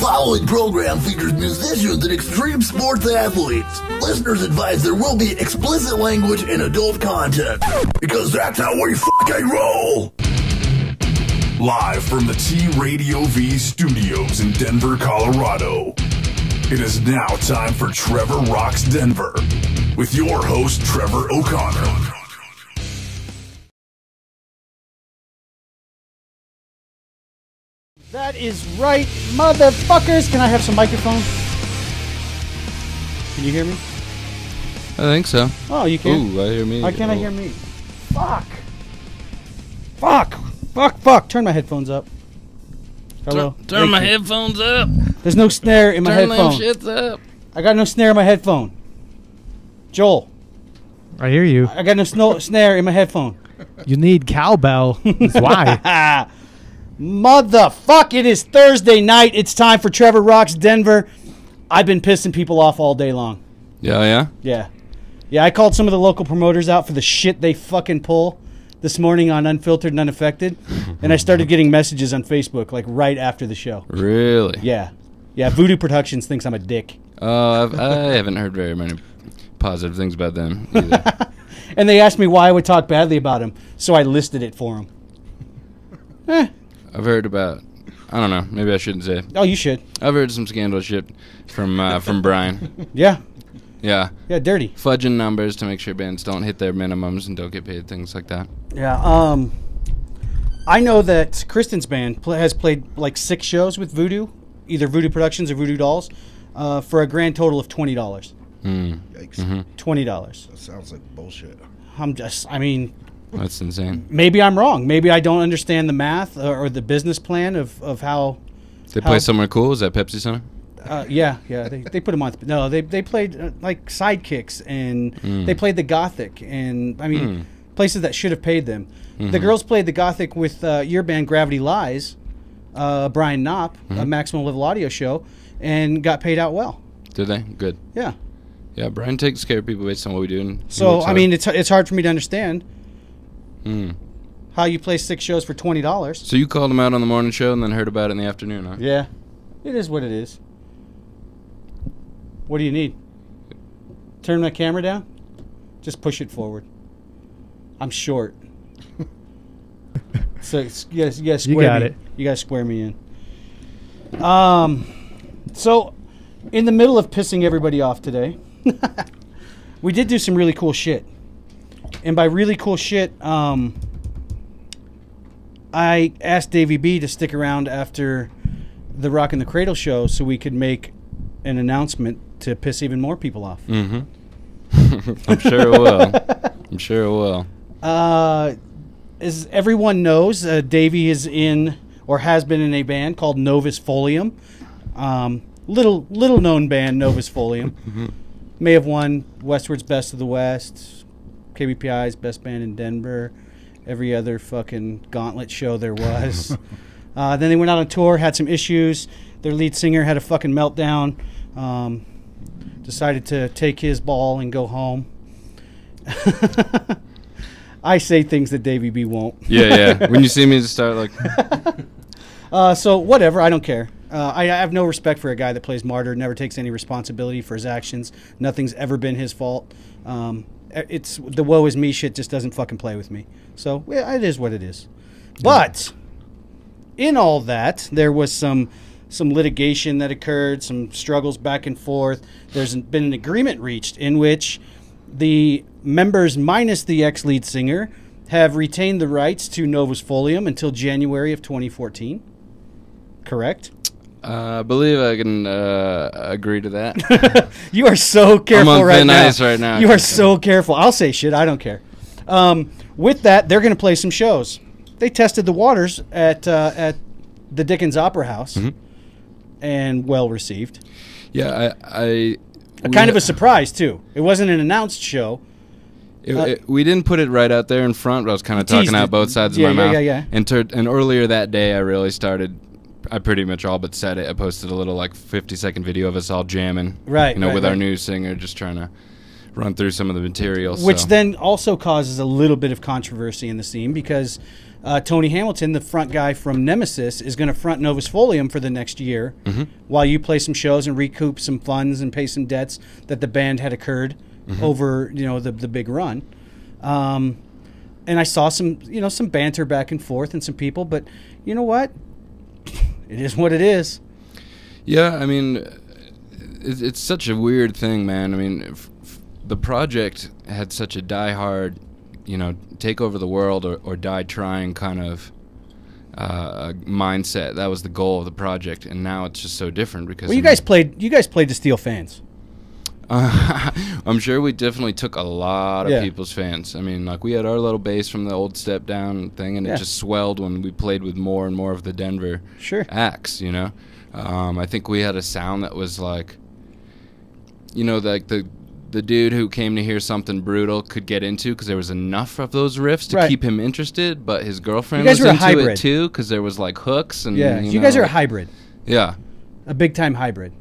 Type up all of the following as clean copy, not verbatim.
following program features musicians and extreme sports athletes. Listeners advise there will be explicit language and adult content, because that's how we fucking roll! Live from the T-Radio V studios in Denver, Colorado. It is now time for Trevor Rocks Denver, with your host, Trevor O'Connor. That is right, motherfuckers. Can I have some microphone? Can you hear me? I think so. Oh, you can? Ooh, I hear me. Why can't I hear me? Fuck. Fuck. Fuck, fuck. Turn my headphones up. Hello. Turn my headphones up. There's no snare in my headphone. Turn them shits up. I got no snare in my headphone. Joel. I hear you. I got no snare in my headphone. You need cowbell. That's why. Motherfuck, it is Thursday night. It's time for Trevor Rocks Denver. I've been pissing people off all day long. Yeah? Yeah, I called some of the local promoters out for the shit they fucking pull this morning on Unfiltered and Unaffected. And I started getting messages on Facebook, like, right after the show. Really? Yeah, Voodoo Productions thinks I'm a dick. Oh, I haven't heard very many positive things about them either. And they asked me why I would talk badly about him, so I listed it for them. I've heard about, I don't know, maybe I shouldn't say. Oh, you should. I've heard some scandal shit from Brian. Yeah, dirty. Fudging numbers to make sure bands don't hit their minimums and don't get paid, things like that. Yeah, I know that Kristen's band has played like 6 shows with Voodoo, either Voodoo Productions or Voodoo Dolls, for a grand total of $20. Yikes. Mm-hmm. $20. That sounds like bullshit. That's insane. Maybe I'm wrong. Maybe I don't understand the math or the business plan of how. They play somewhere cool? Is that Pepsi Center? Yeah. They put them on. No, they played like Sidekicks, and they played the Gothic, and places that should have paid them. The girls played the Gothic with your band Gravity Lies, Brian Knopp, a Maximum Level Audio show, and got paid out well. Did they? Good. Yeah. Yeah, Brian takes care of people based on what we do. And so it's hard for me to understand. How you play 6 shows for $20. So you called him out on the morning show and then heard about it in the afternoon, huh? Yeah. It is what it is. What do you need? Turn my camera down? Just push it forward. I'm short. So you gotta square me. You gotta square me in. So in the middle of pissing everybody off today, we did do some really cool shit. And by really cool shit, I asked Davey B to stick around after the Rock in the Cradle show so we could make an announcement to piss even more people off. I'm sure it will. I'm sure it will. As everyone knows, Davey is in or has been in a band called Novus Folium. Little known band, Novus Folium. May have won Westward's Best of the West, KBPI's Best Band in Denver, every other fucking gauntlet show there was. Then they went out on tour, had some issues. Their lead singer had a fucking meltdown. Decided to take his ball and go home. I say things that Davey B won't. Yeah. When you see me, just start like... So whatever, I don't care. I have no respect for a guy that plays martyr, never takes any responsibility for his actions. Nothing's ever been his fault. It's the woe is me shit just doesn't fucking play with me. So yeah, it is what it is. But in all that, there was some litigation that occurred, some struggles back and forth. There's been an agreement reached in which the members minus the ex-lead singer have retained the rights to Novus Folium until January of 2014. Correct? I believe I can agree to that. You are so careful I'm on right thin now. ice right now. You are so careful. I'll say shit. I don't care. With that, they're going to play some shows. They tested the waters at the Dickens Opera House, and well received. Yeah, kind of a surprise too. It wasn't an announced show. We didn't put it right out there in front, but I was kind of talking out both sides of my mouth. Yeah. And earlier that day, I really started. I pretty much all but said it. I posted a little like 50-second video of us all jamming, with our new singer, just trying to run through some of the material. Which so. then also causes a little bit of controversy in the scene because Tony Hamilton, the front guy from Nemesis, is going to front Novus Folium for the next year while you play some shows and recoup some funds and pay some debts that the band had incurred over the big run. And I saw some banter back and forth and some people, but you know what? It is what it is. Yeah, I mean, it's such a weird thing, man. I mean, the project had such a diehard, take over the world or die trying kind of mindset. That was the goal of the project, and now it's just so different because. Well, you guys played to steal fans. I'm sure we definitely took a lot of people's fans. I mean, like we had our little base from the old Step Down thing, and it just swelled when we played with more and more of the Denver acts. I think we had a sound that was like, like the dude who came to hear something brutal could get into because there was enough of those riffs to keep him interested, but his girlfriend was into it too because there was like hooks and you guys are a hybrid. Yeah, a big time hybrid.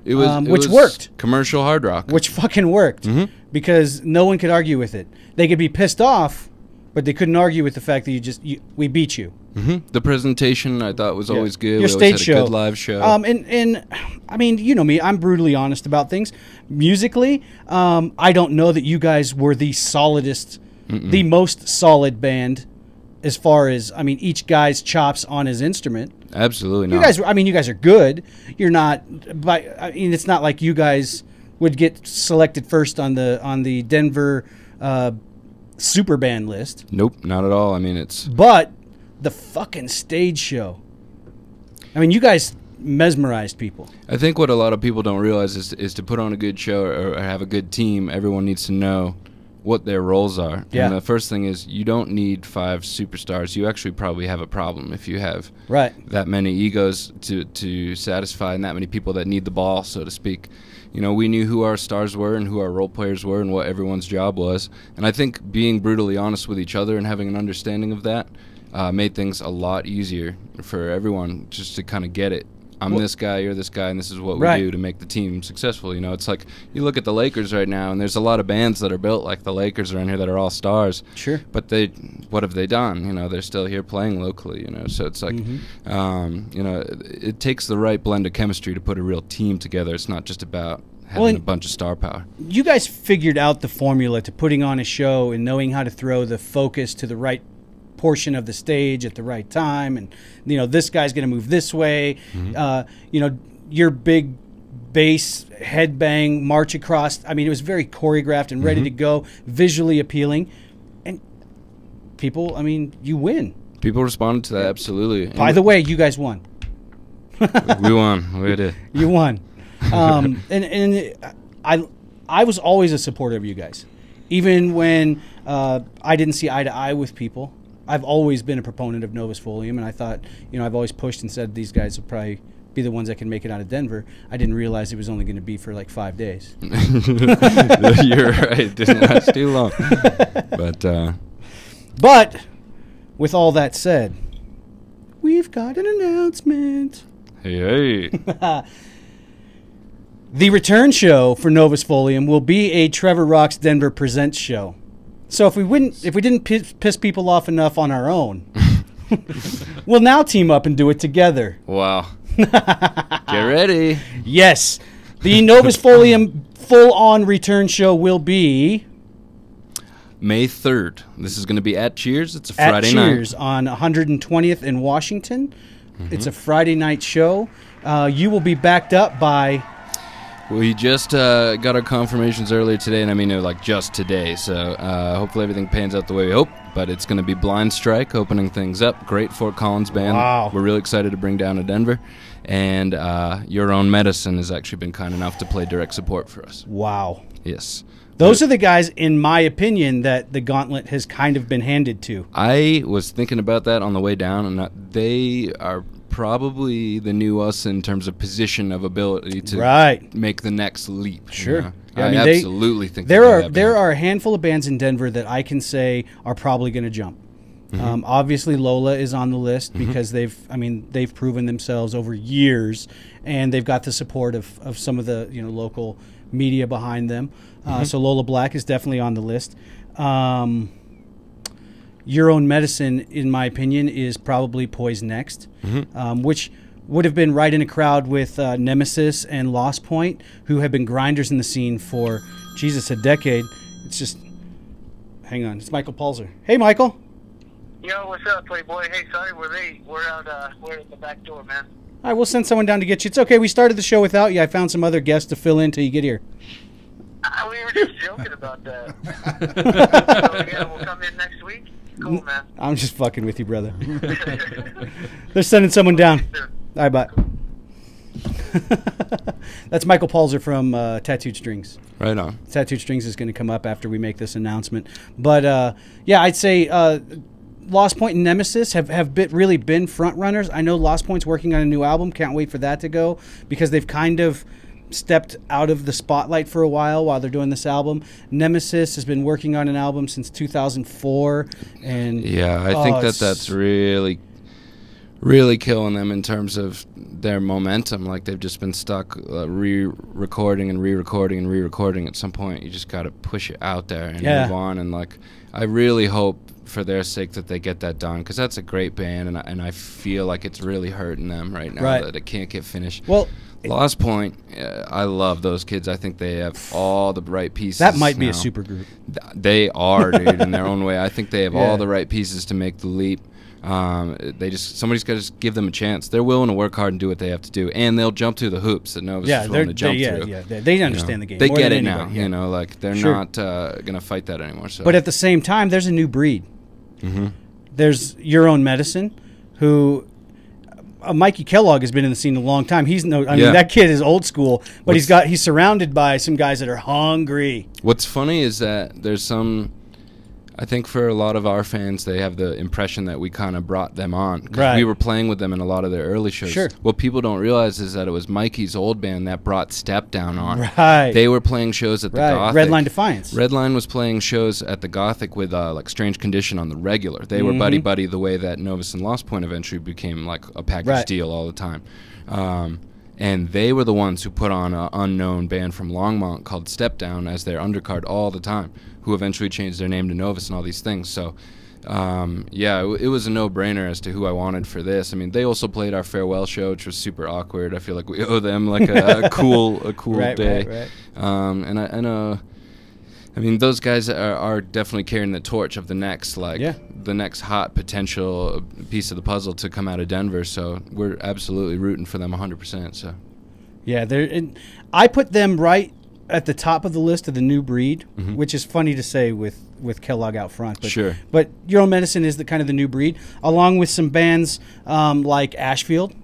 It was which worked. Commercial hard rock. Which fucking worked because no one could argue with it. They could be pissed off, but they couldn't argue with the fact that we beat you. The presentation I thought was always good. Your stage show, a good live show. And I mean, you know me, I'm brutally honest about things. Musically, I don't know that you guys were the solidest, the most solid band. As far as, I mean, each guy's chops on his instrument. Absolutely not. You guys are good. You're not, but I mean, it's not like you guys would get selected first on the Denver super band list. Nope, not at all. I mean, But the fucking stage show. I mean, you guys mesmerized people. I think what a lot of people don't realize is to put on a good show or have a good team, everyone needs to know what their roles are. Yeah. And the first thing is you don't need 5 superstars. You actually probably have a problem if you have that many egos to satisfy and that many people that need the ball, so to speak. We knew who our stars were and who our role players were and what everyone's job was. And I think being brutally honest with each other and having an understanding of that made things a lot easier for everyone just to kind of get it. I'm this guy, you're this guy, and this is what we do to make the team successful. It's like you look at the Lakers right now, and there's a lot of bands that are built like the Lakers around here that are all stars. Sure. But what have they done? They're still here playing locally. So it's like, it takes the right blend of chemistry to put a real team together. It's not just about having a bunch of star power. You guys figured out the formula to putting on a show and knowing how to throw the focus to the right portion of the stage at the right time, and this guy's going to move this way. Your big bass headbang march across. I mean, it was very choreographed and ready to go, visually appealing, and people. I mean, you win. People responded to that absolutely. By the way, you guys won. We won. We did. You won. And I was always a supporter of you guys, even when I didn't see eye to eye with people. I've always been a proponent of Novus Folium, and I thought, I've always pushed and said these guys will probably be the ones that can make it out of Denver. I didn't realize it was only going to be for like 5 days. You're right. It didn't last too long. But with all that said, we've got an announcement. Hey. The return show for Novus Folium will be a Trevor Rocks Denver Presents show. So if we didn't piss people off enough on our own, we'll now team up and do it together. Wow. Get ready. Yes. The Novus Folium full-on return show will be May 3rd. This is going to be at Cheers. It's a Friday night. At Cheers on 120th in Washington. It's a Friday night show. You will be backed up by... We just got our confirmations earlier today, and I mean, like just today. So hopefully everything pans out the way we hope. But it's going to be Blind Strike opening things up. Great Fort Collins band. Wow. We're really excited to bring down to Denver. And Your Own Medicine has actually been kind enough to play direct support for us. Wow. Yes. Those are the guys, in my opinion, that the gauntlet has kind of been handed to. I was thinking about that on the way down, and they are probably the new us in terms of position of ability to make the next leap. Sure. Yeah, I mean, absolutely think there are a handful of bands in Denver that I can say are probably going to jump. Obviously, Lola is on the list because they've proven themselves over years, and they've got the support of some of the local media behind them. So Lola Black is definitely on the list. Your Own Medicine, in my opinion, is probably poised next, which would have been right in a crowd with Nemesis and Lost Point, who have been grinders in the scene for, Jesus, a decade. It's just, hang on, it's Michael Palzer. Hey, Michael. Yo, what's up, Playboy? Hey, sorry we're late. We're out. We're at the back door, man. All right, we'll send someone down to get you. It's okay. We started the show without you. I found some other guests to fill in till you get here. We were just joking about that. So, yeah, we'll come in next week. Cool, man. I'm just fucking with you, brother. They're sending someone down. All right, bye. That's Michael Palzer from Tattooed Strings. Right on. Tattooed Strings is going to come up after we make this announcement. But, yeah, I'd say Lost Point and Nemesis have really been front runners. I know Lost Point's working on a new album. Can't wait for that to go because they've kind of stepped out of the spotlight for a while they're doing this album. Nemesis has been working on an album since 2004. And yeah, I think that's really killing them in terms of their momentum. Like, they've just been stuck re-recording and re-recording and re-recording. At some point, you just got to push it out there and move on. And, like, I really hope for their sake that they get that done, because that's a great band, and I feel like it's really hurting them right now that it can't get finished. Well, Lost Point, I love those kids. I think they have all the right pieces. That might be a super group. They are, dude, in their own way. I think they have all the right pieces to make the leap. Somebody's got to just give them a chance. They're willing to work hard and do what they have to do, and they'll jump through the hoops that Novus is willing to jump through. Yeah, they understand the game. They more get than it anybody. now. You know, like, they're not going to fight that anymore. So. But at the same time, there's a new breed. There's Your Own Medicine, who Mikey Kellogg has been in the scene a long time. He's mean, that kid is old school, but he's surrounded by some guys that are hungry. What's funny is that there's some, I think for a lot of our fans, they have the impression that we kind of brought them on. Because we were playing with them in a lot of their early shows. Sure. What people don't realize is that it was Mikey's old band that brought Step Down on. Right. They were playing shows at the Gothic. Redline Defiance. Redline was playing shows at the Gothic with like Strange Condition on the regular. They were buddy-buddy the way that Novus and Lost Point eventually became like a package deal all the time. And they were the ones who put on an unknown band from Longmont called Step Down as their undercard all the time, who eventually changed their name to Novus and all these things. So, it was a no-brainer as to who I wanted for this. I mean, they also played our farewell show, which was super awkward. I feel like we owe them like a cool day. Right. And I know, I mean, those guys are definitely carrying the torch of the next, the next hot potential piece of the puzzle to come out of Denver. So we're absolutely rooting for them 100%. So, yeah, I put them right at the top of the list of the new breed, which is funny to say with Kellogg out front. But, sure. But Your Own Medicine is the kind of the new breed, along with some bands like Ashfield.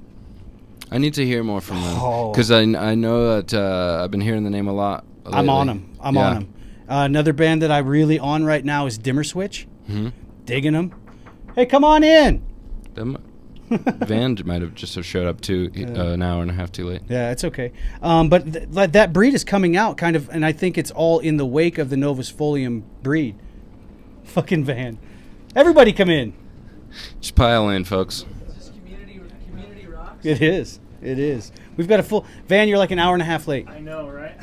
I need to hear more from them because I know that I've been hearing the name a lot lately. I'm on them. Another band that I'm really on right now is Dimmer Switch. Digging them. Hey, come on in. Van might have just showed up too an hour and a half too late. Yeah, it's okay. But that breed is coming out kind of, and I think it's all in the wake of the Novus Folium breed. Fucking Van. Everybody come in. Just pile in, folks. Is this community rocks? It is. We've got a full... Van, you're like an hour and a half late. I know, right?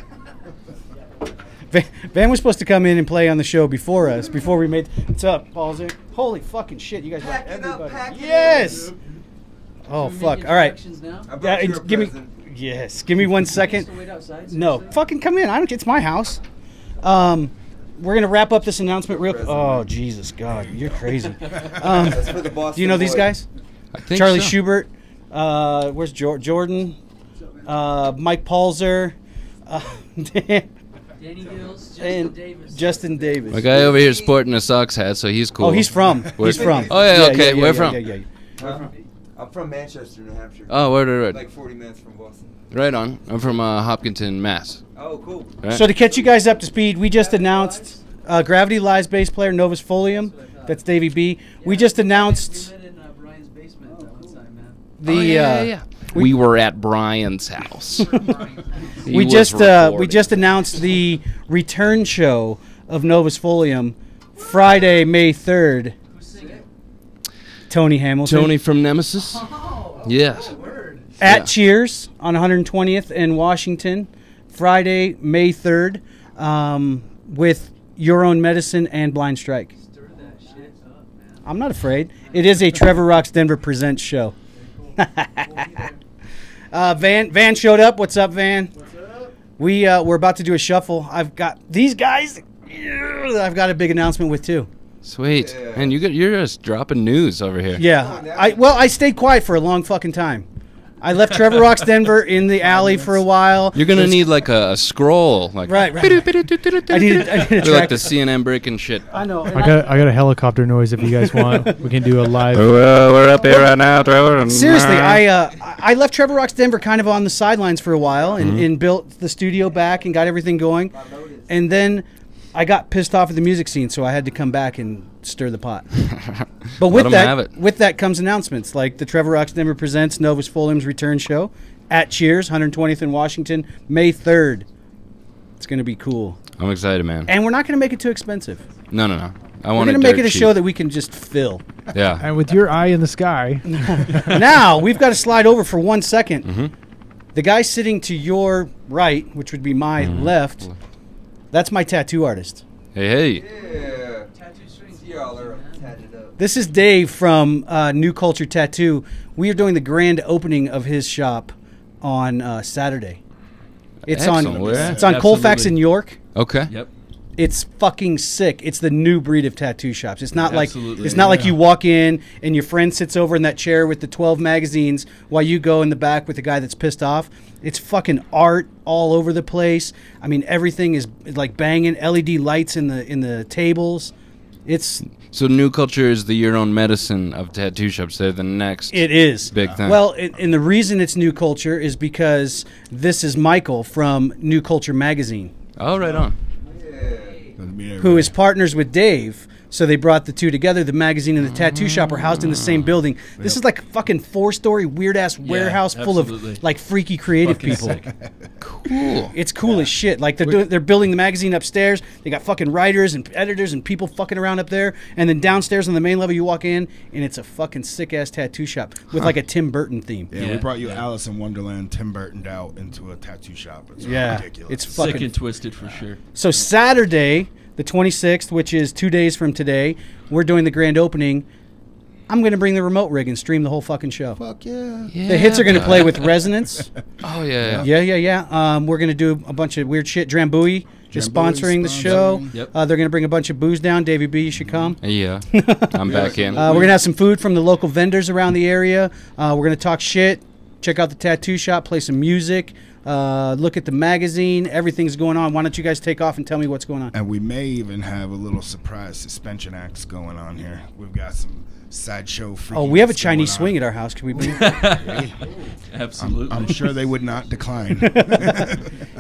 Van was supposed to come in and play on the show before us, before we made... What's up, Palzer? Holy fucking shit, you guys got everybody. Yes! Oh, fuck. All right. Give me 1 second. No, fucking come in. It's my house. We're going to wrap up this announcement real quick. Oh, Jesus, God. You're crazy. Do you know these guys? I think Charlie so. Schubert. Where's Jordan? Mike Palzer. Danny Gills, Justin Davis. My guy over here is sporting a Sox hat, so he's cool. Oh, he's from. Oh, yeah, okay. Where from? I'm from Manchester, New Hampshire. Oh, word. Like 40 minutes from Boston. Right on. I'm from Hopkinton, Mass. Oh, cool. Right. So to catch you guys up to speed, we just announced Gravity Lies bass player Novus Folium. That's Davey B. We just announced We met in Brian's basement one time, man. We were at Brian's house. We just announced the return show of Novus Folium, Friday, May 3rd. Who's singing? Tony Hamilton. Tony from Nemesis. Yes. At Cheers on 120th in Washington, Friday, May 3rd, with Your Own Medicine and Blind Strike. Stir that shit up, man. I'm not afraid. It is a Trevor Rocks Denver Presents show. Van showed up. What's up, Van? What's up? We're about to do a shuffle. I've got these guys. I've got a big announcement with too. Sweet. And you're just dropping news over here. Yeah. I stayed quiet for a long fucking time. I left Trevor Rocks Denver in the alley for a while. You're gonna need like a scroll, like right. I need a like the CNN breaking shit. I know. I got a helicopter noise if you guys want. We can do a live. Well, we're up here right now, Trevor. Seriously, I left Trevor Rocks Denver kind of on the sidelines for a while and built the studio back and got everything going, and then I got pissed off at the music scene, so I had to come back and stir the pot. But with that comes announcements like the Trevor Rocks Denver Presents Novus Folium's return show at Cheers, 120th in Washington, May 3rd. It's going to be cool. I'm excited, man. And we're not going to make it too expensive. No. We're going to make it a show that we can just fill. Yeah. And with your eye in the sky. Now, we've got to slide over for 1 second. The guy sitting to your right, which would be my left, that's my tattoo artist. Hey. Yeah. See y'all are tatted up. This is Dave from New Culture Tattoo. We are doing the grand opening of his shop on Saturday. It's Excellent. on Where? it's on Colfax in York. Okay. Yep. It's fucking sick. It's the new breed of tattoo shops. It's not Absolutely. like not like you walk in and your friend sits over in that chair with the 12 magazines while you go in the back with the guy that's pissed off. It's fucking art all over the place. I mean, everything is like banging. LED lights in the tables. It's So New Culture is the Your Own Medicine of tattoo shops. They're the next. It is big thing. Well, and the reason it's New Culture is because this is Michael from New Culture magazine. Oh, right on. Who is partners with Dave. So they brought the two together. The magazine and the tattoo shop are housed in the same building. This is like a fucking 4-story weird-ass warehouse full of like freaky creative people. Cool. It's cool as shit. Like they're building the magazine upstairs. They got fucking writers and editors and people fucking around up there. And then downstairs on the main level you walk in and it's a fucking sick-ass tattoo shop with like a Tim Burton theme. Yeah, we brought you Alice in Wonderland, Tim Burtoned out into a tattoo shop. It's ridiculous. It's fucking Sick and twisted for sure. So Saturday, the 26th, which is 2 days from today, we're doing the grand opening. I'm going to bring the remote rig and stream the whole fucking show. Fuck yeah. The hits are going to play with Resonance. Oh, yeah. Yeah. We're going to do a bunch of weird shit. Drambuie is sponsoring the show. Yep. They're going to bring a bunch of booze down. Davey B, you should come. Yeah. I'm back in. We're going to have some food from the local vendors around the area. We're going to talk shit, check out the tattoo shop, play some music. Look at the magazine. Everything's going on. Why don't you guys take off and tell me what's going on? And we may even have a little surprise suspension acts going on here. We've got some sideshow freakiness. Oh, we have a Chinese swing at our house. Can we bring Absolutely. I'm sure they would not decline.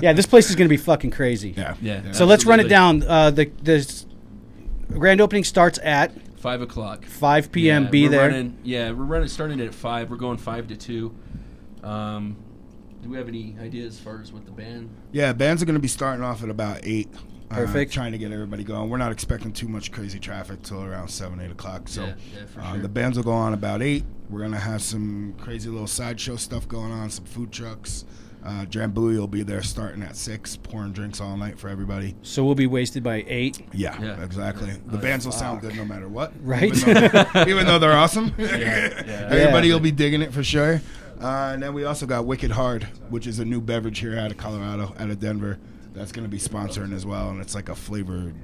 Yeah, this place is going to be fucking crazy. Yeah. So let's run it down. The grand opening starts at 5 o'clock. 5 p.m. Yeah, Be we're there. Running starting at 5. We're going 5 to 2. Do we have any ideas as far as what the band? Yeah, bands are going to be starting off at about 8. Perfect. Trying to get everybody going. We're not expecting too much crazy traffic till around 7, 8 o'clock. So for sure. the bands will go on about 8. We're going to have some crazy little sideshow stuff going on, some food trucks. Drambuie will be there starting at 6, pouring drinks all night for everybody. So we'll be wasted by 8. Yeah. Exactly. The bands will sound good no matter what. Right. Even though they're awesome. Everybody will be digging it for sure. And then we also got Wicked Hard, which is a new beverage here out of Colorado, out of Denver. That's going to be sponsoring as well. And it's like a flavored,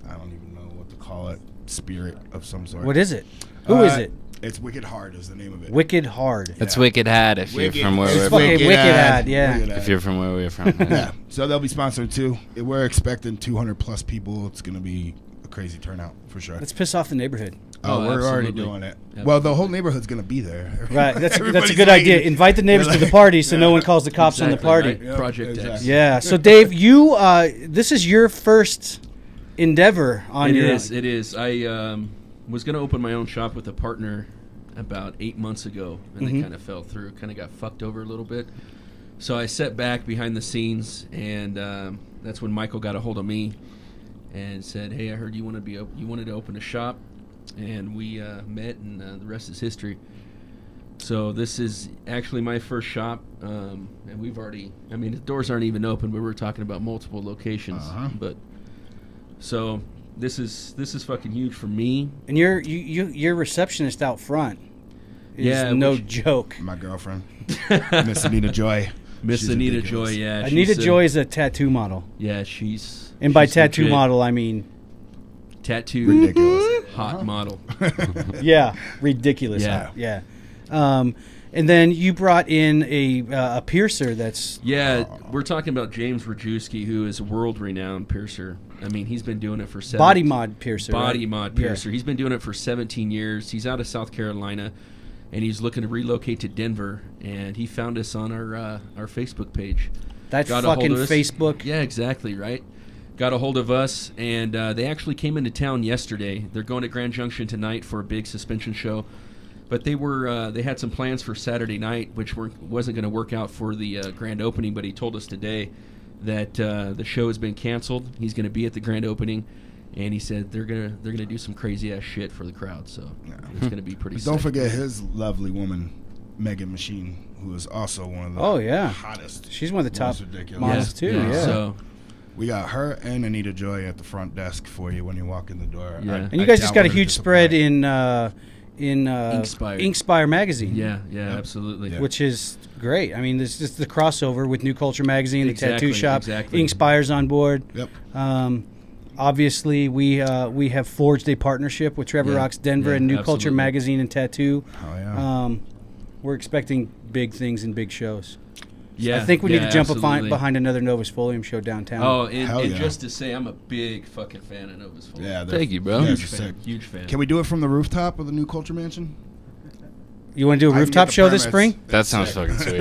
I don't even know what to call it, spirit of some sort. What is it? Who is it? It's Wicked Hard is the name of it. Wicked Hard. That's Wicked Hat if you're from where we're from. Wicked Hat, yeah. If you're from where we're from. Yeah. So they'll be sponsored too. We're expecting 200 plus people. It's going to be a crazy turnout for sure. Let's piss off the neighborhood. Oh, we're already doing it. Absolutely. Well, the whole neighborhood's going to be there. Right. That's a good idea. Invite the neighbors to the party so no one calls the cops on the party. Right. Project X. Yeah. So, Dave, you this is your first endeavor on your... It is. I was going to open my own shop with a partner about 8 months ago, and they kind of fell through, kind of got fucked over a little bit. So I sat back behind the scenes, and that's when Michael got a hold of me and said, "Hey, I heard you wanted to open a shop," and we met, and the rest is history. So So this is actually my first shop, and we've already. I mean, the doors aren't even open, but we're talking about multiple locations. But so this is fucking huge for me. And your receptionist out front is no joke. My girlfriend, Miss Anita Joy. Miss Anita Joy, yeah. Anita Joy is a tattoo model. Yeah, she's. And by she's tattoo legit. model, I mean tattoo ridiculous hot model. Yeah, ridiculous. Yeah. Hot. Yeah. And then you brought in a piercer that's... Yeah, we're talking about James Rajewski, who is a world-renowned piercer. I mean, he's been doing it for... Body mod piercer. Body mod piercer. He's been doing it for 17 years. He's out of South Carolina, and he's looking to relocate to Denver, and he found us on our Facebook page. That fucking Facebook. Yeah, exactly, right? Got a hold of us, and they actually came into town yesterday. They're going to Grand Junction tonight for a big suspension show. But they had some plans for Saturday night, which wasn't going to work out for the grand opening. But he told us today that the show has been canceled. He's going to be at the grand opening, and he said they're gonna do some crazy ass shit for the crowd. So it's going to be pretty. Don't forget his lovely woman, Megan Machine, who is also one of the hottest. She's one of the top models too. Yeah. So we got her and Anita Joy at the front desk for you when you walk in the door. Yeah. And you guys just got a huge spread in Inkspire magazine. Yeah, absolutely. Which is great. I mean, this is the crossover with New Culture magazine, the Exactly, tattoo shop. exactly. Inkspire's on board. Yep. Obviously, we have forged a partnership with Trevor Rocks Denver and New Culture absolutely. magazine and tattoo. Oh yeah. We're expecting big things and big shows. Yeah, I think we need to jump absolutely. behind another Novus Folium show downtown. Oh, and just to say, I'm a big fucking fan of Novus Folium. Yeah, Thank you, bro. Huge fan. Can we do it from the rooftop of the New Culture Mansion? You want to do a rooftop show this spring? That sounds fucking sweet.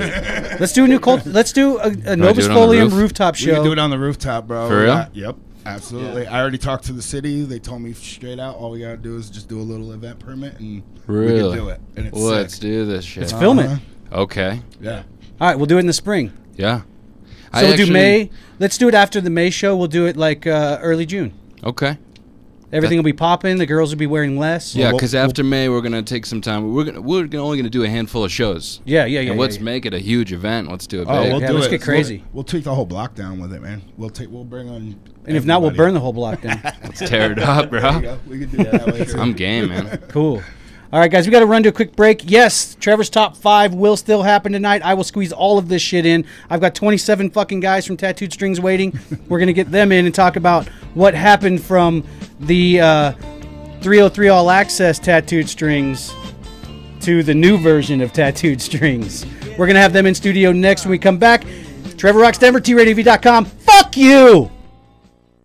Let's do a Let's do a Novus Folium rooftop show. We can do it on the rooftop, bro. For real? Yep. Absolutely. I already talked to the city. They told me straight out, all we gotta do is just do a little event permit, and we can do it. And it's Let's sick. do this shit. Let's film it. Okay. Yeah. All right, we'll do it in the spring. Yeah. So we'll do May. Let's do it after the May show. We'll do it like early June. Okay. Everything will be popping. The girls will be wearing less. Yeah, because after May, we're gonna take some time. We're only gonna do a handful of shows. Yeah. And let's make it a huge event. Let's do it big. We'll do let's it. get crazy. We'll take the whole block down with it, man. We'll bring on. And if not, we'll burn the whole block down. Let's tear it up, bro. There you go. We can do it that way too. I'm game, man. Cool. All right, guys, we got to run to a quick break. Yes, Trevor's top 5 will still happen tonight. I will squeeze all of this shit in. I've got 27 fucking guys from Tattooed Strings waiting. We're going to get them in and talk about what happened from the 303 All Access Tattooed Strings to the new version of Tattooed Strings. We're going to have them in studio next when we come back. Trevor Rocks Denver, TRadioV.com. Fuck you!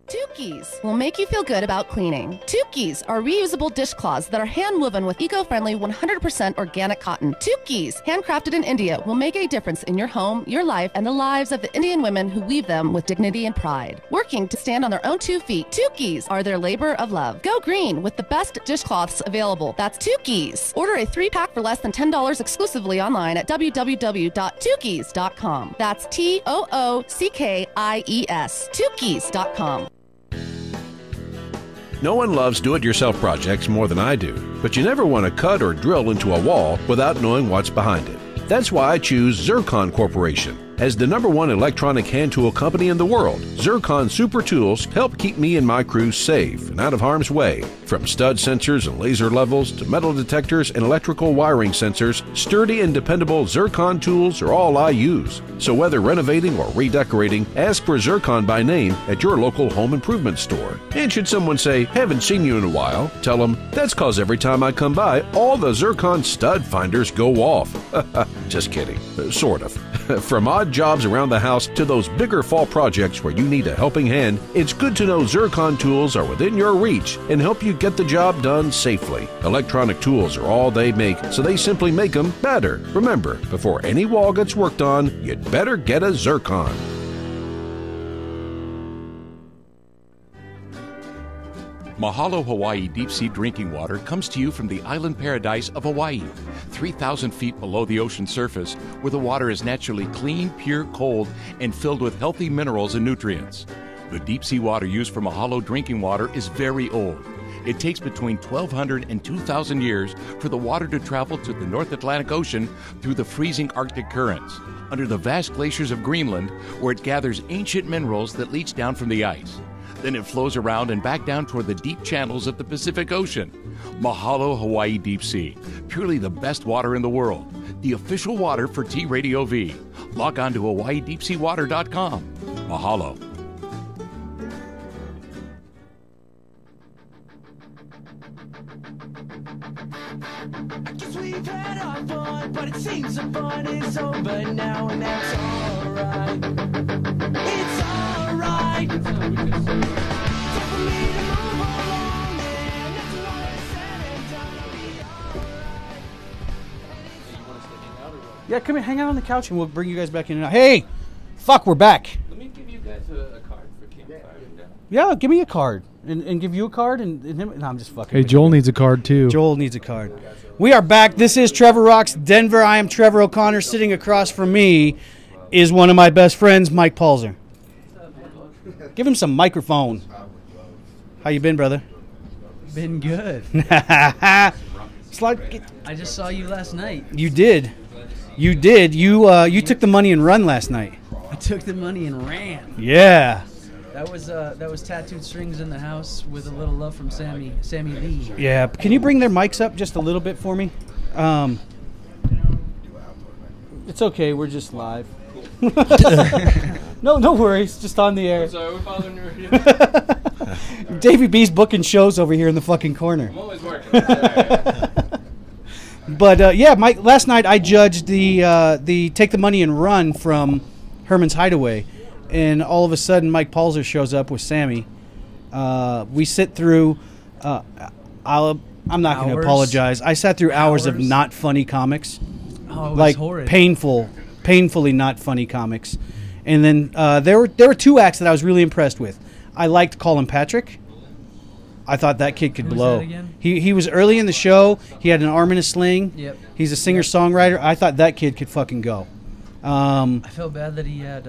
Tukis will make you feel good about cleaning. Tukis are reusable dishcloths that are hand-woven with eco-friendly 100% organic cotton. Tukis, handcrafted in India, will make a difference in your home, your life, and the lives of the Indian women who weave them with dignity and pride. Working to stand on their own 2 feet, Tukis are their labor of love. Go green with the best dishcloths available. That's Tukis. Order a 3-pack for less than $10 exclusively online at www.tukis.com. That's TOOCKIES. Tukis.com. No one loves do-it-yourself projects more than I do, but you never want to cut or drill into a wall without knowing what's behind it. That's why I choose Zircon Corporation. As the #1 electronic hand tool company in the world, Zircon Super Tools help keep me and my crew safe and out of harm's way. From stud sensors and laser levels to metal detectors and electrical wiring sensors, sturdy and dependable Zircon tools are all I use. So whether renovating or redecorating, ask for Zircon by name at your local home improvement store. And should someone say, haven't seen you in a while, tell them, that's cause every time I come by, all the Zircon stud finders go off. Just kidding. Sort of. From odd jobs around the house to those bigger fall projects where you need a helping hand, it's good to know Zircon tools are within your reach and help you get the job done safely. Electronic tools are all they make, so they simply make them better. Remember, before any wall gets worked on, you'd better get a Zircon. Mahalo Hawaii Deep Sea Drinking Water comes to you from the island paradise of Hawaii, 3,000 feet below the ocean surface, where the water is naturally clean, pure, cold, and filled with healthy minerals and nutrients. The deep sea water used for Mahalo drinking water is very old. It takes between 1,200 and 2,000 years for the water to travel to the North Atlantic Ocean through the freezing Arctic currents, under the vast glaciers of Greenland, where it gathers ancient minerals that leach down from the ice. Then it flows around and back down toward the deep channels of the Pacific Ocean. Mahalo Hawaii Deep Sea. Purely the best water in the world. The official water for T-Radio V. Log on to HawaiiDeepSeaWater.com. Mahalo. We've had our fun, but it seems the fun is over now, and that's alright. It's alright. Time for me to move along, and after all is said and done, I'll be alright. Yeah, come here, hang out on the couch, and we'll bring you guys back in. Hey, fuck, we're back. Let me give you guys a card for campfire. Yeah, give me a card, and give you a card, and him. No, I'm just fucking. Hey, Joel needs a card too. Joel needs a card. We are back. This is Trevor Rocks Denver. I am Trevor O'Connor. Sitting across from me is one of my best friends, Mike Palzer. Give him some microphone. How you been, brother? Been good. Slide. I just saw you last night. You did. You did. You took the money and run last night. I took the money and ran. Yeah. That was Tattooed Strings in the house with a little love from Sammy Lee. Yeah. Can you bring their mics up just a little bit for me? It's okay. We're just live. No worries. Just on the air. Sorry, we're following you. Davey B's booking shows over here in the fucking corner. I'm always working. But yeah, Mike. Last night I judged the take the money and run from Herman's Hideaway, and all of a sudden Mike Palzer shows up with Sammy. We sit through. I'm not going to apologize. I sat through hours of not funny comics, Oh, it was like horrid. painfully not funny comics. And then there were two acts that I was really impressed with. I liked Colin Patrick. I thought that kid could Who was blow. that again? He was early in the show. He had an arm in a sling. Yep. He's a singer-songwriter. I thought that kid could fucking go. I felt bad that he had,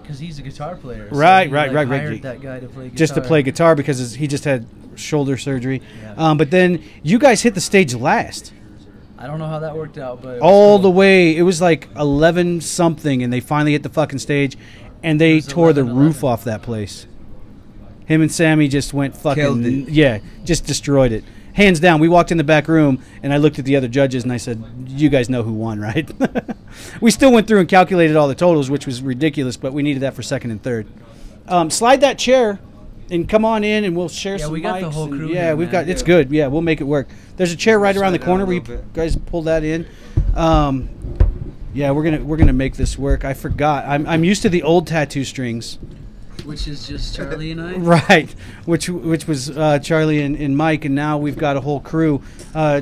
because he's a guitar player. So Right. he, hired that guy to play guitar. Just to play guitar because he just had shoulder surgery. Yeah. But then you guys hit the stage last. I don't know how that worked out, but it was All cool. the way. It was like 11 something, and they finally hit the fucking stage, and they tore the roof off that place. Him and Sammy just went Killed fucking it. yeah, just destroyed it. Hands down. We walked in the back room, and I looked at the other judges, and I said, "You guys know who won, right?" We still went through and calculated all the totals, which was ridiculous, but we needed that for second and third. Slide that chair, and come on in, and we'll share some we got the mics whole and- crew Yeah, here, we've man. got. It's good. Yeah, we'll make it work. There's a chair right around the Slide corner. down a We little bit. guys pull that in. Yeah, we're gonna make this work. I forgot. I'm used to the old tattoo strings. Which is just Charlie and I. Right, which was Charlie and Mike, and now we've got a whole crew.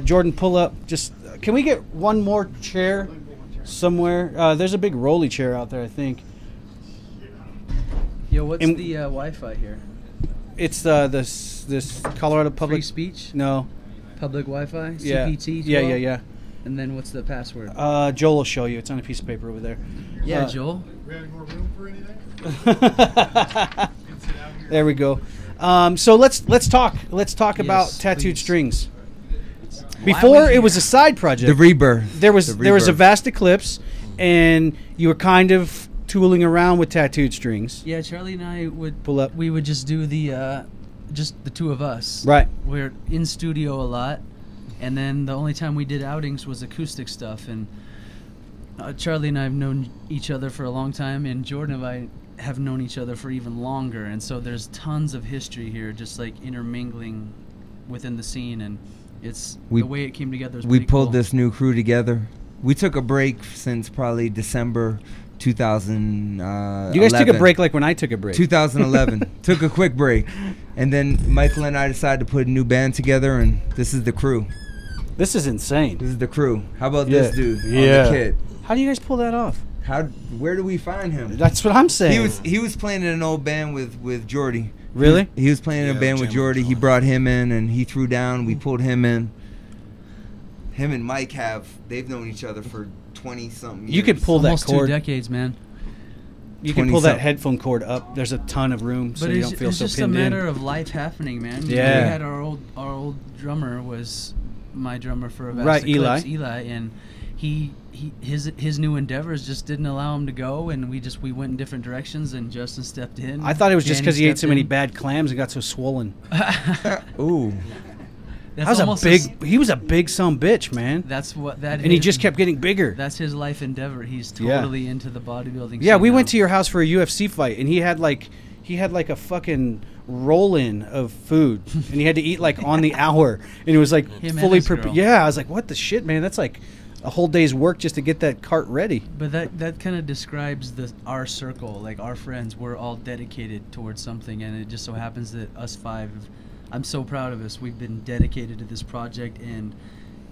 Jordan, pull up. Just can we get one more chair somewhere? There's a big rolly chair out there, I think. Yo, what's And- the Wi-Fi here? It's this Colorado Public Free speech? No. Public Wi-Fi? Yeah. CPT? Yeah. And then what's the password? Joel will show you. It's on a piece of paper over there. Yeah, Joel. We had more room for anything? There we go. So let's talk. Let's talk about Tattooed please. Strings. Before it was a side project. The rebirth. There was The a rebirth. vast eclipse, and you were kind of tooling around with Tattooed Strings. Yeah, Charlie and I would Pull up. We would just do just the two of us. Right. We're in studio a lot, and then the only time we did outings was acoustic stuff. And Charlie and I have known each other for a long time, and Jordan and I have known each other for even longer. And so there's tons of history here, just like intermingling within the scene, and it's the way it came together. We pulled this new crew together. We took a break since probably December 2011. You guys took a break like when I took a break. 2011. Took a quick break. And then Michael and I decided to put a new band together, and this is the crew. This is insane. This is the crew. How about this dude on Yeah. the kit? How do you guys pull that off? Where do we find him? That's what I'm saying. He was playing in an old band with Jordy. Really? He was playing in a band with Jordy. He brought him in, and he threw down. We pulled him in. Him and Mike they've known each other for 20-something years. You could pull almost that chord. 2 decades, man. You can pull that headphone cord up. There's a ton of room, so you don't feel so pinned in. It's just a matter of life happening, man. Yeah. We had our old drummer was my drummer for Vast Right, Eclipse, Eli, and his new endeavors just didn't allow him to go, and we went in different directions, and Justin stepped in. I thought it was just because he ate so many bad clams and got so swollen. Ooh. He was a big son bitch, man. And he just kept getting bigger. That's his life endeavor. He's totally into the bodybuilding. Yeah, we went to your house for a UFC fight, and he had like a fucking roll-in of food, and he had to eat like on the hour, and it was like fully prepared. Yeah, I was like, what the shit, man? That's like a whole day's work just to get that cart ready. But that kind of describes our circle, like our friends. We're all dedicated towards something, and it just so happens that us five. I'm so proud of us. We've been dedicated to this project, and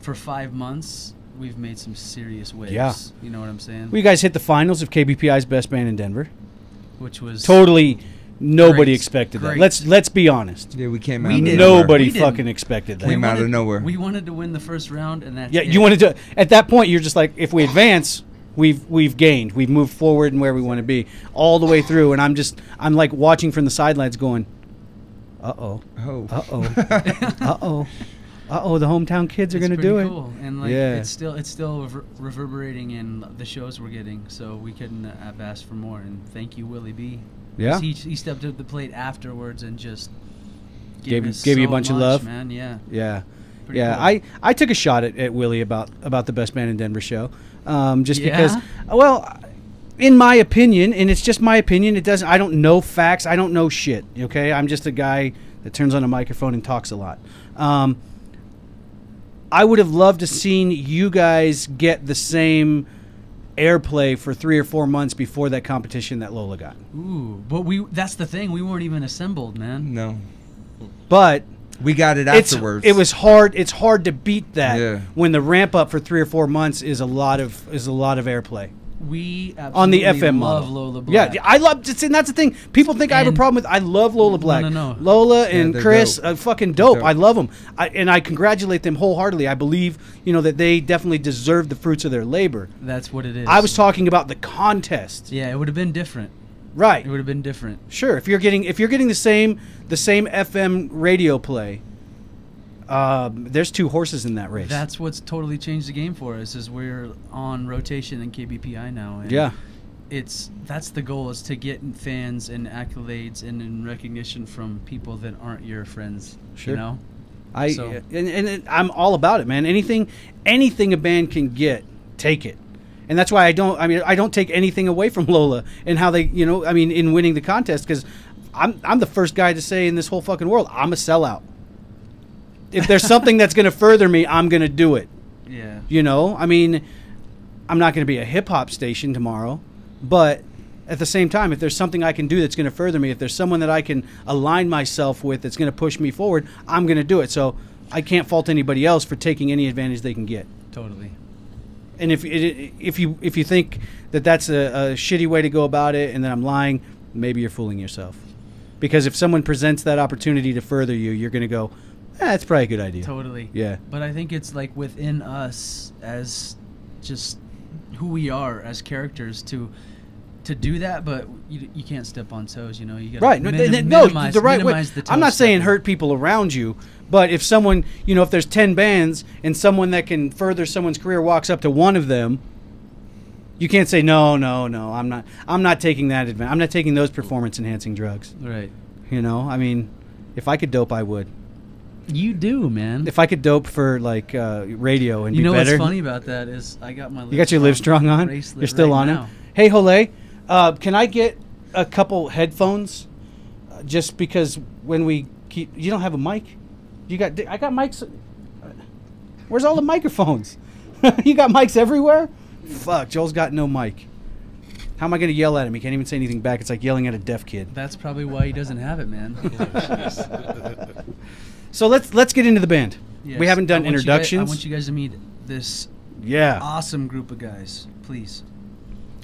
for 5 months, we've made some serious waves. Yeah. You know what I'm saying? Well, you guys hit the finals of KBPI's Best Band in Denver. Which was... Totally nobody expected that. Let's be honest. Yeah, we came out of nowhere. Nobody fucking expected that. Came out of nowhere. We wanted to win the first round, and that's you wanted to... At that point, you're just like, if we advance... We've gained. We've moved forward and where we want to be all the way through, and I'm like watching from the sidelines going... Uh-oh. Oh. Uh-oh. Uh-oh. Uh-oh, the hometown kids are going to do it. Cool. And like it's still reverberating in the shows we're getting, so we couldn't have asked for more. And thank you, Willie B. Yeah. He stepped up the plate afterwards and just gave you a bunch of love, man. Yeah. Yeah. Pretty yeah, cool. I took a shot at Willie about the Best Band in Denver show. Just because well, in my opinion, and it's just my opinion, I don't know facts, I don't know shit, okay? I'm just a guy that turns on a microphone and talks a lot. I would have loved to seen you guys get the same airplay for 3 or 4 months before that competition that Lola got. Ooh, but that's the thing, we weren't even assembled, man. No. But we got it afterwards. It was hard. It's hard to beat that when the ramp up for 3 or 4 months is a lot of airplay. We on the FM love model. Lola Black. Yeah, I love. And that's the thing. People think I have a problem with. I love Lola Black. No. Lola and Chris, fucking dope. Dope. I love them, and I congratulate them wholeheartedly. I believe that they definitely deserve the fruits of their labor. That's what it is. I was talking about the contest. Yeah, it would have been different. Right. It would have been different. Sure. If you're getting the same FM radio play. There's 2 horses in that race. That's what's totally changed the game for us. Is we're on rotation in KBPI now. And that's the goal, is to get fans and accolades and recognition from people that aren't your friends. Sure. You know, and I'm all about it, man. Anything a band can get, take it. And that's why I don't take anything away from Lola and how they, in winning the contest, because I'm the first guy to say in this whole fucking world, I'm a sellout. If there's something that's going to further me, I'm going to do it. Yeah. I'm not going to be a hip-hop station tomorrow, but at the same time, if there's something I can do that's going to further me, if there's someone that I can align myself with that's going to push me forward, I'm going to do it. So I can't fault anybody else for taking any advantage they can get. Totally. And if you think that that's a shitty way to go about it and that I'm lying, maybe you're fooling yourself. Because if someone presents that opportunity to further you, you're going to go, that's probably a good idea. Totally. Yeah. But I think it's like within us as just who we are as characters to do that, but you can't step on toes, you gotta minimize the right way. The I'm not saying hurt people around you, but if someone, if there's 10 bands and someone that can further someone's career walks up to one of them, you can't say no, I'm not taking that advantage. I'm not taking those performance enhancing drugs. Right. If I could dope, I would. You do, man. If I could dope for radio and be better. What's funny about that is I got my You got your Livestrong on? You're still on it? Hey, Jole, can I get a couple headphones? Just because when we keep... You don't have a mic? I got mics... Where's all the microphones? You got mics everywhere? Fuck, Joel's got no mic. How am I going to yell at him? He can't even say anything back. It's like yelling at a deaf kid. That's probably why he doesn't have it, man. So let's get into the band. Yes. We haven't done introductions. I want you guys to meet this awesome group of guys, please.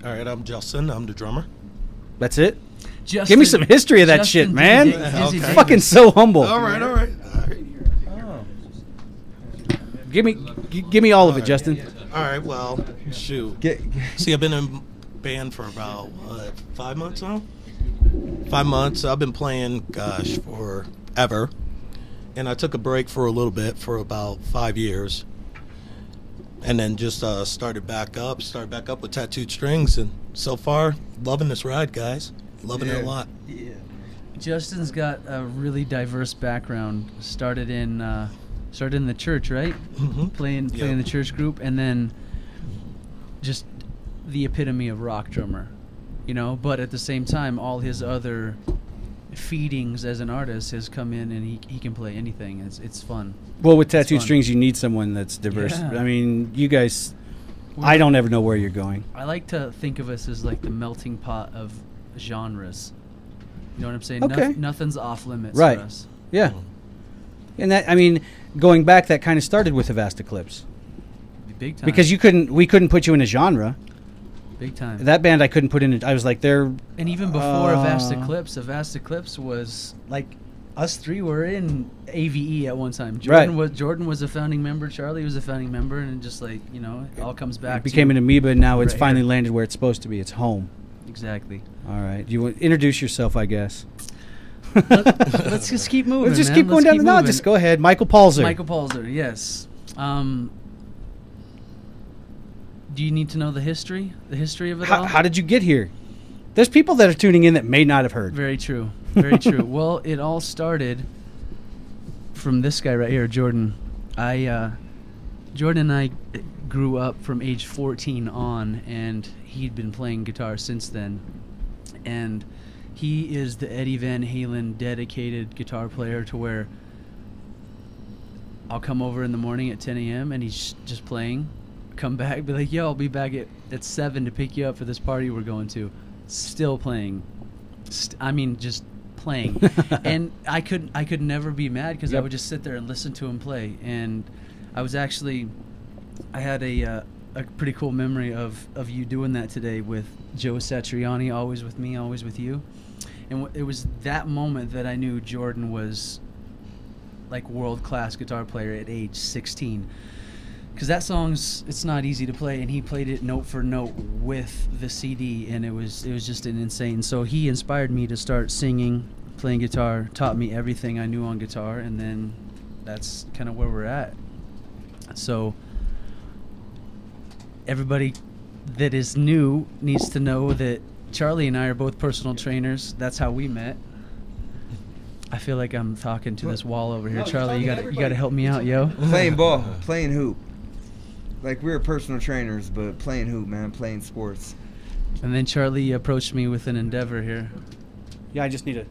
All right, I'm Justin. I'm the drummer. That's it? Justin, give me some history of that shit, man. Fucking so humble. All right. Give me all of it, Justin. All right, well, shoot. See, I've been in band for about, what, 5 months now? 5 months. I've been playing, gosh, forever. And I took a break for a little bit for about 5 years. And then just started back up with Tattooed Strings. And so far, loving this ride, guys. Loving it a lot. Yeah. Justin's got a really diverse background. Started in the church, right? Mm-hmm. Playing in the church group, and then just the epitome of rock drummer, you know. But at the same time, all his other feedings as an artist has come in, and he can play anything. It's fun. Well, with Tattooed Strings, you need someone that's diverse. Yeah. I mean, you guys, I don't ever know where you're going. I like to think of us as like the melting pot of genres. You know what I'm saying? Okay. Nothing's off limits Right. for us. Yeah. And that, I mean, going back, that kind of started with a Vast Eclipse. Big time. Because we couldn't put you in a genre. Big time. That band I couldn't put in. I was like, they're. And even before a Vast Eclipse was like us three were in AVE at one time. Jordan was a founding member. Charlie was a founding member, and just like, you know, it all comes back. It became an amoeba, and now it's right finally here. landed where it's supposed to be. It's home. Exactly. All right. You want introduce yourself, I guess. Let's just keep moving. Let's just man. keep going Let's down. No, moving. just go ahead. Michael Palzer. Michael Palzer, yes. Do you need to know the history? The history of it all? How did you get here? There's people that are tuning in that may not have heard. Very true. Very true. Well, it all started from this guy right here, Jordan. Jordan and I grew up from age 14 on, and he'd been playing guitar since then. And he is the Eddie Van Halen dedicated guitar player, to where I'll come over in the morning at 10 a.m. and he's just playing. Come back, be like, yo, I'll be back at 7 to pick you up for this party we're going to. Still playing. Just playing. And I could never be mad, because I would just sit there and listen to him play. And I had a pretty cool memory of you doing that today with Joe Satriani, Always With Me, Always With You. And it was that moment that I knew Jordan was like world-class guitar player at age 16. Because that song's, it's not easy to play, and he played it note for note with the CD, and it was just an insane. So he inspired me to start singing, playing guitar, taught me everything I knew on guitar, and then that's kind of where we're at. So everybody that is new needs to know that Charlie and I are both personal trainers. That's how we met. I feel like I'm talking to this wall over here. No, Charlie, you got to help me out, yo. Playing ball, playing hoop. Like, we were personal trainers, but playing hoop, man, playing sports. And then Charlie approached me with an endeavor here. Yeah, I just need a.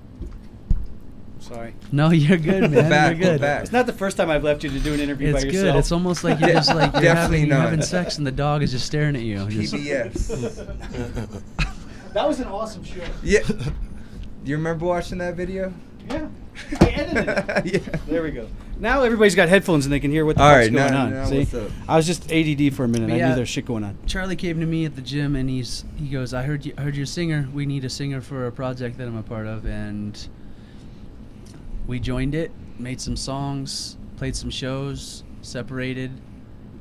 Sorry. No, you're good, man. You're good. It's not the first time I've left you to do an interview by yourself. It's good. It's almost like you're just like you're having sex and the dog is just staring at you. PBS. That was an awesome show. Yeah. Do you remember watching that video? Yeah. I edited it. Yeah. There we go. Now everybody's got headphones and they can hear what the All fuck's right, going now, on. now See? what's up? I was just ADD for a minute. I knew there's shit going on. Charlie came to me at the gym and he goes, I heard you're a singer. We need a singer for a project that I'm a part of. And we joined it, made some songs, played some shows, separated.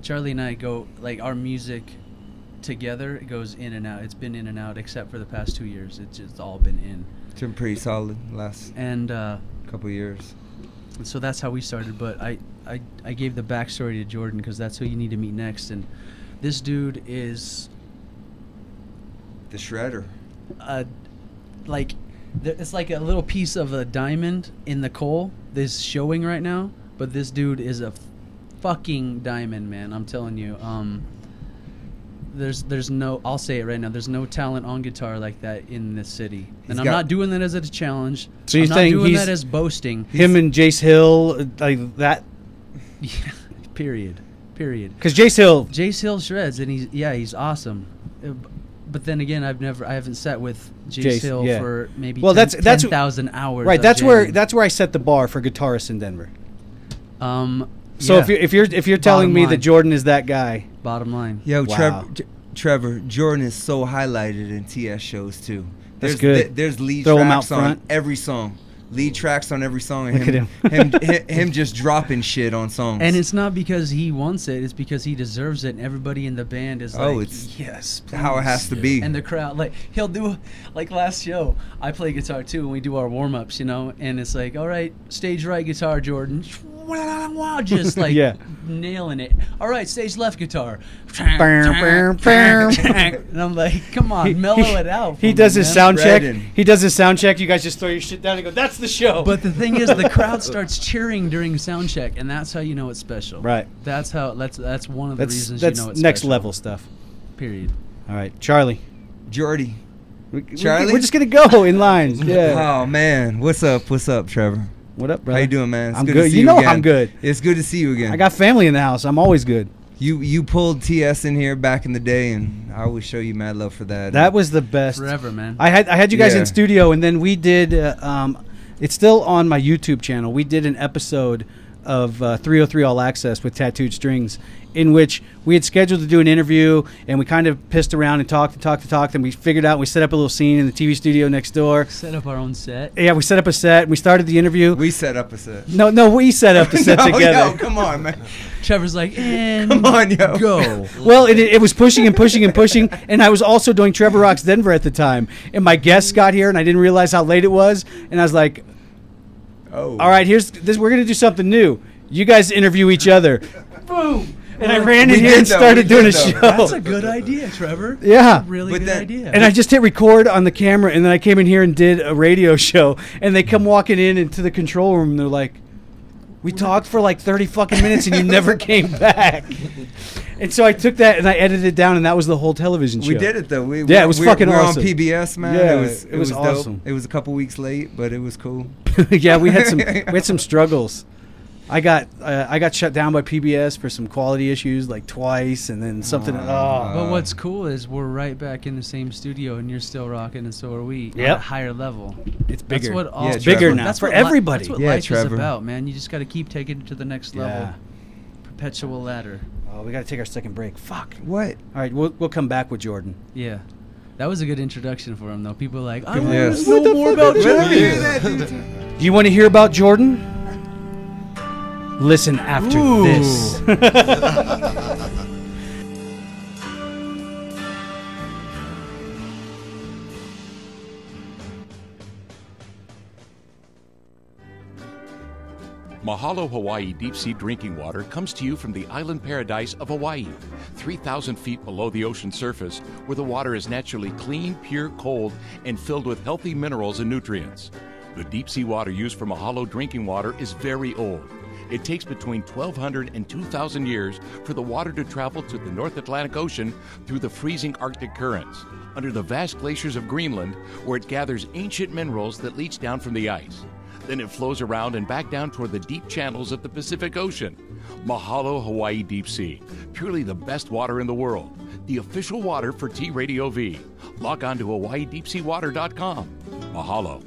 Charlie and I go, like, our music together, it goes in and out. It's been in and out, except for the past 2 years. It's just all been in. It's been pretty solid last couple years. And so that's how we started. But I gave the backstory to Jordan because that's who you need to meet next. And this dude is the shredder. It's like a little piece of a diamond in the coal that's showing right now. But this dude is a fucking diamond, man. I'm telling you. There's no, I'll say it right now, there's no talent on guitar like that in this city. And I'm not doing that as a challenge. So you're I'm saying not doing he's that as boasting. Him and Jace Hill, like that? Yeah, period. Because Jace Hill shreds, and he's awesome. But then again, I haven't sat with Jace Hill for maybe 10,000 hours. Right, that's where I set the bar for guitarists in Denver. So if you're telling me that Jordan is that guy, bottom line. Yo, wow. Trevor, Jordan is so highlighted in TS shows too. That's good. There's lead Throw him tracks out front. on every song. lead tracks on every song. Look at him. him just dropping shit on songs. And it's not because he wants it; it's because he deserves it. And everybody in the band is like, it's yes, how it has to be. And the crowd, like, he'll do, like last show, I play guitar too, and we do our warm ups, you know. And it's like, all right, stage right guitar, Jordan. Just like nailing it. All right, stage left guitar. And I'm like, come on, mellow it out. He does his sound check. He does his sound check. You guys just throw your shit down and go, that's the show. But the thing is, the crowd starts cheering during sound check, and that's how you know it's special. Right. That's how. That's one of the reasons you know it's next special. level stuff. Period. All right, Charlie. Jordy. Charlie? We're just going to go in lines. Yeah. Oh, man. What's up? What's up, Trevor? What up, brother? How you doing, man? It's I'm good. good. To see you know again. I'm good. It's good to see you again. I got family in the house. I'm always good. You pulled TS in here back in the day, and I always show you mad love for that. That was the best. Forever, man. I had you guys in studio, and then we did. It's still on my YouTube channel. We did an episode of 303 All Access with Tattooed Strings, in which we had scheduled to do an interview, and we kind of pissed around and talked, and we figured out, we set up a little scene in the TV studio next door. Set up our own set. Yeah, we set up a set, and we started the interview. We set up a set. No, we set up the set together. No, come on, man. Trevor's like, and come on, yo. Go. Well, it was pushing and pushing and pushing, and I was also doing Trevor Rocks Denver at the time, and my guests got here, and I didn't realize how late it was, and I was like, all right, here's this. We're going to do something new. You guys interview each other. Boom. And I ran in here and started doing a show. That's a good idea, Trevor. Yeah. Really good idea. And I just hit record on the camera, and then I came in here and did a radio show, and they come walking into the control room, and they're like, we talked for like 30 fucking minutes, and you never came back. And so I took that, and I edited it down, and that was the whole television show. We did it, though. It was fucking awesome. We're on PBS, man. Yeah, it was awesome. Dope. It was a couple weeks late, but it was cool. Yeah, we had some struggles. I got shut down by PBS for some quality issues like twice, and then something. But what's cool is we're right back in the same studio, and you're still rocking, and so are we. Yep. At a higher level. It's bigger. That's what all it's bigger now. That's for what everybody. That's what life is about, man. You just got to keep taking it to the next level. Perpetual ladder. Oh, we got to take our second break. Fuck. What? All right, we'll come back with Jordan. Yeah. That was a good introduction for him, though. People are like, I want to know more about Jordan. Do you want to hear about Jordan? Listen after this. Mahalo Hawaii deep sea drinking water comes to you from the island paradise of Hawaii, 3,000 feet below the ocean surface, where the water is naturally clean, pure, cold, and filled with healthy minerals and nutrients. The deep sea water used for Mahalo drinking water is very old. It takes between 1,200 and 2,000 years for the water to travel to the North Atlantic Ocean through the freezing Arctic currents, under the vast glaciers of Greenland, where it gathers ancient minerals that leach down from the ice. Then it flows around and back down toward the deep channels of the Pacific Ocean. Mahalo Hawaii Deep Sea, purely the best water in the world. The official water for T-Radio V. Log on to hawaiideepseawater.com. Mahalo.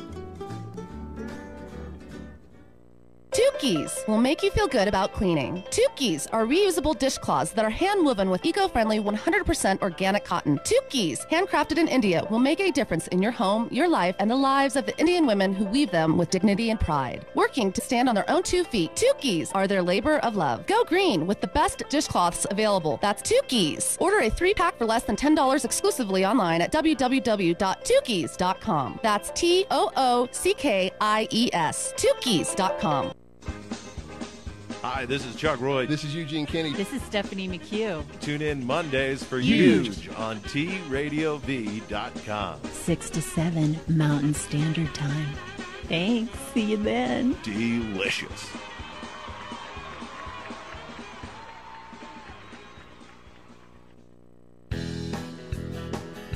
Tukis will make you feel good about cleaning. Tukis are reusable dishcloths that are hand-woven with eco-friendly 100% organic cotton. Tukis, handcrafted in India, will make a difference in your home, your life, and the lives of the Indian women who weave them with dignity and pride. Working to stand on their own 2 feet, Tukis are their labor of love. Go green with the best dishcloths available. That's Tukis. Order a 3-pack for less than $10 exclusively online at www.tukis.com. That's Toockkies. Tukis.com. Hi, this is Chuck Roy. This is Eugene Kinney. This is Stephanie McHugh. Tune in Mondays for Huge on TRadioV.com. 6 to 7 Mountain Standard Time. Thanks. See you then. Delicious.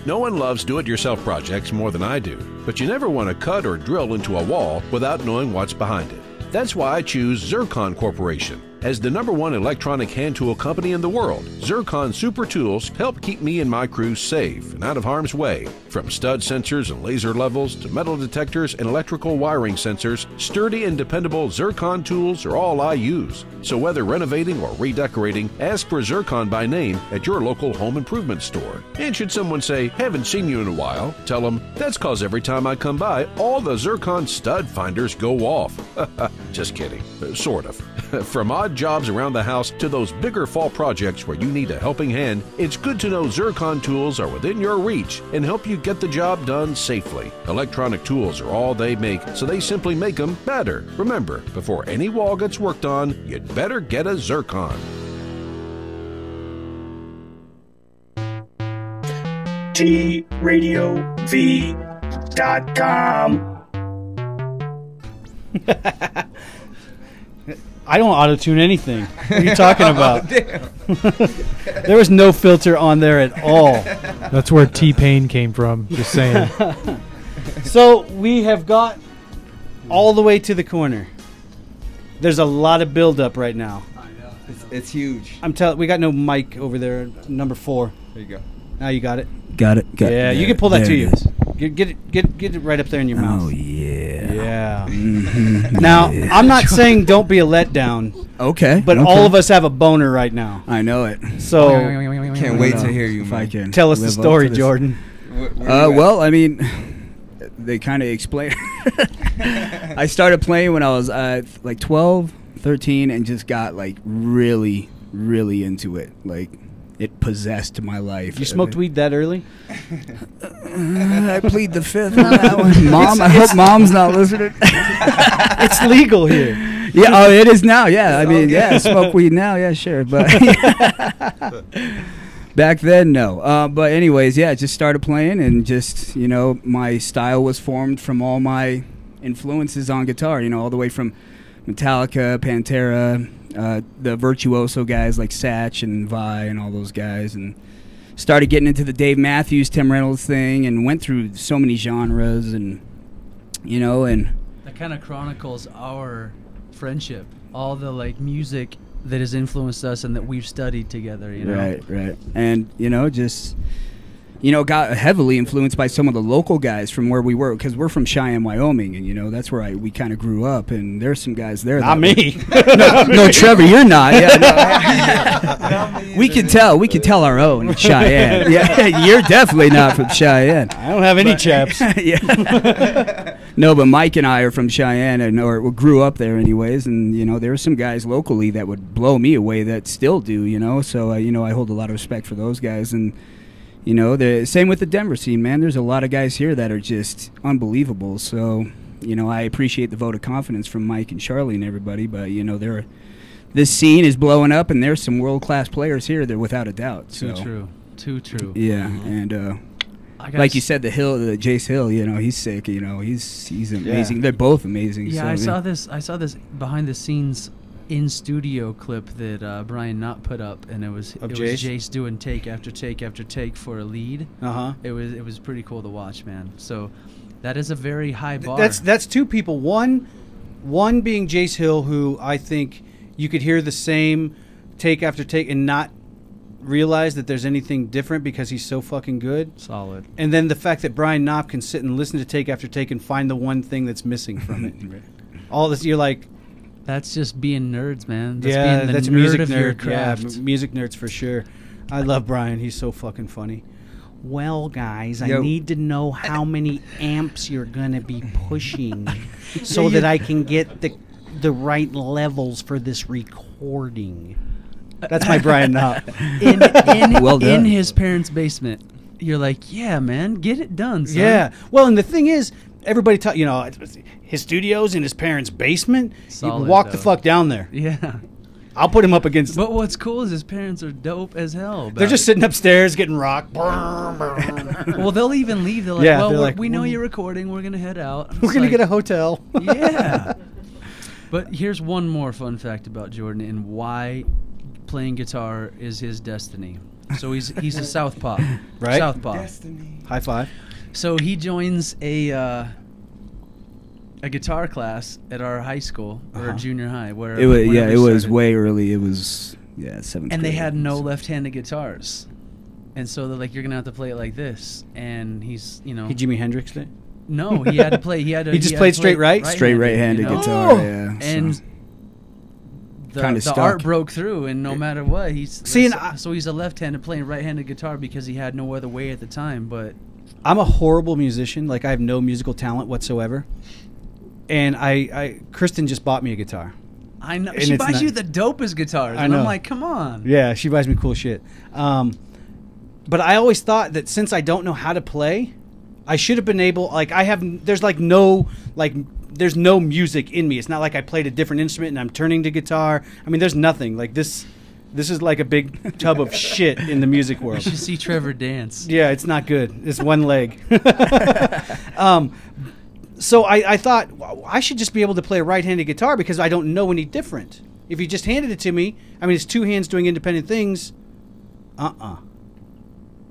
No one loves do-it-yourself projects more than I do, but you never want to cut or drill into a wall without knowing what's behind it. That's why I choose Zircon Corporation. As the #1 electronic hand tool company in the world, Zircon Super Tools help keep me and my crew safe and out of harm's way. From stud sensors and laser levels to metal detectors and electrical wiring sensors, sturdy and dependable Zircon tools are all I use. So whether renovating or redecorating, ask for Zircon by name at your local home improvement store. And should someone say, haven't seen you in a while, tell them, that's cause every time I come by, all the Zircon stud finders go off. Just kidding. Sort of. From odd jobs around the house to those bigger fall projects where you need a helping hand, it's good to know Zircon tools are within your reach and help you get the job done safely. Electronic tools are all they make, so they simply make them better. Remember, before any wall gets worked on, you'd better get a Zircon. TRadioV.com. I don't auto-tune anything. What are you talking about? Damn. There was no filter on there at all. That's where T-Pain came from, just saying. So we have got all the way to the corner. There's a lot of build-up right now. I know. It's huge. I'm telling. We got no mic over there, number 4. There you go. Now you got it. Got it. Yeah, you can pull that to you. Get it right up there in your mouth. Oh yeah. Yeah. Mm-hmm. Now I'm not saying don't be a letdown. Okay. But all of us have a boner right now. I know it. So can't wait to hear you. If I can tell us the story, Jordan. Well, I mean, they kind of explain. I started playing when I was like 12, 13, and just got like really, really into it. Like. It possessed my life. You smoked weed that early? I plead the fifth on that one. Mom, I hope Mom's not listening. It's legal here. Yeah, oh, it is now. Yeah, I mean, yeah, smoke weed now. Yeah, sure, but back then, no. But anyways, yeah, just started playing, and just my style was formed from all my influences on guitar. All the way from Metallica, Pantera. The virtuoso guys like Satch and Vi and all those guys, and started getting into the Dave Matthews, Tim Reynolds thing, and went through so many genres, and and that kind of chronicles our friendship, all the like music that has influenced us and that we've studied together. Right, and just. Got heavily influenced by some of the local guys from where we were, because we're from Cheyenne, Wyoming, and that's where we kind of grew up. And there's some guys there. Not me. No, Trevor, you're not. Yeah, no. We could tell our own Cheyenne. Yeah, you're definitely not from Cheyenne. I don't have any chaps. Yeah. No, but Mike and I are from Cheyenne, or grew up there anyways. And there were some guys locally that would blow me away that still do. So I hold a lot of respect for those guys. And the same with the Denver scene, man. There's a lot of guys here that are just unbelievable. So, I appreciate the vote of confidence from Mike and Charlie and everybody. But, this scene is blowing up, and there's some world-class players here that without a doubt. Too true. Yeah, and like you said, the Jace Hill, he's sick. He's amazing. Yeah. They're both amazing. Yeah, so, I saw this behind-the-scenes in-studio clip that Brian Knott put up, and it was Jace doing take after take after take for a lead. It was pretty cool to watch, man. So that is a very high bar. That's two people. One being Jace Hill, who I think you could hear the same take after take and not realize that there's anything different because he's so fucking good. Solid. And then the fact that Brian Knott can sit and listen to take after take and find the one thing that's missing from it. All this, you're like, that's just being nerds, man. That's being music nerd of nerd. your craft. Yeah, music nerds for sure. I love Brian. He's so fucking funny. Well, guys, I need to know how many amps you're gonna be pushing so that I can get the right levels for this recording. That's my Brian Knott. In his parents' basement. You're like, yeah, man, get it done, son. Yeah. Well, and the thing is, everybody his studio's in his parents' basement. Solid, you walk the fuck down there. Yeah. I'll put him up against. But what's cool is his parents are dope as hell. They're just sitting upstairs getting rocked. Well, they'll even leave. They're like, well, we know you're recording. We're going to head out. We're going to get a hotel. Yeah. But here's one more fun fact about Jordan and why playing guitar is his destiny. So he's a southpaw. Right? Southpaw. Destiny. High five. So he joins a a guitar class at our high school or junior high, where It was whenever it was started. way early. It was 7th And they grade. had no left-handed guitars, and so they're like, "You're gonna have to play it like this." And he's, you know, He Jimi Hendrixed it? no, he had to play. He had to. He just had played to play straight right? Straight right-handed guitar, Oh! yeah. And so. the Kinda the art stuck. broke through, and no matter what, he's See, and so he's a left-handed playing right-handed guitar because he had no other way at the time. But I'm a horrible musician. Like, I have no musical talent whatsoever. And Kristen just bought me a guitar. I know And she it's buys not- you the dopest guitars, I and know. I'm like, come on. Yeah, she buys me cool shit. But I always thought that since I don't know how to play, I should have been able, like, there's no music in me. It's not like I played a different instrument and I'm turning to guitar. I mean, there's nothing. Like, this is like a big tub of shit in the music You world. should see Trevor dance. Yeah, it's not good. It's one leg. So I thought, well, I should just be able to play a right-handed guitar because I don't know any different. If you just handed it to me, I mean, it's two hands doing independent things.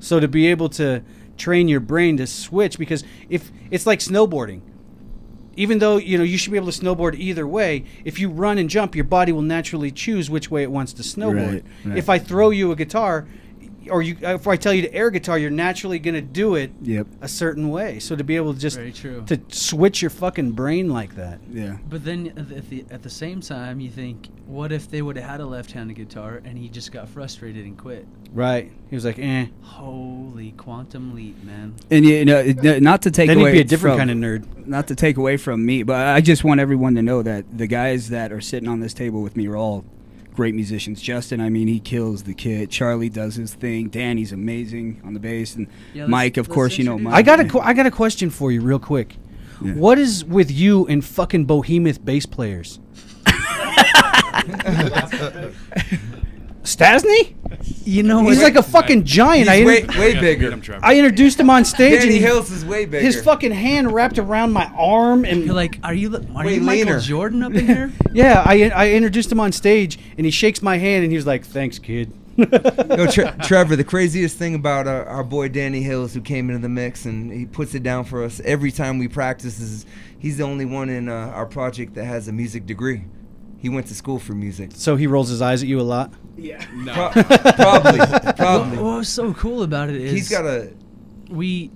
So to be able to train your brain to switch, because if it's like snowboarding, even though you should be able to snowboard either way, if you run and jump, your body will naturally choose which way it wants to snowboard. Right. If I throw you a guitar, or if I tell you to air guitar, you're naturally going to do it a certain way. So to be able to just Very true. to switch your fucking brain like that. Yeah. But then at the same time, you think, what if they would have had a left-handed guitar and he just got frustrated and quit? Right. He was like, eh. Holy quantum leap, man. And not to take Then away he'd be a different from- kind of nerd. Not to take away from me, but I just want everyone to know that the guys that are sitting on this table with me are all great musicians. Justin, I mean, he kills the kit. Charlie does his thing. Danny's amazing on the bass, and Mike, of course, Mike. I got a question for you, real quick. Yeah. What is with you and fucking behemoth bass players? Stasny? You know he's what? like a fucking giant. He's way bigger. I introduced him on stage. Danny and Hills is way bigger. His fucking hand wrapped around my arm, and You're like, are you Way Michael leaner. Jordan up in here? yeah, I introduced him on stage, and he shakes my hand, and he was like, "Thanks, kid." Yo, Trevor, the craziest thing about our boy Danny Hills, who came into the mix and he puts it down for us every time we practice, is he's the only one in our project that has a music degree. He went to school for music. So he rolls his eyes at you a lot. Yeah. Probably. What was so cool about it is He's got a. we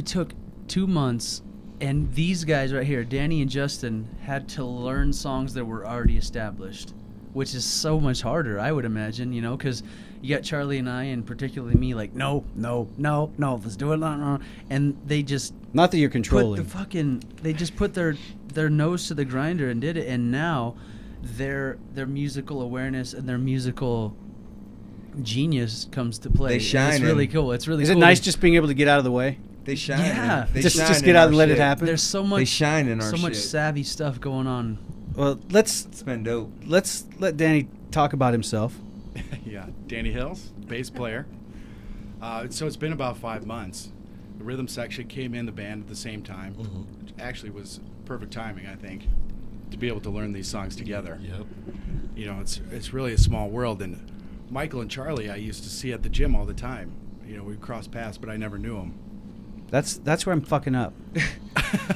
took 2 months, and these guys right here, Danny and Justin, had to learn songs that were already established, which is so much harder, I would imagine, because you got Charlie and I, and particularly me, like, no, let's do it, and they just Not that you're controlling. they just put their nose to the grinder and did it, and now their musical awareness and their musical genius comes to play. They shine. It's really cool. It's really Is cool. it nice just being able to get out of the way? They shine. Yeah. They Just shine get in out our and let it shit. happen. There's so much. They shine in our so much shit. savvy stuff going on. Well, let's It's been dope. let's let Danny talk about himself. Yeah, Danny Hills, bass player. So it's been about 5 months. The rhythm section came in the band at the same time. Which actually was perfect timing, I think, to be able to learn these songs together. Yep. It's really a small world, and Michael and Charlie I used to see at the gym all the time. We crossed paths, but I never knew them. That's where I'm fucking up.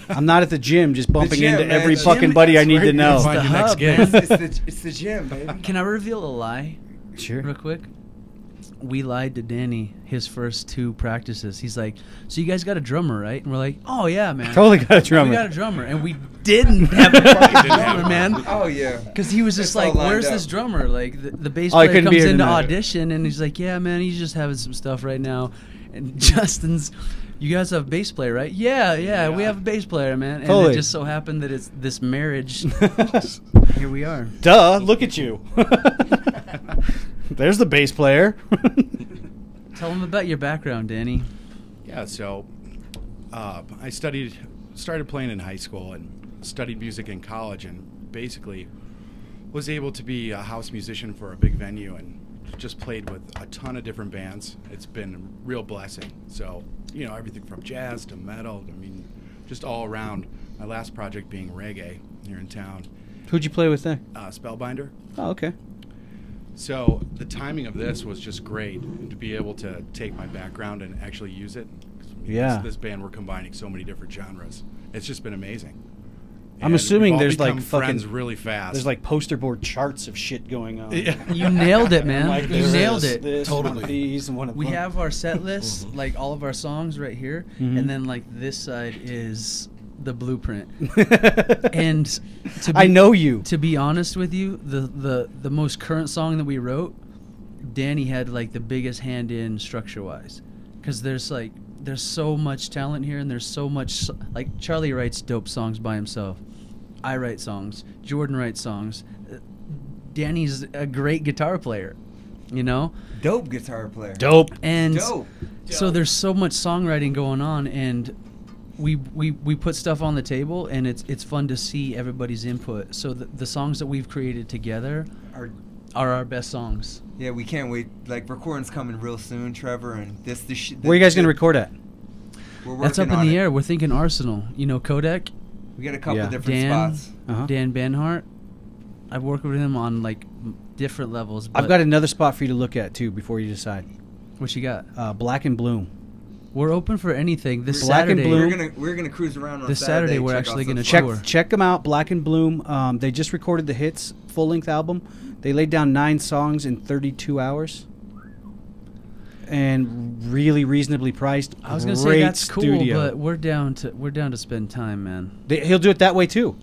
I'm not at the gym just bumping gym, into man. every The fucking gym, buddy I that's need right. to know. It's Find your next hub, gig. man. It's the gym, baby. Can I reveal a lie? Sure. Real quick. We lied to Danny his first 2 practices. He's like, "So you guys got a drummer, right?" And we're like, "Oh yeah, man, Totally got a drummer. We got a drummer," and we didn't have a fucking drummer, man. Oh yeah. Because he was just It's all like, lined "Where's up. this drummer?" Like the bass Oh, he player couldn't be comes here into tonight. audition, and he's like, "Yeah, man, he's just having some stuff right now." And Justin's, "You guys have a bass player, right?" Yeah, we have a bass player, man. And Totally. it just so happened that it's this marriage. Here we are. Duh! Look at you. There's the bass player. Tell them about your background, Danny. Yeah, so I started playing in high school and studied music in college, and basically was able to be a house musician for a big venue and just played with a ton of different bands. It's been a real blessing. So, everything from jazz to metal, just all around. My last project being reggae here in town. Who'd you play with there? Spellbinder. Oh, okay. So the timing of this was just great to be able to take my background and actually use it. 'Cause, Yeah. This band, we're combining so many different genres. It's just been amazing. I'm And assuming we've all there's become like fucking friends really fast. There's like poster board charts of shit going on. Yeah. You nailed it, man. Like, You there's nailed this, it. This, Totally. one of these, and one of We them. have our set list, like all of our songs right here, Mhm. and then like this side is the blueprint. And to be, I know you. To be honest with you, the most current song that we wrote, Danny had like the biggest hand in structure wise, because there's so much talent here, and there's so much, like Charlie writes dope songs by himself. I write songs. Jordan writes songs. Danny's a great guitar player, you know? Dope guitar player. Dope. And Dope. so there's so much songwriting going on, and we put stuff on the table, and it's fun to see everybody's input. So the songs that we've created together are our best songs. Yeah, we can't wait. Like, recording's coming real soon, Trevor, and Where are you guys going to record at? We're That's up working in on the it. air. We're thinking Arsenal. You know Kodak? We got a couple Yeah. different Dan, spots. Dan Benhart. I've worked with him on like different levels. I've but got another spot for you to look at too before you decide. What you got? Black and Bloom. We're open for anything. This Black and Saturday, Bloom. We're gonna cruise around on This Saturday, we're check actually out some gonna spots. tour. Check them out, Black and Bloom. They just recorded the Hits full-length album. They laid down 9 songs in 32 hours. And really reasonably priced. I was gonna Great say that's cool, studio. but we're down to spend time, man. He'll do it that way too.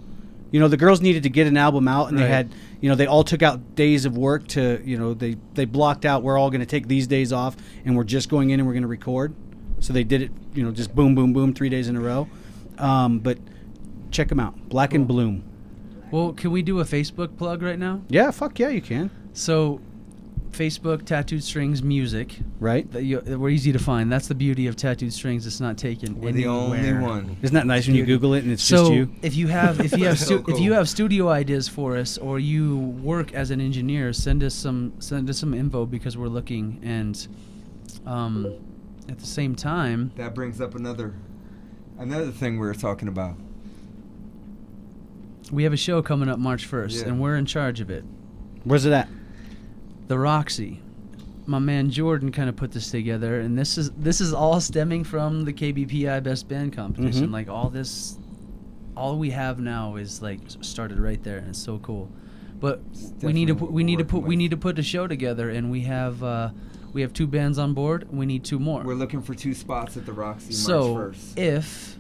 You know, the girls needed to get an album out, and Right. they had, you know, they all took out days of work to, you know, they blocked out, we're all going to take these days off, and we're just going in and we're going to record. So they did it, you know, just boom, boom, boom, 3 days in a row. But check them out, Black and Bloom. Well, can we do a Facebook plug right now? Yeah, fuck yeah, you can. So, Facebook, Tattooed Strings Music. Right. We're easy to find. That's the beauty of Tattooed Strings. It's not taken We're the only anywhere. one. Isn't that nice when you Google it and it's So just you? if you have So if you cool. have studio ideas for us, or you work as an engineer, send us some info, because we're looking. And at the same time, That brings up another thing we were talking about. we have a show coming up March 1st, Yeah. and we're in charge of it. Where's it at? The Roxy. My man Jordan kind of put this together, and this is all stemming from the KBPI Best Band competition. Mhm. Like all we have now is like started right there, and it's so cool. But we need to put a show together, and we have 2 bands on board. And we need 2 more. We're looking for 2 spots at the Roxy So March 1st.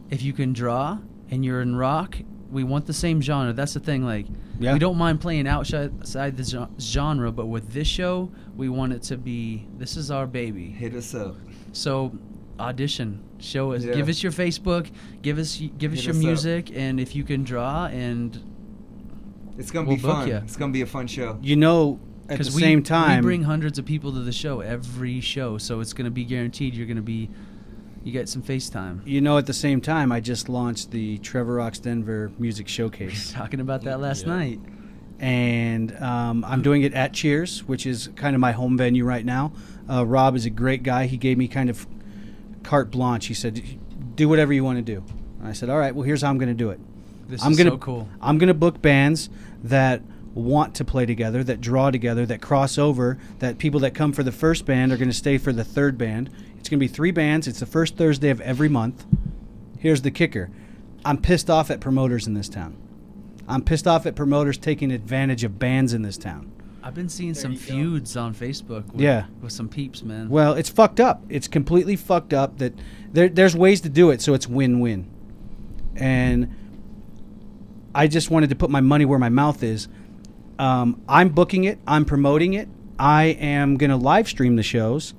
if you can draw and you're in rock, we want the same genre. That's the thing. Like, Yeah. we don't mind playing outside the genre, but with this show, we want it to be, this is our baby. Hit us up. So audition, show us, Yeah. give us your Facebook, give us Hit your us up. music, and if you can draw, and It's gonna we'll be book fun. ya. It's gonna be a fun show. You know, at the same time, we bring hundreds of people to the show every show, so it's going to be guaranteed. You get some FaceTime. you know, at the same time, I just launched the Trevor Rocks Denver Music Showcase. Talking about that last night. And I'm doing it at Cheers, which is kind of my home venue right now. Rob is a great guy. He gave me kind of carte blanche. He said, do whatever you want to do. And I said, all right, well, here's how I'm going to do it. This I'm is gonna, so cool. I'm going to book bands that want to play together, that draw together, that cross over, that people that come for the first band are going to stay for the third band. It's going to be 3 bands. It's the first Thursday of every month. Here's the kicker. I'm pissed off at promoters in this town. I'm pissed off at promoters taking advantage of bands in this town. I've been seeing some feuds on Facebook with some peeps, man. Well, it's fucked up. It's completely fucked up. That there's ways to do it so it's win-win. And I just wanted to put my money where my mouth is. I'm booking it. I'm promoting it. I am going to live stream the shows.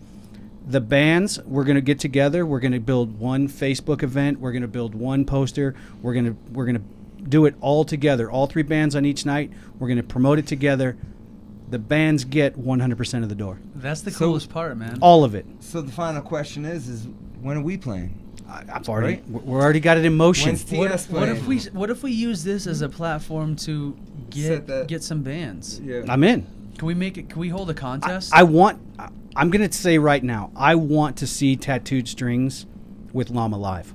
The bands, we're going to get together. We're going to build one Facebook event. We're going to build one poster. We're going to do it all together. All 3 bands on each night. We're going to promote it together. The bands get 100% of the door. That's the coolest part, man. All of it. So the final question is when are we playing? I've already we're already got it in motion. When's TS playing? What if we use this as a platform to get some bands? Yeah. I'm in. Can we make it? Can we hold a contest? I'm going to say right now, I want to see Tattooed Strings with Llama live.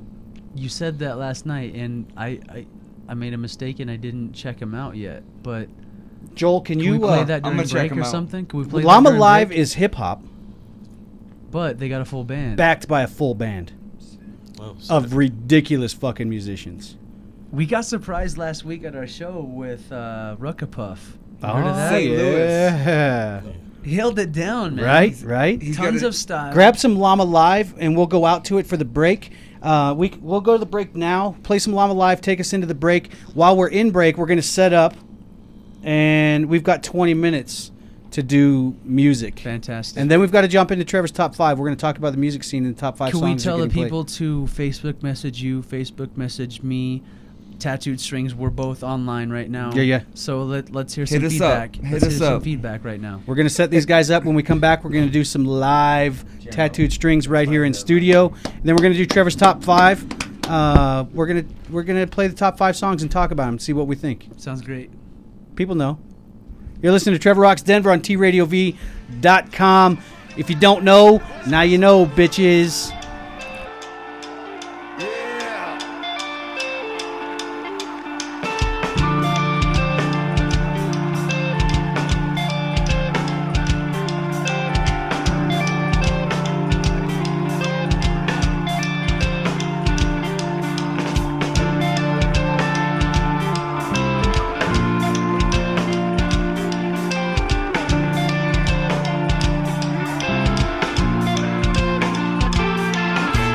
You said that last night, and I made a mistake and I didn't check them out yet. But Joel, can you we play that I'm during gonna check break 'em or out. something? Can we play Llama that during Live break? is hip hop But they got a full band. backed by a full band of ridiculous fucking musicians. We got surprised last week at our show with Ruckapuff. Oh, Heard of that? yeah. He held it down, man. Right. Tons of style. Grab some Llama Live, and we'll go out to it for the break. We'll go to the break now, play some Llama Live, take us into the break. While we're in break, we're going to set up, and we've got 20 minutes to do music. Fantastic. And then we've got to jump into Trevor's Top 5. We're going to talk about the music scene and the top 5 Can songs. we tell that are the getting people to Facebook message you, Facebook message me? Tattooed Strings, we're both online right now. Yeah. So let's hear Hit some us feedback. up. Hit Let's us hear some up. feedback right now. We're going to set these guys up. When we come back, we're going to do some live Tattooed Strings right here in studio. And then we're going to do Trevor's Top 5. We're gonna play the top 5 songs and talk about them, see what we think. Sounds great. People know. You're listening to Trevor Rocks Denver on TRadioV.com. If you don't know, now you know, bitches.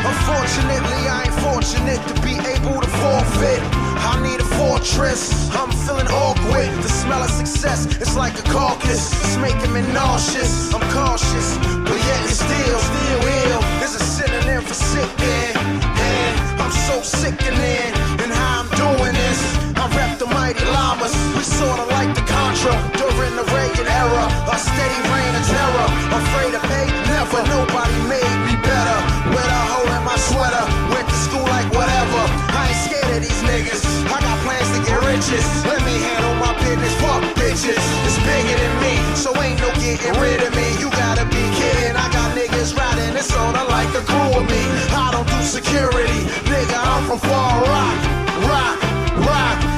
Unfortunately, I ain't fortunate to be able to forfeit. I need a fortress. I'm feeling awkward. The smell of success, it's like a carcass. It's making me nauseous. I'm cautious, but yet it's still ill. There's a synonym for sick, and I'm so sickening in how I'm doing this. I rep the mighty llamas. We sorta like the Contra during the Reagan era. A steady reign of terror. Afraid of pay, never. Nobody made me better. With a hole in my sweater. Went to school like whatever. I ain't scared of these niggas. I got plans to get riches. Let me handle my business. Fuck bitches. It's bigger than me, so ain't no getting rid of me. You gotta be kidding. I got niggas riding. It's sorta like a crew of me. I don't do security, nigga. I'm from Far Rock,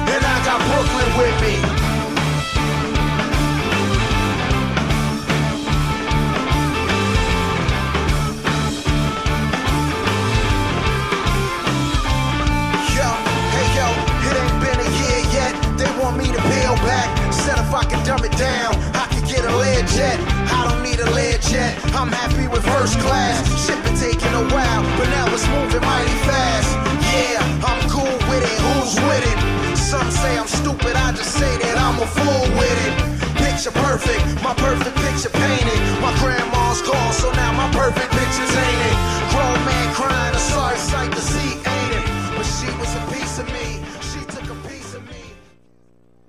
and I got Brooklyn with me. Want me to peel back. Said if I could dumb it down, I could get a Learjet. I don't need a Learjet. I'm happy with first class. Shit been taking a while, but now it's moving mighty fast. Yeah, I'm cool with it. Who's with it? Some say I'm stupid. I just say that I'm a fool with it. Picture perfect, my perfect picture painted. My grandma's gone, so now my perfect picture's ain't it. Grown man crying, a sorry sight to see, ain't it? But she was a piece of me. She took a piece of me.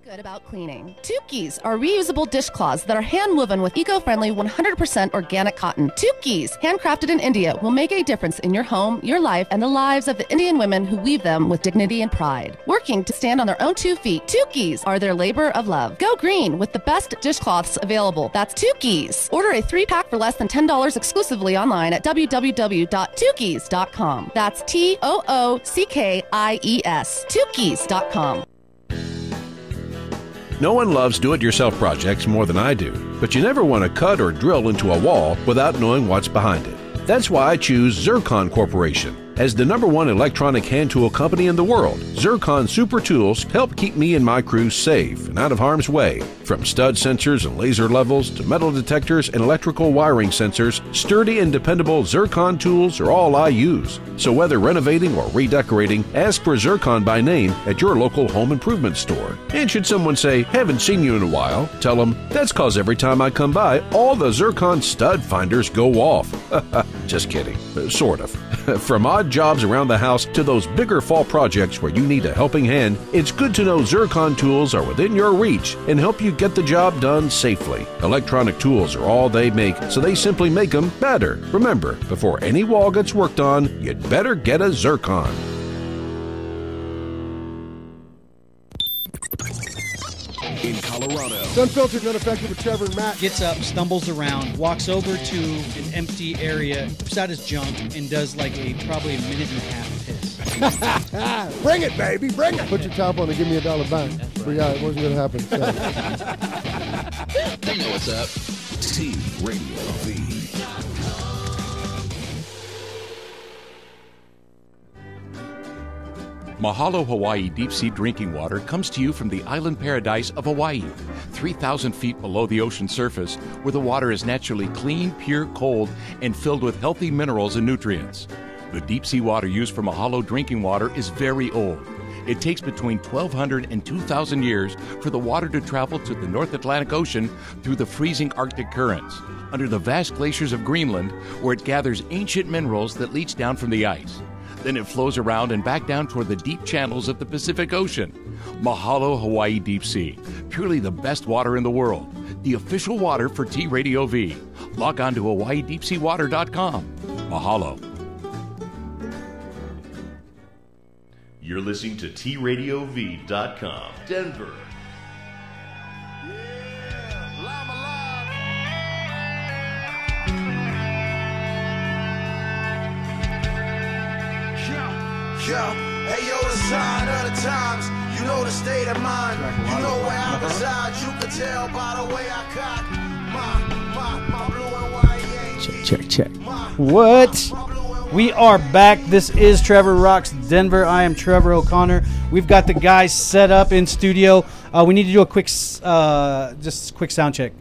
Good about cleaning. Tukis are reusable dishcloths that are hand-woven with eco-friendly 100% organic cotton. Tukis, handcrafted in India, will make a difference in your home, your life, and the lives of the Indian women who weave them with dignity and pride. Working to stand on their own 2 feet, Tukis are their labor of love. Go green with the best dishcloths available. That's Tukis. Order a 3-pack for less than $10 exclusively online at www.tukis.com. That's TOOCKIES. Tukis.com. No one loves do-it-yourself projects more than I do, but you never want to cut or drill into a wall without knowing what's behind it. That's why I choose Zircon Corporation. As the #1 electronic hand tool company in the world, Zircon Super Tools help keep me and my crew safe and out of harm's way. From stud sensors and laser levels to metal detectors and electrical wiring sensors, sturdy and dependable Zircon tools are all I use. So whether renovating or redecorating, ask for Zircon by name at your local home improvement store. And should someone say, haven't seen you in a while, tell them, that's cause every time I come by, all the Zircon stud finders go off. Just kidding. Sort of. From odd jobs around the house to those bigger fall projects where you need a helping hand, it's good to know Zircon tools are within your reach and help you get the job done safely. Electronic tools are all they make, so they simply make them better. Remember, before any wall gets worked on, you'd better get a Zircon. In Colorado. It's unfiltered, none effective with Trevor and Matt. Gets up, stumbles around, walks over to an empty area, rips out his junk, and does like probably a minute and a half piss. Bring it, baby, bring it. Put your top on and give me $1 back. Yeah, it wasn't going to happen. So. They know what's up. T Radio V. Mahalo Hawaii Deep Sea Drinking Water comes to you from the island paradise of Hawaii, 3,000 feet below the ocean surface, where the water is naturally clean, pure, cold, and filled with healthy minerals and nutrients. The deep sea water used for Mahalo drinking water is very old. It takes between 1,200 and 2,000 years for the water to travel to the North Atlantic Ocean through the freezing Arctic currents, under the vast glaciers of Greenland, where it gathers ancient minerals that leach down from the ice. Then it flows around and back down toward the deep channels of the Pacific Ocean. Mahalo Hawaii Deep Sea, purely the best water in the world. The official water for T Radio V. Log on to hawaiideepseawater.com. Mahalo. You're listening to TRadioV.com. Denver. Yeah, hey yo, the sign of the times. You know the state of mind. You know where I reside. You can tell by the way I cock my blue and white. Check. What? We are back. This is Trevor Rocks Denver. I am Trevor O'Connor. We've got the guys set up in studio. We need to do a quick, just quick sound check.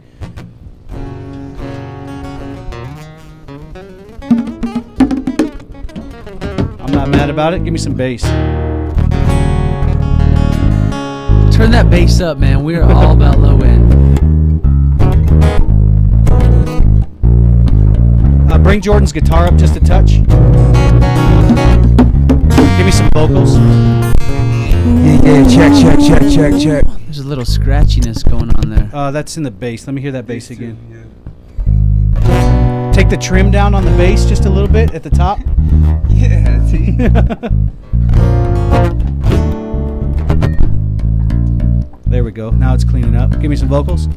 I'm not mad about it. Give me some bass. Turn that bass up, man. We're all about low end. Bring Jordan's guitar up just a touch. Give me some vocals. Yeah, check. There's a little scratchiness going on there. That's in the bass. Let me hear that bass again. Take the trim down on the bass just a little bit at the top. Yeah, see? There we go. Now it's cleaning up. Give me some vocals.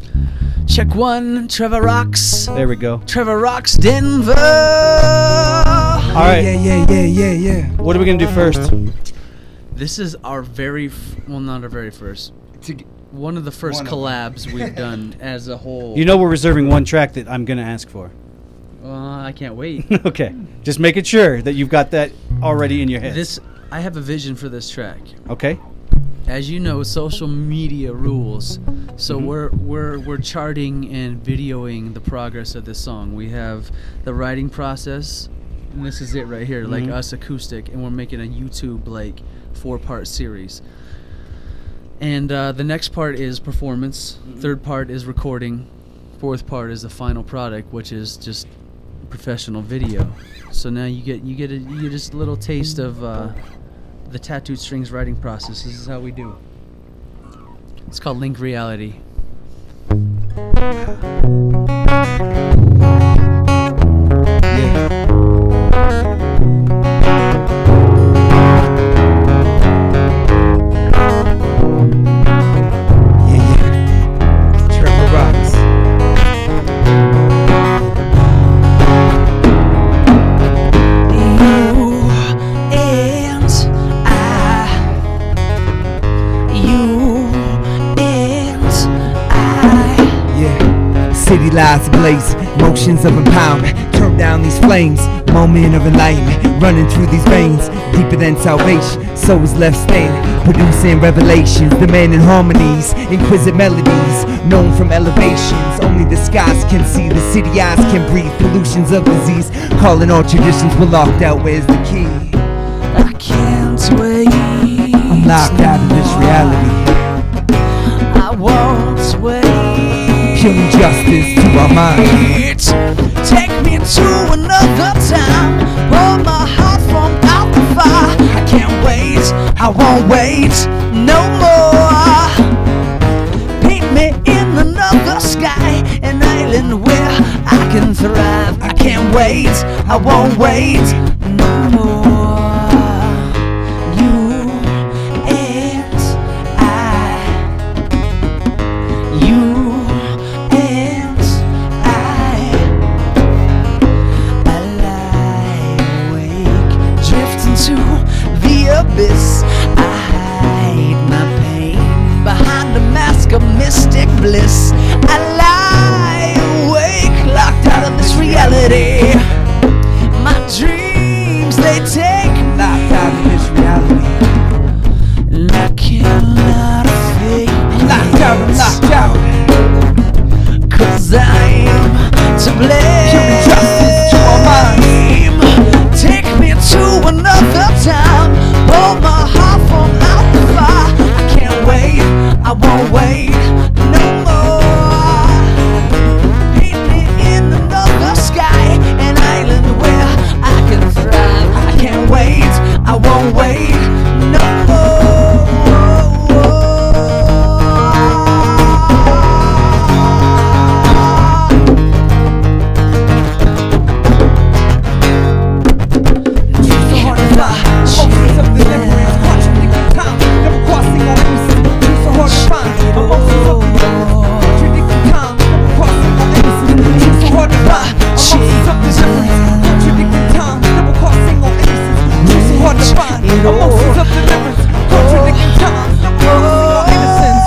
Check one, Trevor Rocks. There we go. Trevor Rocks Denver. All right. Yeah. What are we going to do first? This is our not our very first. One of the first collabs we've done as a whole. You know we're reserving one track that I'm going to ask for. I can't wait. Okay. Just making sure that you've got that already in your head. I have a vision for this track. Okay. As you know, social media rules. So we're charting and videoing the progress of this song. We have the writing process, and this is it right here, like us acoustic, and we're making a YouTube 4-part series. And the next part is performance. Third part is recording. Fourth part is the final product, which is just professional video. So now you get just a little taste of the Tattooed Strings writing process. This is how we do. It's called Link Reality. Trevor Rocks. City lights ablaze, motions of empowerment. Turn down these flames, moment of enlightenment. Running through these veins, deeper than salvation. Souls left standing, producing revelations. Demanding harmonies, exquisite melodies. Known from elevations, only the skies can see. The city eyes can breathe, pollutions of disease. Calling all traditions, we're locked out, where's the key? I can't wait. I'm locked out of this reality. I won't wait. Pure injustice to our minds. Take me to another time. Pull my heart from out the fire. I can't wait, I won't wait no more. Paint me in another sky, an island where I can thrive. I can't wait, I won't wait no more. You and I. You to the abyss. I hide my pain behind a mask of mystic bliss. I lie awake, locked out of this reality. My dreams, they take locked out of this reality. Emotions of deliverance, contradicting times, no promising our innocence.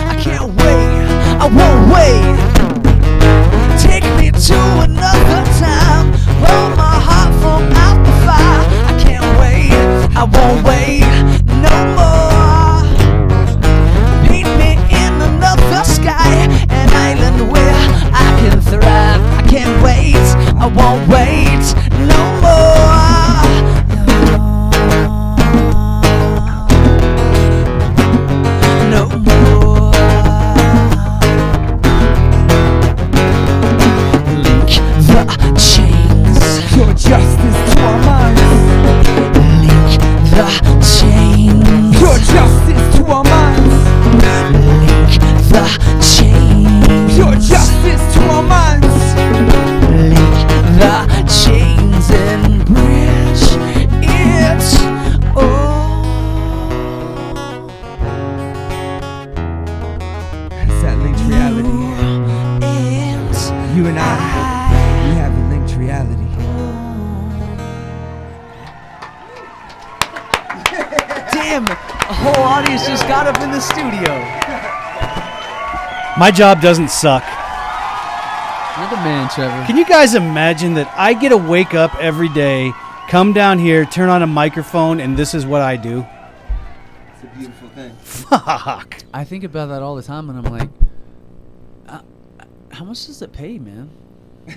I can't wait, I won't wait. Take me to another time. Roll my heart from out the fire. I can't wait, I won't wait no more. Paint me in another sky, an island where I can thrive. I can't wait, I won't wait no more. No more. Link the chains. Your justice to our minds. Link the chains. Your justice to our minds. Link the chains. Your justice to our minds. Link the chains and bridge it. Oh, It's that linked reality. You and I, we have a linked reality. Damn, a whole audience just got up in the studio. My job doesn't suck. You're the man, Trevor. Can you guys imagine that I get to wake up every day, come down here, turn on a microphone, and this is what I do? It's a beautiful thing. Fuck. I think about that all the time, and I'm like, how much does it pay, man?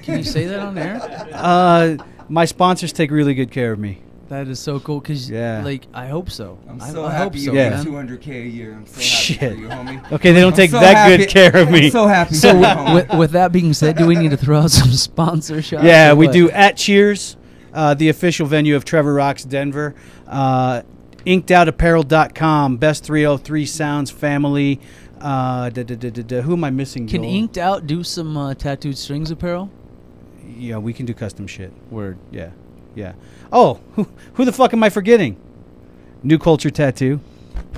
Can you say that on air? My sponsors take really good care of me. That is so cool, because, like, I hope so. I'm so I happy hope so, you man. get $200K a year. I'm so happy Shit. for you, homie. Okay, they don't I'm take so that happy- good care of me. I'm so happy. So for you, homie. with that being said, do we need to throw out some sponsor shots? Yeah, or we what? do at Cheers, the official venue of Trevor Rocks Denver. InkedOutApparel.com, Best 303 Sounds Family. Who am I missing? Can Joel? Inked Out do some tattooed strings apparel? Yeah, we can do custom shit. Word. Yeah, yeah. Oh, who the fuck am I forgetting? New Culture Tattoo.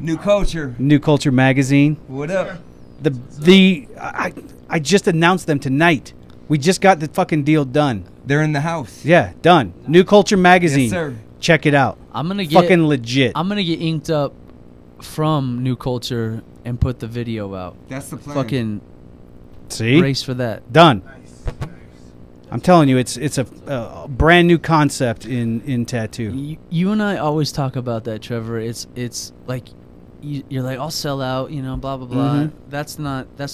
New Culture. New Culture Magazine. What up? I just announced them tonight. We just got the fucking deal done. They're in the house. Yeah, done. New Culture Magazine. Yes, sir. Check it out. I'm gonna get fucking legit. I'm gonna get inked up from New Culture and put the video out. That's the plan. Fucking See? race for that. Done. I'm telling you, it's a brand new concept in tattoo. You and I always talk about that, Trevor. It's like you're like, I'll sell out, you know, blah blah blah. Mhm. That's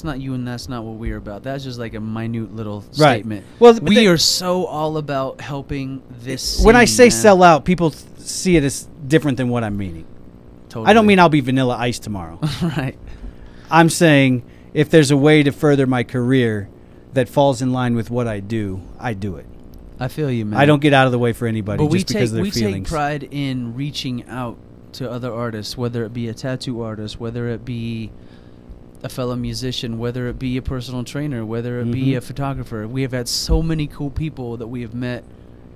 not you, and that's not what we're about. That's just like a minute little Right. statement. Well, we are so all about helping this. When I scene, say man. sell out, people see it as different than what I'm meaning. Totally. I don't mean I'll be Vanilla Ice tomorrow. Right. I'm saying if there's a way to further my career that falls in line with what I do it. I feel you, man. I don't get out of the way for anybody But just because of their we feelings. take pride in reaching out to other artists, whether it be a tattoo artist, whether it be a fellow musician, whether it be a personal trainer, whether it be Mhm. a photographer. We have had so many cool people that we have met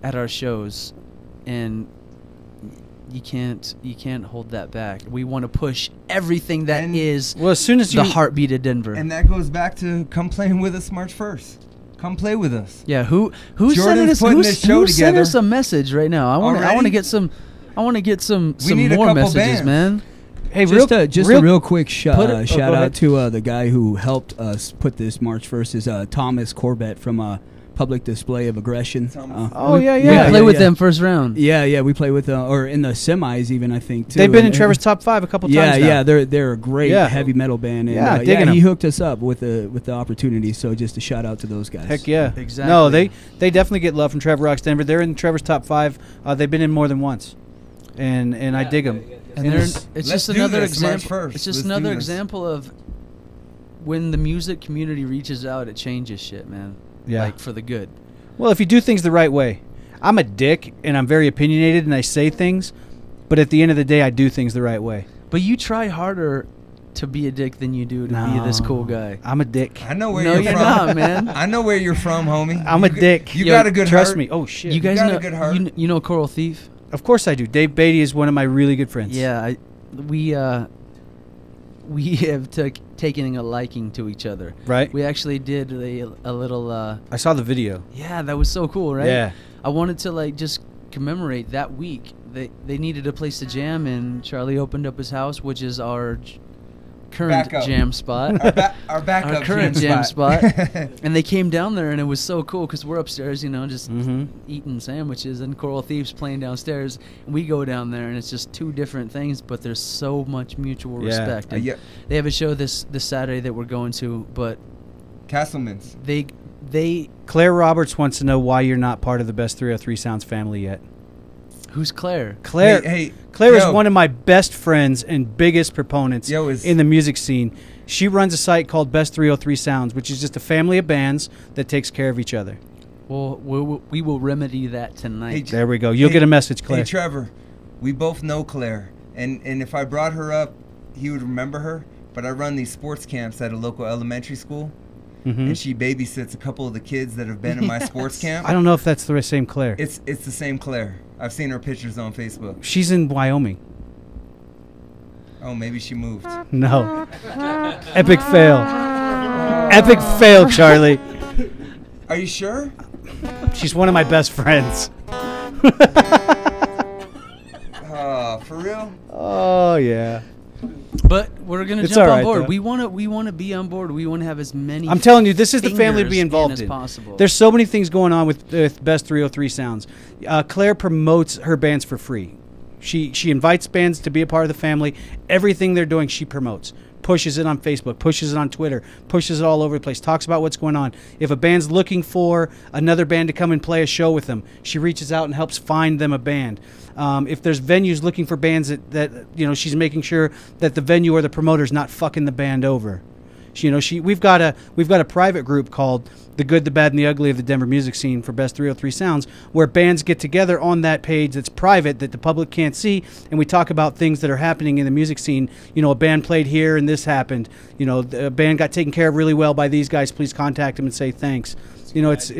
at our shows, and you can't hold that back. We want to push everything that is well, as soon as the you- heartbeat of Denver. And that goes back to come playing with us March 1st. Come play with us. Yeah, who's Jordan's sending us? putting Who's this show who sent together. us a message right now? I want Already? to get some. I want to get some We need a more couple messages, bands. man. Hey, just a real quick shout Put it- shout go out ahead. to the guy who helped us put this March 1st is Thomas Corbett from Public Display of Aggression. We play with them first round. Yeah, we play with or in the semis even, I think too. They've been in And- Trevor's top 5 a couple yeah, times now. Yeah, they're a great heavy metal band. And, Yeah, digging he 'em. hooked us up with the opportunity. So just a shout out to those guys. Heck yeah. Exactly. No, they definitely get love from Trevor Rocks Denver. They're in Trevor's top 5. They've been in more than once. And I dig them. And it's just another example. It's just another this. example of when the music community reaches out, it changes shit, man. Yeah. Like for the good. Well, if you do things the right way. I'm a dick, and I'm very opinionated, and I say things, but at the end of the day, I do things the right way. But you try harder to be a dick than you do to be this cool guy. I'm a dick. I know where No, you're you're from. not, man. I know where you're from, homie. I'm a dick. You got a good Trust heart. me. Oh, shit. You guys got a know good heart. you know Coral Thief? Of course I do. Dave Beatty is one of my really good friends. Yeah, we have taken a liking to each other. Right. We actually did a little. I saw the video. Yeah, that was so cool, right? Yeah. I wanted to like just commemorate that week. They needed a place to jam, and Charlie opened up his house, which is our current Backup. jam spot. Our backup our current jam spot. And they came down there, and it was so cool because we're upstairs, you know, just eating sandwiches, and Coral Thieves playing downstairs. And we go down there, and it's just two different things, but there's so much mutual respect. And they have a show this Saturday that we're going to, but Castleman's. They Claire Roberts wants to know why you're not part of the Best 303 Sounds family yet. Who's Claire? Claire Claire is one of my best friends and biggest proponents in the music scene. She runs a site called Best 303 Sounds, which is just a family of bands that takes care of each other. Well, we will remedy that tonight. There we go. You'll get a message, Claire. Hey, Trevor, we both know Claire, and if I brought her up, he would remember her. But I run these sports camps at a local elementary school, and she babysits a couple of the kids that have been in my sports camp. I don't know if that's the same Claire. It's the same Claire. I've seen her pictures on Facebook. She's in Wyoming. Oh, maybe she moved. No. Epic fail. Epic fail, Charlie. Are you sure? She's one of my best friends. For real? Oh, yeah. But we're gonna It's jump all on right, board. though. We want to be on board. We want to have as many. I'm telling you, this is the family to be fingers involved as in. possible. There's so many things going on with Best 303 Sounds. Claire promotes her bands for free. She invites bands to be a part of the family. Everything they're doing, she promotes. Pushes it on Facebook, pushes it on Twitter, pushes it all over the place, talks about what's going on. If a band's looking for another band to come and play a show with them, she reaches out and helps find them a band. If there's venues looking for bands that you know, she's making sure that the venue or the promoter's not fucking the band over. We've got a private group called The Good, the Bad, and the Ugly of the Denver music scene for Best 303 Sounds, where bands get together on that page that's private, that the public can't see, and we talk about things that are happening in the music scene. You know, a band played here and this happened. You know, a band got taken care of really well by these guys. Please contact them and say thanks. You know, it's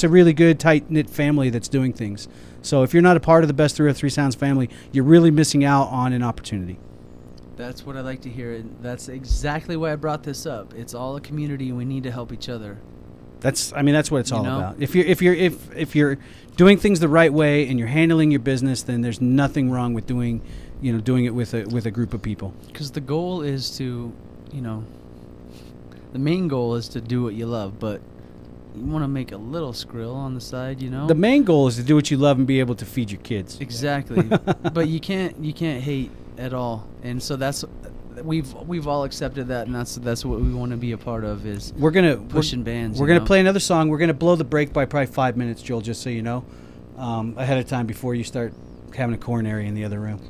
a really good, tight-knit family that's doing things. So if you're not a part of the Best 303 Sounds family, you're really missing out on an opportunity. That's what I like to hear, and that's exactly why I brought this up. It's all a community, and we need to help each other. That's what it's all about. If you're doing things the right way and you're handling your business, then there's nothing wrong with doing it with a group of people. Because the goal is to, the main goal is to do what you love, but you want to make a little skrill on the side, The main goal is to do what you love and be able to feed your kids. Exactly. But you can't hate at all, and so that's we've all accepted that, and that's what we want to be a part of, is pushing bands. We're gonna play another song. We're gonna blow the break by probably 5 minutes, Joel, just so you know, ahead of time before you start having a coronary in the other room.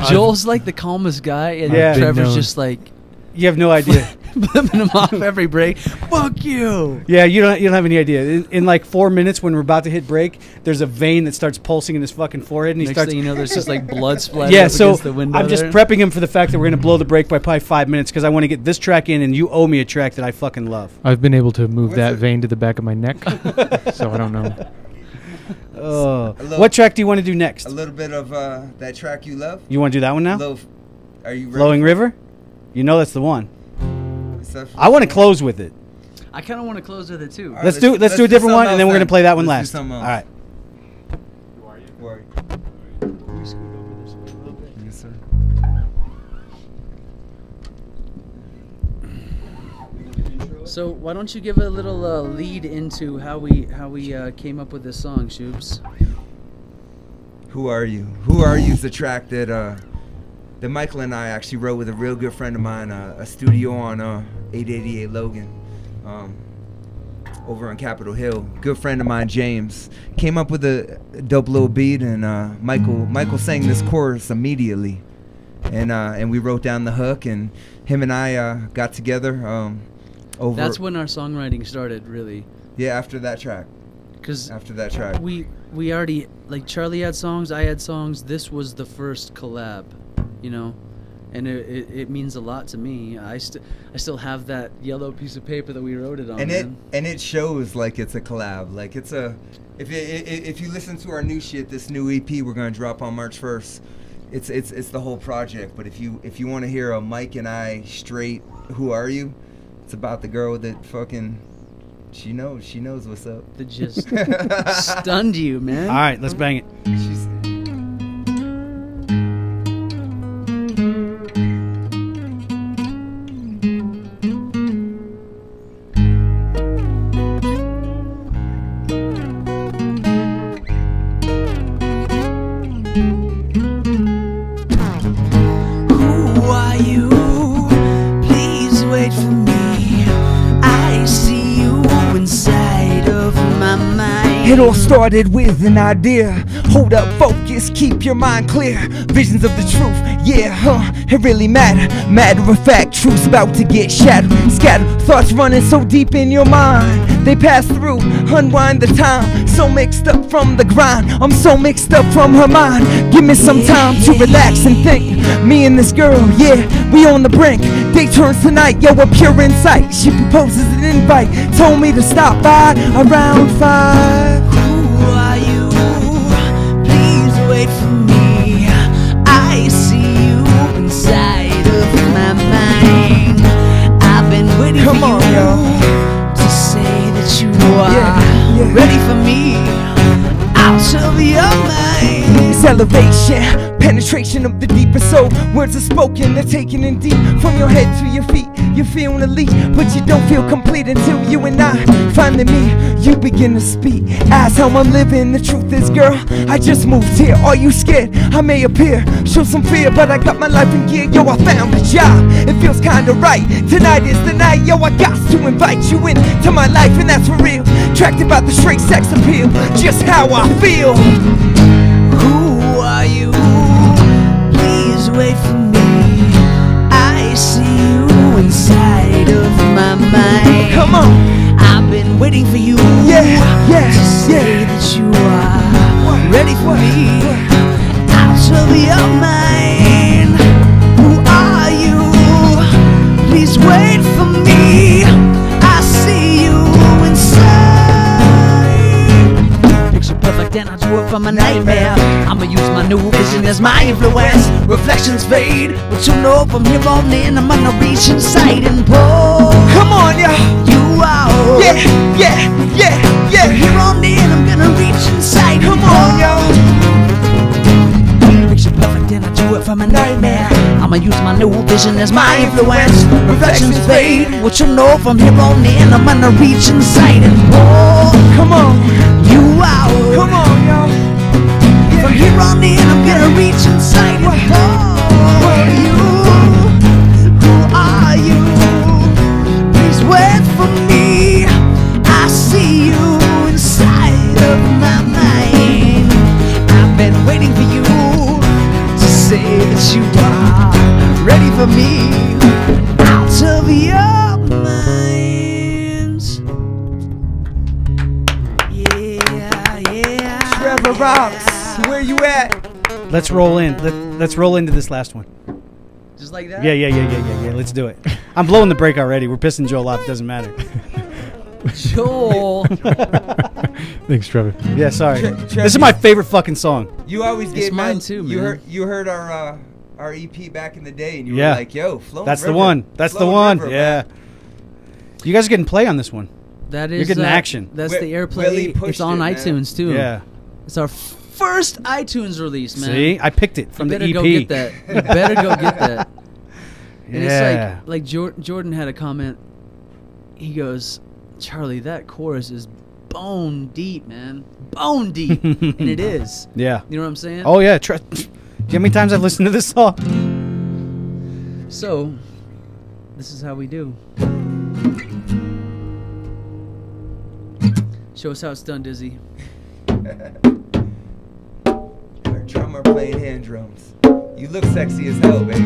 Joel's like the calmest guy, and Trevor's just like, you have no idea. Flipping him off every break. Fuck you. Yeah, you don't have any idea. In like 4 minutes, when we're about to hit break, there's a vein that starts pulsing in his fucking forehead, and he Next starts. thing you know, there's just like blood splatter. Yeah, up so against the window I'm just there. prepping him for the fact that we're gonna blow the break by probably 5 minutes, because I want to get this track in, and you owe me a track that I fucking love. I've been able to move that vein to the back of my neck, so I don't know. What track do you want to do next? A little bit of that track you love. You want to do that one now? Are you ready? Flowing River? You know that's the one. I want to close with it. I kind of want to close with it too. Right, let's do a different one, and then we're gonna play that one last. All right. Who are you? Yes, sir. So why don't you give a little lead into how we came up with this song, Shoops? Who Are You? Who Are You is the track that Michael and I actually wrote with a real good friend of mine, a studio on 888 Logan, over on Capitol Hill. Good friend of mine, James, came up with a dope little beat, and Michael sang this chorus immediately, and we wrote down the hook, and him and I got together. That's when our songwriting started, really. Yeah, after that track. We already, like, Charlie had songs, I had songs. This was the first collab, and it means a lot to me. I still have that yellow piece of paper that we wrote it on. And it shows like it's a collab. Like if you listen to our new shit, this new EP we're gonna drop on March 1st. it's the whole project. But if you want to hear a Mike and I straight, who are you? It's about the girl that fucking, she knows what's up. That just stunned you, man. All right, let's bang it. It all started with an idea. Hold up, focus, keep your mind clear. Visions of the truth, yeah, it really matter. Matter of fact, truth's about to get shattered. Scattered, thoughts running so deep in your mind. They pass through, unwind the time. So mixed up from the grind, I'm so mixed up from her mind. Give me some time to relax and think. Me and this girl, yeah, we on the brink. Day turns tonight, yo, we're pure insight. She proposes an invite, told me to stop by around 5. Who are you? Please wait for me. I see you inside of my mind. I've been waiting for you to say that you are ready for me. Out of your mind. It's elevation, penetration of the deeper soul. Words are spoken, they're taken in deep. From your head to your feet, you're feeling elite, but you don't feel complete until you and I finally meet. You begin to speak, ask how I'm living. The truth is, girl, I just moved here. Are you scared? I may appear, show some fear, but I got my life in gear. Yo, I found a job, it feels kinda right. Tonight is the night, yo, I got to invite you into my life, and that's for real. Attracted by the straight sex appeal, just how I feel. Who are you? Please wait for me. I see you inside of my mind. Come on. I've been waiting for you. To say that you are ready for me. Out of your mind. Who are you? Please wait for me. I see you inside. Picture perfect and I do it from a nightmare. I'ma use my new vision as my influence. Reflections fade, but you know from here on in I'm gonna reach inside and pull. Come on, yo. You out. From here on in I'm gonna reach inside. Come on, yo. Picture perfect and I do it from a nightmare. I'ma use my new vision as my influence. Reflections fade, what you know from here on in I'm gonna reach inside and pull. Come on. You out. Come on, yo. From here on in I'm gonna reach inside and pull. You. Who are you? Please wait for me. I see you inside of my mind. I've been waiting for you to say that you are ready for me. Out of your minds. Yeah. Trevor Rocks, where you at? Let's roll in. Let's roll into this last one. Just like that? Yeah. Let's do it. I'm blowing the break already. We're pissing Joel off. It doesn't matter. Joel. Thanks, Trevor. Yeah, sorry. This is my favorite fucking song. You always get mine too, man. You heard our EP back in the day, and you were Yeah. like, "Yo, Flowing That's River. the one. That's the Flowing one. River, Yeah. man." You guys are getting play on this one. That is You're getting action. That's Wi- the airplay. Willie pushed It's on it, man. iTunes too. Yeah. It's our first iTunes release, man. See, I picked it from you the better EP. go get that. You better go get that. And Yeah. it's like Jordan had a comment. He goes, "Charlie, that chorus is bone deep, man. Bone deep." And it is. Yeah. You know what I'm saying? Oh yeah. Do you know how many times I've listened to this song? So, this is how we do. Show us how it's done, Dizzy. Our drummer playing hand drums. You look sexy as hell, baby.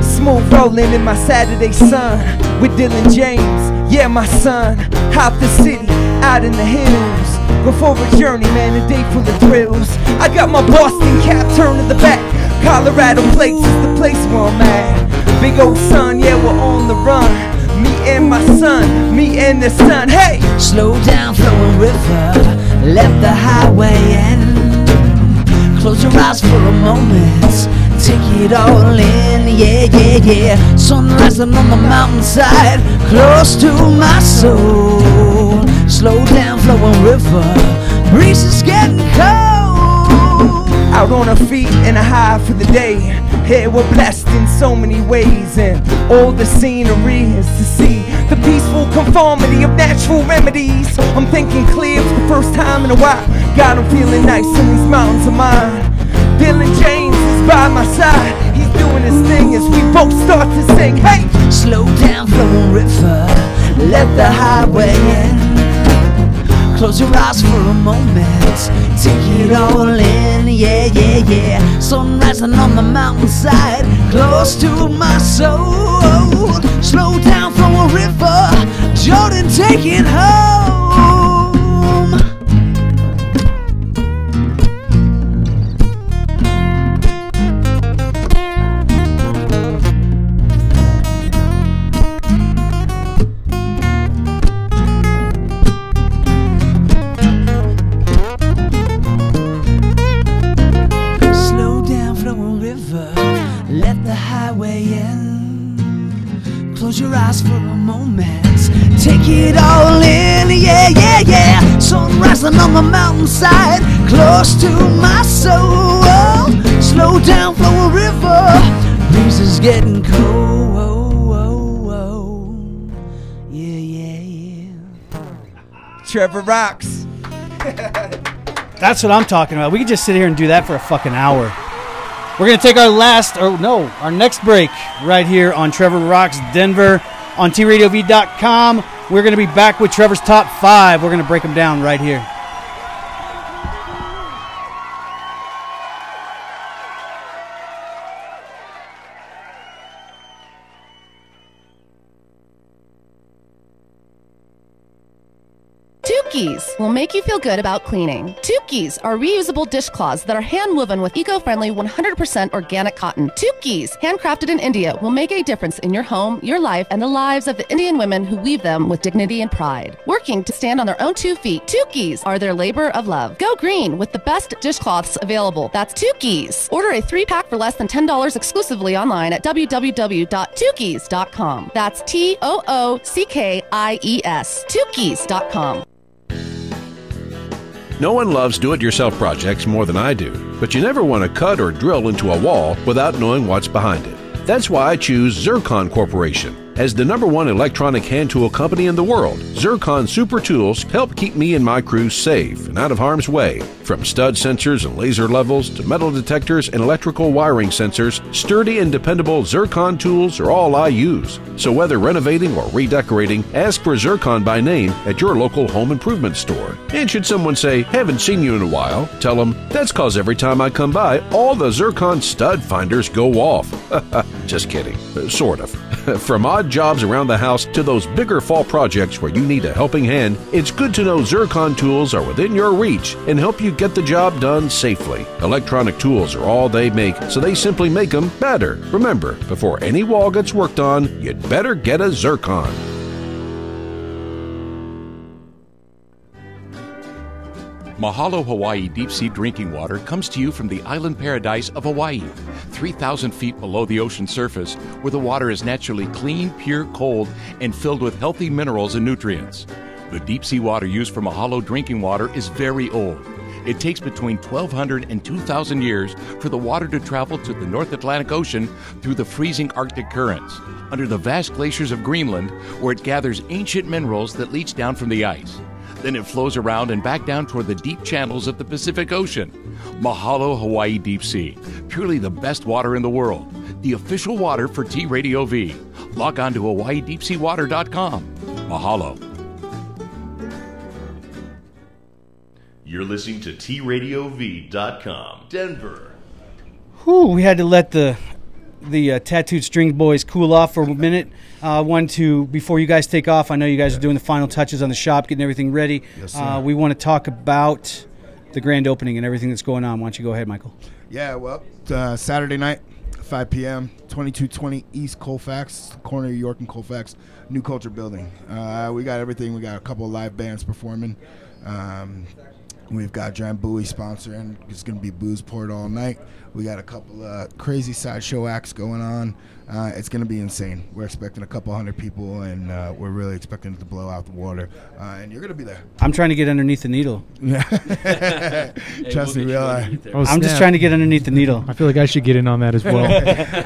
Smooth rolling in my Saturday sun with Dylan James. Yeah, my son, out the city, out in the hills. Before a journey, man, a day full of thrills. I got my Boston cap turned to the back. Colorado Plates is the place where I'm at. Big old sun, yeah, we're on the run. Me and my son, me and the sun. Hey! Slow down, flowing river. Let the highway end. Close your eyes for a moment. Take it all in, yeah, yeah, yeah. Sun rising on the mountainside, close to my soul. Slow down, flowing river. Breeze is getting cold. Out on our feet and a high for the day. Hey, we're blessed in so many ways, and all the scenery is to see the peaceful conformity of natural remedies. I'm thinking clear for the first time in a while. God, I'm feeling nice in these mountains of mine. Dylan James is by my side. He's doing his thing as we both start to sing. Hey! Slow down, flowing river. Let the highway end. Close your eyes for a moment. Take it all in, yeah, yeah, yeah. Sun rising on the mountainside, close to my soul. Slow down, flowing river. Jordan, take it home. Close your eyes for a moment. Take it all in, yeah, yeah, yeah. Sun rising on the mountainside, close to my soul. Slow down, flow a river. Breeze is getting cold. Yeah, yeah, yeah. Trevor Rocks. That's what I'm talking about. We could just sit here and do that for a fucking hour. We're going to take our next break right here on Trevor Rocks Denver on TRadioV.com. We're going to be back with Trevor's Top 5. We're going to break them down right here. Tukis will make you feel good about cleaning. Tukis are reusable dishcloths that are hand-woven with eco-friendly 100% organic cotton. Tukis, handcrafted in India, will make a difference in your home, your life, and the lives of the Indian women who weave them with dignity and pride. Working to stand on their own 2 feet, Tukis are their labor of love. Go green with the best dishcloths available. That's Tukis. Order a 3-pack for less than $10 exclusively online at www.tukis.com. That's TOOCKIES. Tukis.com. No one loves do-it-yourself projects more than I do, but you never want to cut or drill into a wall without knowing what's behind it. That's why I choose Zircon Corporation. As the #1 electronic hand tool company in the world, Zircon Super Tools help keep me and my crew safe and out of harm's way. From stud sensors and laser levels to metal detectors and electrical wiring sensors, sturdy and dependable Zircon tools are all I use. So whether renovating or redecorating, ask for Zircon by name at your local home improvement store. And should someone say, haven't seen you in a while, tell them, that's cause every time I come by, all the Zircon stud finders go off. Just kidding. Sort of. From odd jobs around the house to those bigger fall projects where you need a helping hand, it's good to know Zircon tools are within your reach and help you get the job done safely. Electronic tools are all they make, so they simply make them better. Remember, before any wall gets worked on, you'd better get a Zircon. Mahalo Hawaii deep sea drinking water comes to you from the island paradise of Hawaii, 3,000 feet below the ocean surface, where the water is naturally clean, pure, cold, and filled with healthy minerals and nutrients. The deep sea water used for Mahalo drinking water is very old. It takes between 1,200 and 2,000 years for the water to travel to the North Atlantic Ocean through the freezing Arctic currents, under the vast glaciers of Greenland, where it gathers ancient minerals that leach down from the ice. Then it flows around and back down toward the deep channels of the Pacific Ocean. Mahalo Hawaii Deep Sea, purely the best water in the world. The official water for T Radio V. Log on to hawaiideepseawater.com. Mahalo. You're listening to TRadioV.com, Denver. Whew, we had to let the the Tattooed String Boys cool off for a minute. I wanted to, before you guys take off, I know you guys are doing the final touches on the shop, getting everything ready. Yes, sir. We want to talk about the grand opening and everything that's going on. Why don't you go ahead, Michael? Yeah, well, Saturday night, 5 p.m., 2220 East Colfax, corner of York and Colfax, New Culture Building. We got everything. We got a couple of live bands performing. We've got Giant Bowie sponsoring. It's going to be booze poured all night. We got a couple of crazy sideshow acts going on. It's going to be insane. We're expecting a couple hundred people, and we're really expecting it to blow out the water. And you're going to be there. I'm trying to get underneath the needle. Trust me, I'm just trying to get underneath the needle. I feel like I should get in on that as well.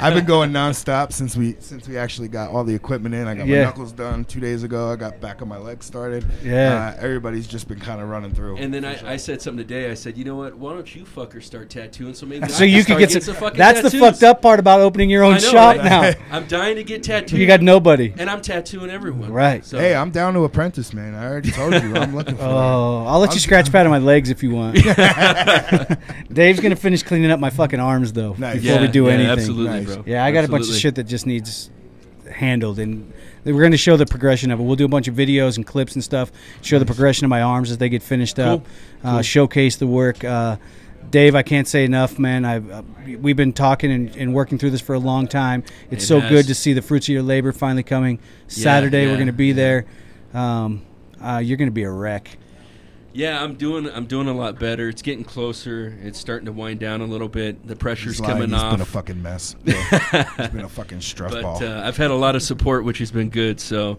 I've been going nonstop since we actually got all the equipment in. I got my knuckles done 2 days ago. I got back on my legs started. Yeah. Everybody's just been kind of running through. And then I said something today. I said, you know what? Why don't you fuckers start tattooing so maybe so you could get some fucking That's tattoos. The fucked up part about opening your own shop right? now. I'm dying to get tattooed. You got nobody. And I'm tattooing everyone. Right. So. Hey, I'm down to apprentice, man. I already told you. I'm looking for I'll let you scratch pad on my legs if you want. Dave's going to finish cleaning up my fucking arms, though, before we do anything. Absolutely, bro. Yeah, I got a bunch of shit that just needs handled, and we're going to show the progression of it. We'll do a bunch of videos and clips and stuff, show the progression of my arms as they get finished up, showcase the work. Dave, I can't say enough, man. We've been talking and working through this for a long time. It's so good to see the fruits of your labor finally coming. Saturday, we're going to be there. You're going to be a wreck. Yeah, I'm doing a lot better. It's getting closer. It's starting to wind down a little bit. The pressure's coming off. It's been a fucking mess. It's been a fucking stress ball. I've had a lot of support, which has been good. So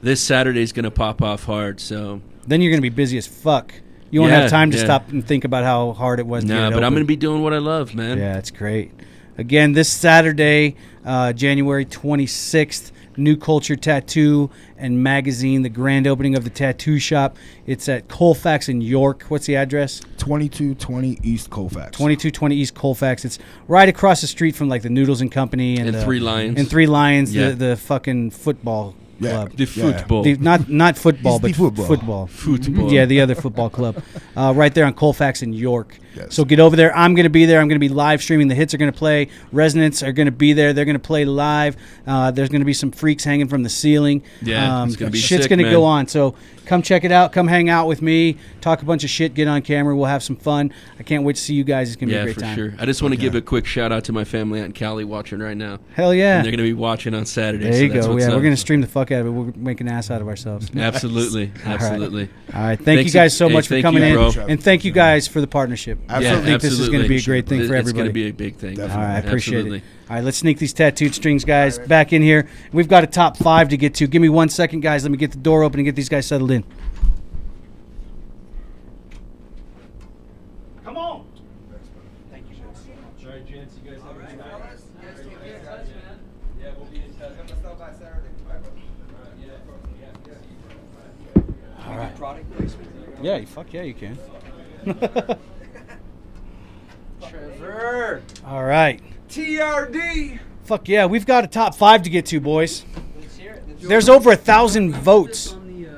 this Saturday's going to pop off hard. So then you're going to be busy as fuck. You won't have time to stop and think about how hard it was to get it but open. I'm going to be doing what I love, man. Yeah, that's great. Again, this Saturday, January 26th, New Culture Tattoo and Magazine, the grand opening of the tattoo shop. It's at Colfax in York. What's the address? 2220 East Colfax. 2220 East Colfax. It's right across the street from like the Noodles and Company and Three Lions. And Three Lions, the fucking football club. The football. Not football, but football. Football. Yeah, the other football club. Right there on Colfax in York. Yes. So get over there. I'm going to be there. I'm going to be live streaming. The hits are going to play. Resonance are going to be there. They're going to play live. There's going to be some freaks hanging from the ceiling. Yeah, it's going to be shit's sick, going to man. go on. So come check it out. Come hang out with me. Talk a bunch of shit. Get on camera. We'll have some fun. I can't wait to see you guys. It's going to be a great time. Yeah, for sure. I just want to give a quick shout out to my family out in Cali watching right now. Hell yeah. And they're going to be watching on Saturday. There you go. We're going to stream the fuck out of it. We'll make an ass out of ourselves. Absolutely. Absolutely. All right. Thank you guys so much for coming in. Bro. And thank you guys for the partnership. Absolutely. I think this is going to be a great thing for everybody. It's going to be a big thing. Definitely. All right, I appreciate it. All right, let's sneak these tattooed strings guys back in here. We've got a top 5 to get to. Give me 1 second, guys. Let me get the door open and get these guys settled in. Come on. Thank you, guys. All right, gents, you guys have a good night. Yeah, we'll be in touch. I'm going to stop by Saturday. All right. Product placement? Yeah, fuck yeah, you can. Trevor. All right. TRD. Fuck yeah, we've got a top 5 to get to, boys. There's over 1,000 votes.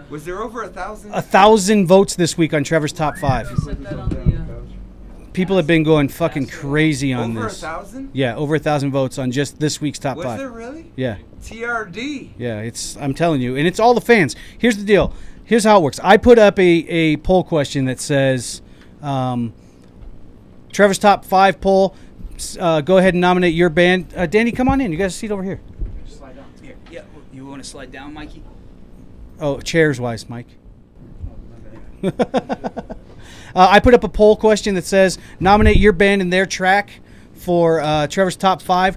Was there over 1,000? 1,000 votes this week on Trevor's top 5. People have been going fucking crazy on this. Over 1,000? Yeah, over 1,000 votes on just this week's top 5. Was there really? Yeah. TRD. Yeah, I'm telling you, and it's all the fans. Here's the deal. Here's how it works. I put up a poll question that says, Trevor's top 5 poll. Go ahead and nominate your band. Danny, come on in. You got a seat over here. Slide down. Here. Yeah. You want to slide down, Mikey? Oh, chairs-wise, Mike. I put up a poll question that says, nominate your band and their track for Trevor's top 5.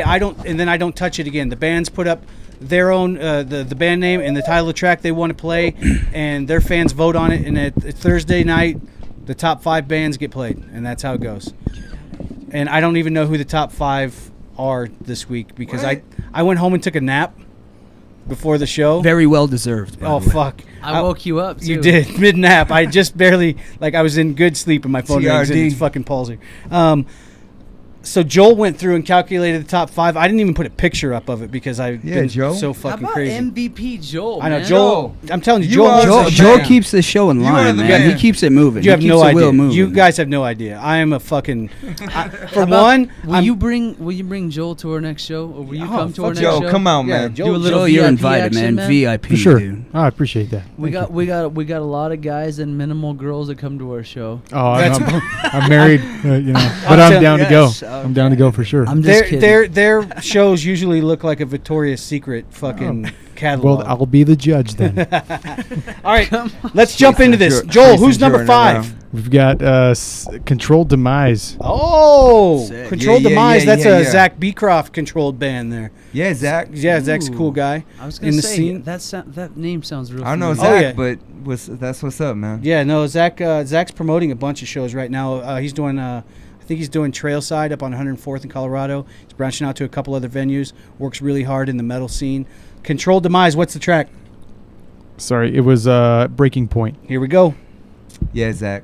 I don't touch it again. The bands put up their own the band name and the title of the track they want to play, and their fans vote on it. And at Thursday night, the top 5 bands get played, and that's how it goes. And I don't even know who the top 5 are this week because I went home and took a nap before the show. Very well deserved. Oh fuck! I woke you up, too. You did mid nap. I just barely I was in good sleep and my phone rings and it's fucking palsy. So Joel went through and calculated the top 5. I didn't even put a picture up of it because I've been Joe. so How fucking about crazy. MVP Joel? I know man? Joel. I'm telling you, You Joel. are Joel keeps the show in line, man. He keeps it moving. You have he keeps no the idea. wheel moving. You guys have no idea. I am a fucking. For How about- one, will you bring Joel to our next show, or will you come to our next show? Joe, come out, man. Joel, Do a little Joel, you're VIP invited, action, man. VIP, For sure. dude. Oh, I appreciate that. We got a lot of guys and minimal girls that come to our show. Oh, I'm married, but I'm down to go. I'm down to go for sure. I'm just kidding. Their shows usually look like a Victoria's Secret fucking catalog. Well, I'll be the judge then. All right, let's jump into this. Joel, who's number 5? We've got Controlled Demise. Oh, Sick. Controlled Yeah, Demise. yeah, that's yeah, a yeah. Zach Beecroft controlled band there. Yeah, Zach. Yeah, Zach's a cool guy. I was gonna in the say scene. that name sounds real. I know familiar. Zach, but that's what's up, man. Yeah, no, Zach's promoting a bunch of shows right now. He's doing, I think he's doing Trailside up on 104th in Colorado. He's branching out to a couple other venues. Works really hard in the metal scene. Controlled Demise. What's the track? Sorry, it was Breaking Point. Here we go. Yeah, Zach.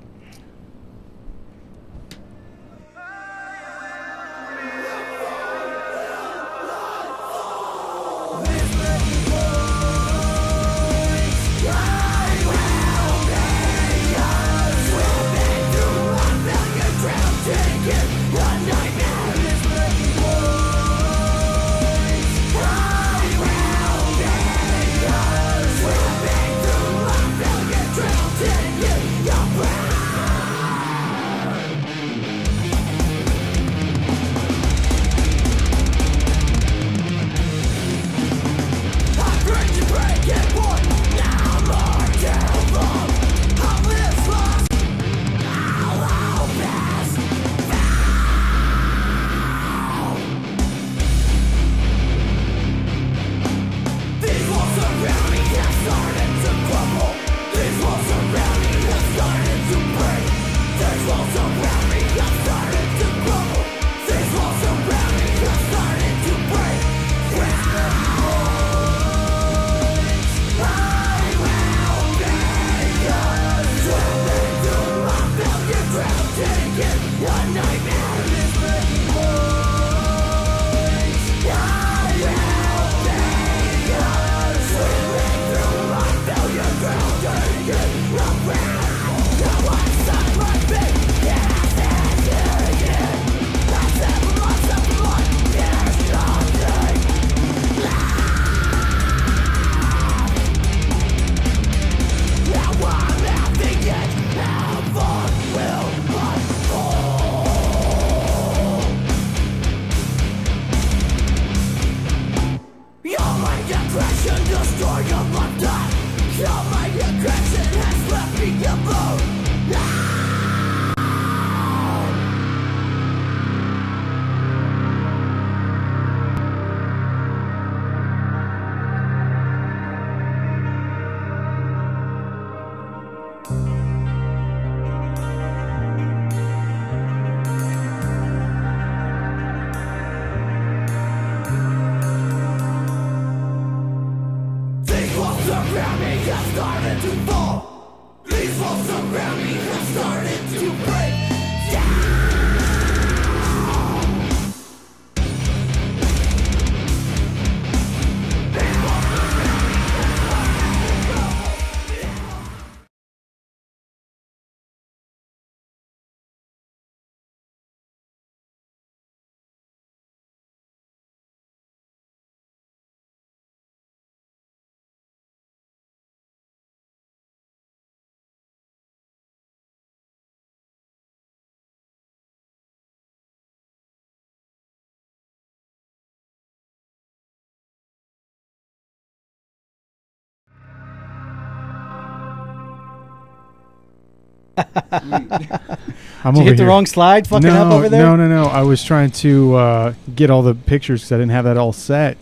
Did you hit the wrong slide fucking up over there? No. I was trying to get all the pictures because I didn't have that all set.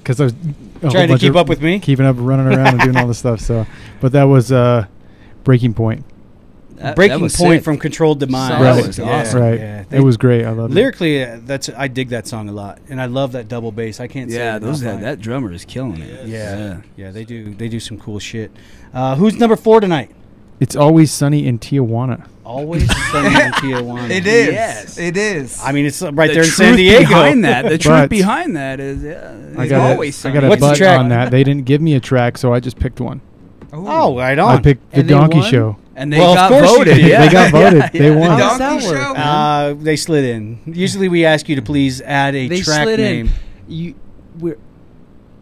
Because I was trying to keep up with me? Keeping up, running around and doing all this stuff. So, but that was Breaking Point. Breaking Point sick. From Controlled Demise. Right. That was awesome. Right. Yeah, it was great. I loved it. Lyrically, I dig that song a lot, and I love that double bass. I can't say that drummer is killing it. Yeah, they do some cool shit. Who's number 4 tonight? It's always sunny in Tijuana. Always sunny in Tijuana. It is. Yes. It is. I mean, it's right The there in truth San Diego. Behind that, the truth But behind that is I it's got always I sunny. got a What's the butt track? on that. They didn't give me a track, so I just picked one. Oh, right I on. picked the And they Donkey won? Show. And they Well, of got course you voted. did. Yeah. They got voted. They won. How does Donkey that work, Show? man? They slid in. Usually we ask you to please add a They track slid name in. You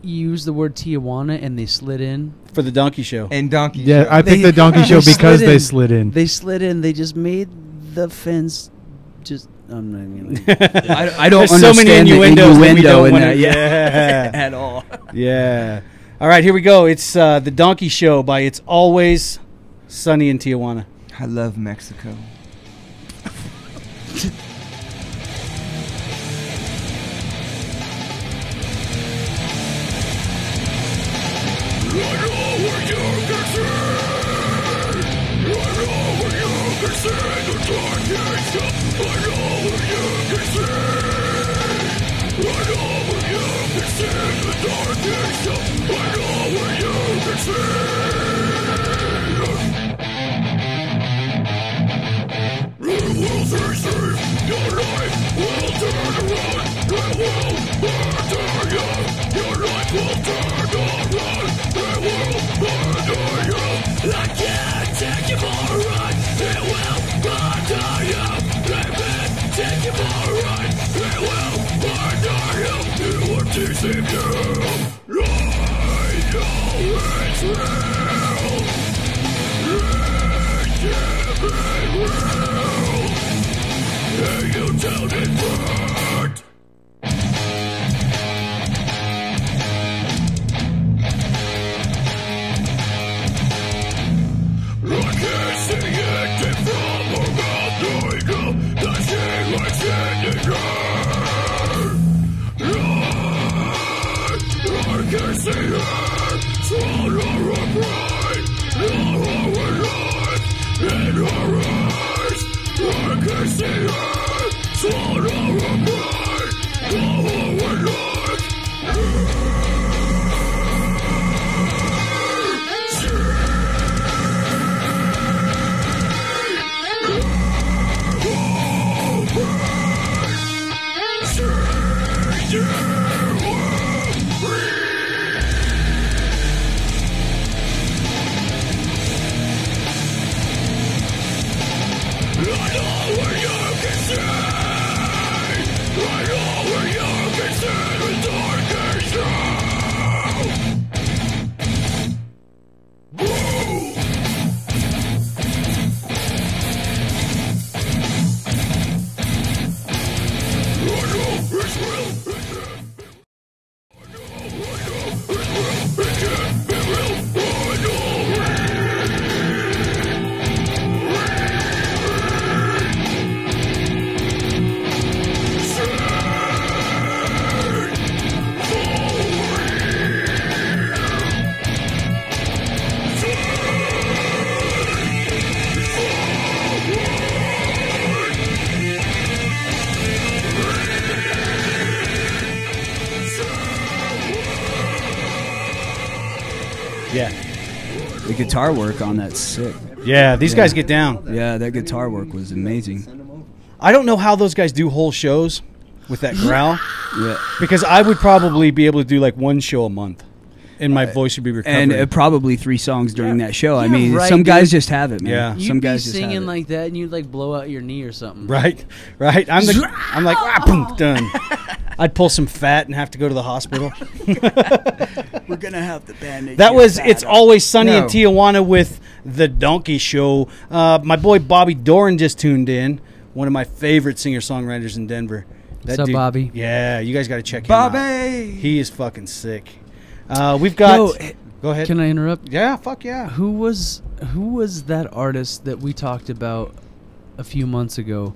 used the word Tijuana and they slid in. for the Donkey Show. And Donkey Yeah, Show. I picked the Donkey Show They because slid they in. slid in. They slid in. They just made the fence. Just I'm not even. I don't There's so understand many innuendos the that we innuendo don't in wanna- that. Yeah. At all. Yeah. All right, here we go. It's the Donkey Show by It's Always Sunny in Tijuana. I love Mexico. Yeah. The guitar work on that's sick. Yeah, these guys get down. Yeah, that guitar work was amazing. I don't know how those guys do whole shows with that growl. Yeah. Because I would probably be able to do like one show a month, and my voice would be recovered. And probably 3 songs during that show. I Yeah, mean, right, some guys dude. just have it, man. Yeah. You'd Some be guys just have singing it. like that, and you'd like blow out your knee or something. Right. I'm like, boom, done. I'd pull some fat and have to go to the hospital. We're gonna have the bandage. That was It's Always Sunny in No. Tijuana with the Donkey Show. My boy Bobby Doran just tuned in. One of my favorite singer-songwriters in Denver. What's up, Bobby? Yeah, you guys got to check him out. Bobby! He is fucking sick. We've got... Yo, go ahead. Can I interrupt? Yeah, fuck yeah. Who was that artist that we talked about a few months ago?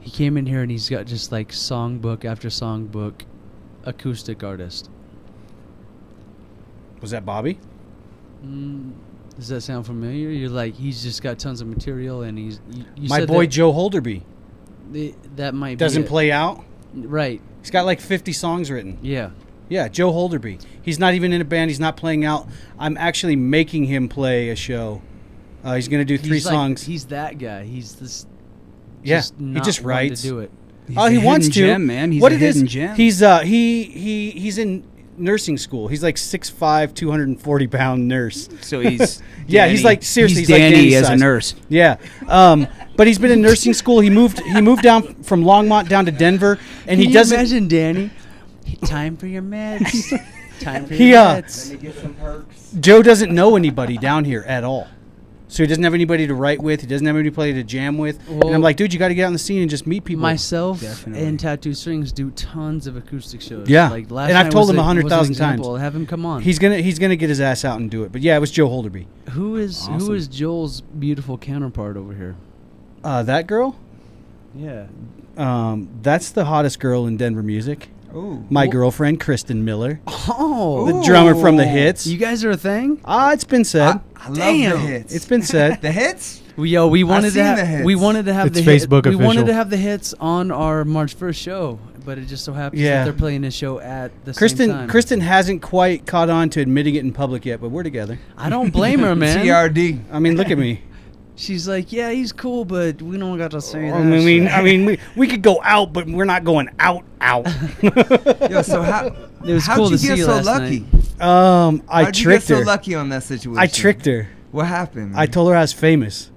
He came in here and he's got just like songbook after songbook, acoustic artist. Was that Bobby? Does that sound familiar? You're like, he's just got tons of material and he's... You My said boy that- Joe Holderby. That might Doesn't be it. play out? Right. He's got like 50 songs written. Yeah. Yeah, Joe Holderby. He's not even in a band. He's not playing out. I'm actually making him play a show He's going to do 3 songs. He's that guy. He's this. Yeah, just he not just one writes. to do it. Oh, he wants to. Gem, man. He's what a it is? hidden gem. He's he's in nursing school. He's like 6'5", 240-pound nurse. So he's yeah. He's like seriously. He's like Danny Danny as a size. nurse. Yeah. But he's been in nursing school. He moved down from Longmont down to Denver, and he doesn't. Imagine Danny. Time for your meds. Time for your meds. Let me get some perks. Joe doesn't know anybody down here at all. So he doesn't have anybody to write with. He doesn't have anybody to jam with. Well, and I'm like, dude, you got to get out on the scene and just meet people. Myself and Tattoo Strings do tons of acoustic shows. Yeah, like last and I've night told was him a- was an 100,000 times. example. Have him come on. He's gonna get his ass out and do it. But yeah, it was Joe Holderby. Who is Awesome. Joel's beautiful counterpart over here? That girl. Yeah. That's the hottest girl in Denver music. Ooh. My girlfriend, Kristen Miller. Oh, The drummer from the Hits. You guys are a thing? It's been said. I love the hits. It's been said. The hits? We wanted seen to the have hits. we wanted to have It's the hit- Facebook we wanted official. to have the hits on our March 1st show, but it just so happens Yeah. that they're playing a show at the same time. Kristen hasn't quite caught on to admitting it in public yet, but we're together. I don't blame her, man. TRD. I mean, look at me. She's like, yeah, he's cool, but we don't got to say that. I mean, we could go out, but we're not going out. Yo, so how? It was how'd cool you to get see you so last lucky? night. I How'd you tricked get so her. lucky on that situation? I tricked her. What happened? I told her I was famous.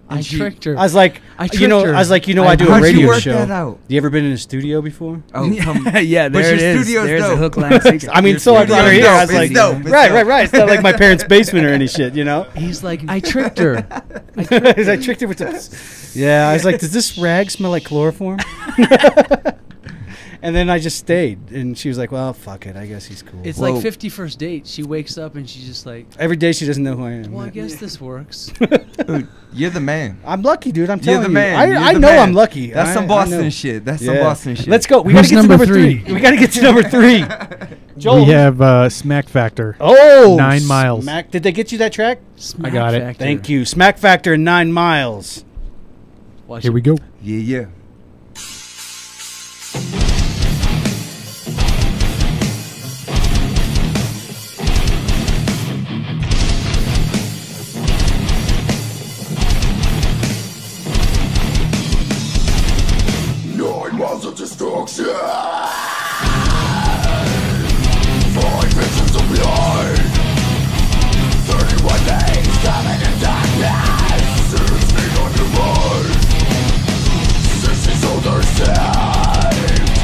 I tricked her. I was like, I I tricked her. was like, I do a How'd you radio work show. that out? You ever been in a studio before? Oh, come Yeah, But there your it is. studio's There's a dope. hook, line, sinker. I mean, Your so I brought her studio's here. I dope. was It's like, dope. It's right. dope. It's not like my parents' basement or any shit, you know? He's like, I tricked her. I tricked her with the. Yeah, I was like, does this rag smell like chloroform? And then I just stayed, and she was like, "Well, fuck it. I guess he's cool." It's like 51st date. She wakes up and she's just like, Every day she doesn't know who I am. well, I guess this works. Dude, you're the man. I'm lucky, dude. I'm You're telling the you. man. You're I the know man. I'm lucky. That's some I Boston know. shit. That's some Boston shit. Let's go. We gotta Who's get to number number three. three? We gotta get to number 3. Joel. We have Smack Factor. Oh, 9 Miles. Smack. Did they get you that track? I got it. Factor. Thank you. Smack Factor 9 Miles. Watch Here it. we go. Yeah. Miles of destruction. 5 visions of behind. 31 days coming in darkness. Seriously on your mind. 60 soldiers saved.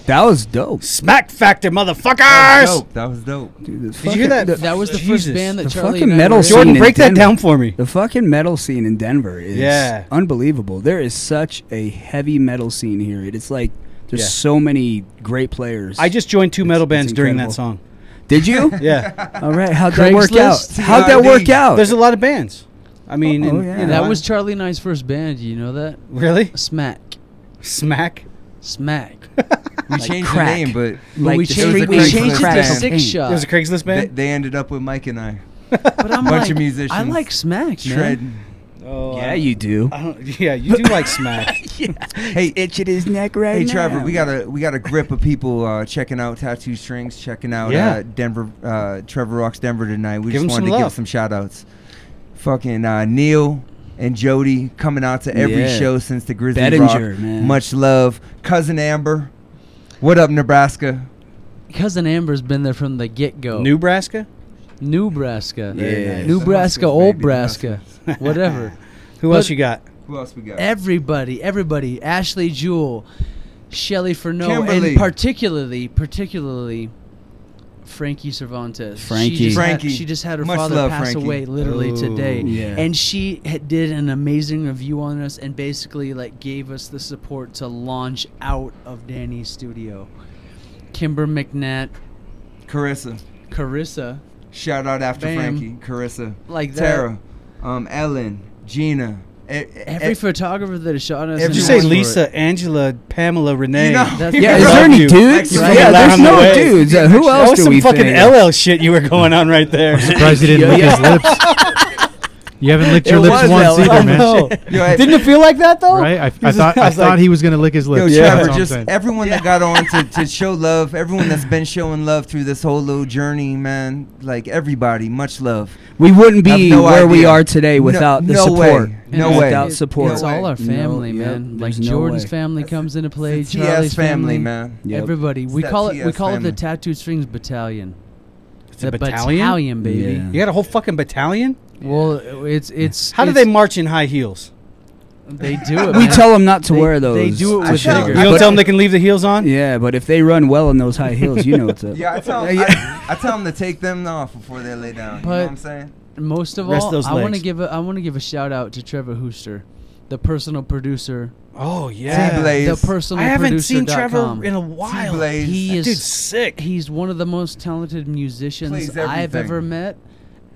That was dope. Smack Factor, motherfuckers! That was dope. Dude, Did you hear that? That was the first band that the Charlie fucking and I metal were scene Jordan, in break that Denver. down for me. The fucking metal scene in Denver is Yeah. unbelievable. There is such a heavy metal scene here. It's like there's Yeah. so many great players. I just joined 2 metal bands during that incredible. song. Did you? Yeah. All right. How'd that work out? Craigslist? How'd that work out? There's a lot of bands. I mean, Oh, and, yeah. you know, That was Charlie and I's first band. You know that? Really? Smack. Smack. Smack. We Like changed crack. the name, but Like we the changed, street we was changed it crack to cocaine. Six Shot. It was a Craigslist band? they ended up with Mike and I. But I'm Bunch like, of musicians. I like Smack, man. Shredding. Oh, Yeah, you do. I don't, yeah, you do like Smack. Hey, Itching his neck right Hey now. Trevor, we got a grip of people checking out Tattoo Strings, checking out Yeah. Denver, Trevor Rocks Denver tonight. We Give 'em just wanted some to love. give some shout outs. Fucking Neil and Jody coming out to every Yeah. show since the Grizzly Bettinger, Rock. man. Much love. Cousin Amber. What up, Nebraska? Cousin Amber's been there from the get-go. Nebraska? Nebraska. Yeah. Nebraska, Old Braska. Whatever. Who else you got? Who else we got? Everybody. Ashley Jewell, Shelly Furneaux, Kimberly. and particularly Frankie Cervantes. Frankie. She just had her Much father love, pass Frankie. away literally Oh, today. yeah. And she did an amazing review on us and basically like gave us the support to launch out of Danny's studio. Kimber McNatt, Carissa. Shout out after Bam. Frankie. Carissa. Like that. Tara. Ellen. Gina. Every photographer that has shot us. Did you say Lisa, Angela, Pamela, Renee? You know- Yeah, is I there love any you. dudes? You Yeah, fucking there's on the no way. dudes. Who That else was do some we fucking think? LL shit you were going on right there. I'm surprised he didn't lick his lips. You haven't licked your It lips was once LL. either, man. No. Didn't it feel like that though? Right? I was thought like- he was gonna lick his lips. Yo, That's Trevor, all I'm just saying. everyone that got on to show love, everyone that's been showing love through this whole little journey, man. Like everybody, much love. We wouldn't Have be no where we idea. are today without the no support. way. No way. Without support. It's all our family, No, man. yep, Like there's no Jordan's way. family comes into play. It's the TS Charlie's family, man. Yep. Everybody. It's We that call it. We TS call it family. the Tattoo Strings Battalion. It's a battalion? Battalion, baby. Yeah. You got a whole fucking battalion? Well, it's. How do they march in high heels? They do it. We man. tell them not to They- wear those. They do it to with shake. vigor. You don't tell them they can leave the heels on? Yeah, but if they run well in those high heels, you know what's up. Yeah, I tell them to take them off before they lay down. You know But- what I'm saying? Most of Rest all, those I want to legs. give a shout out to Trevor Hooster, the personal producer. Oh yeah. T-Blaze. The personal I haven't producer seen dot Trevor com. in a while. T-Blaze. He That is dude's sick. He's one of the most talented musicians Plays I've everything. ever met,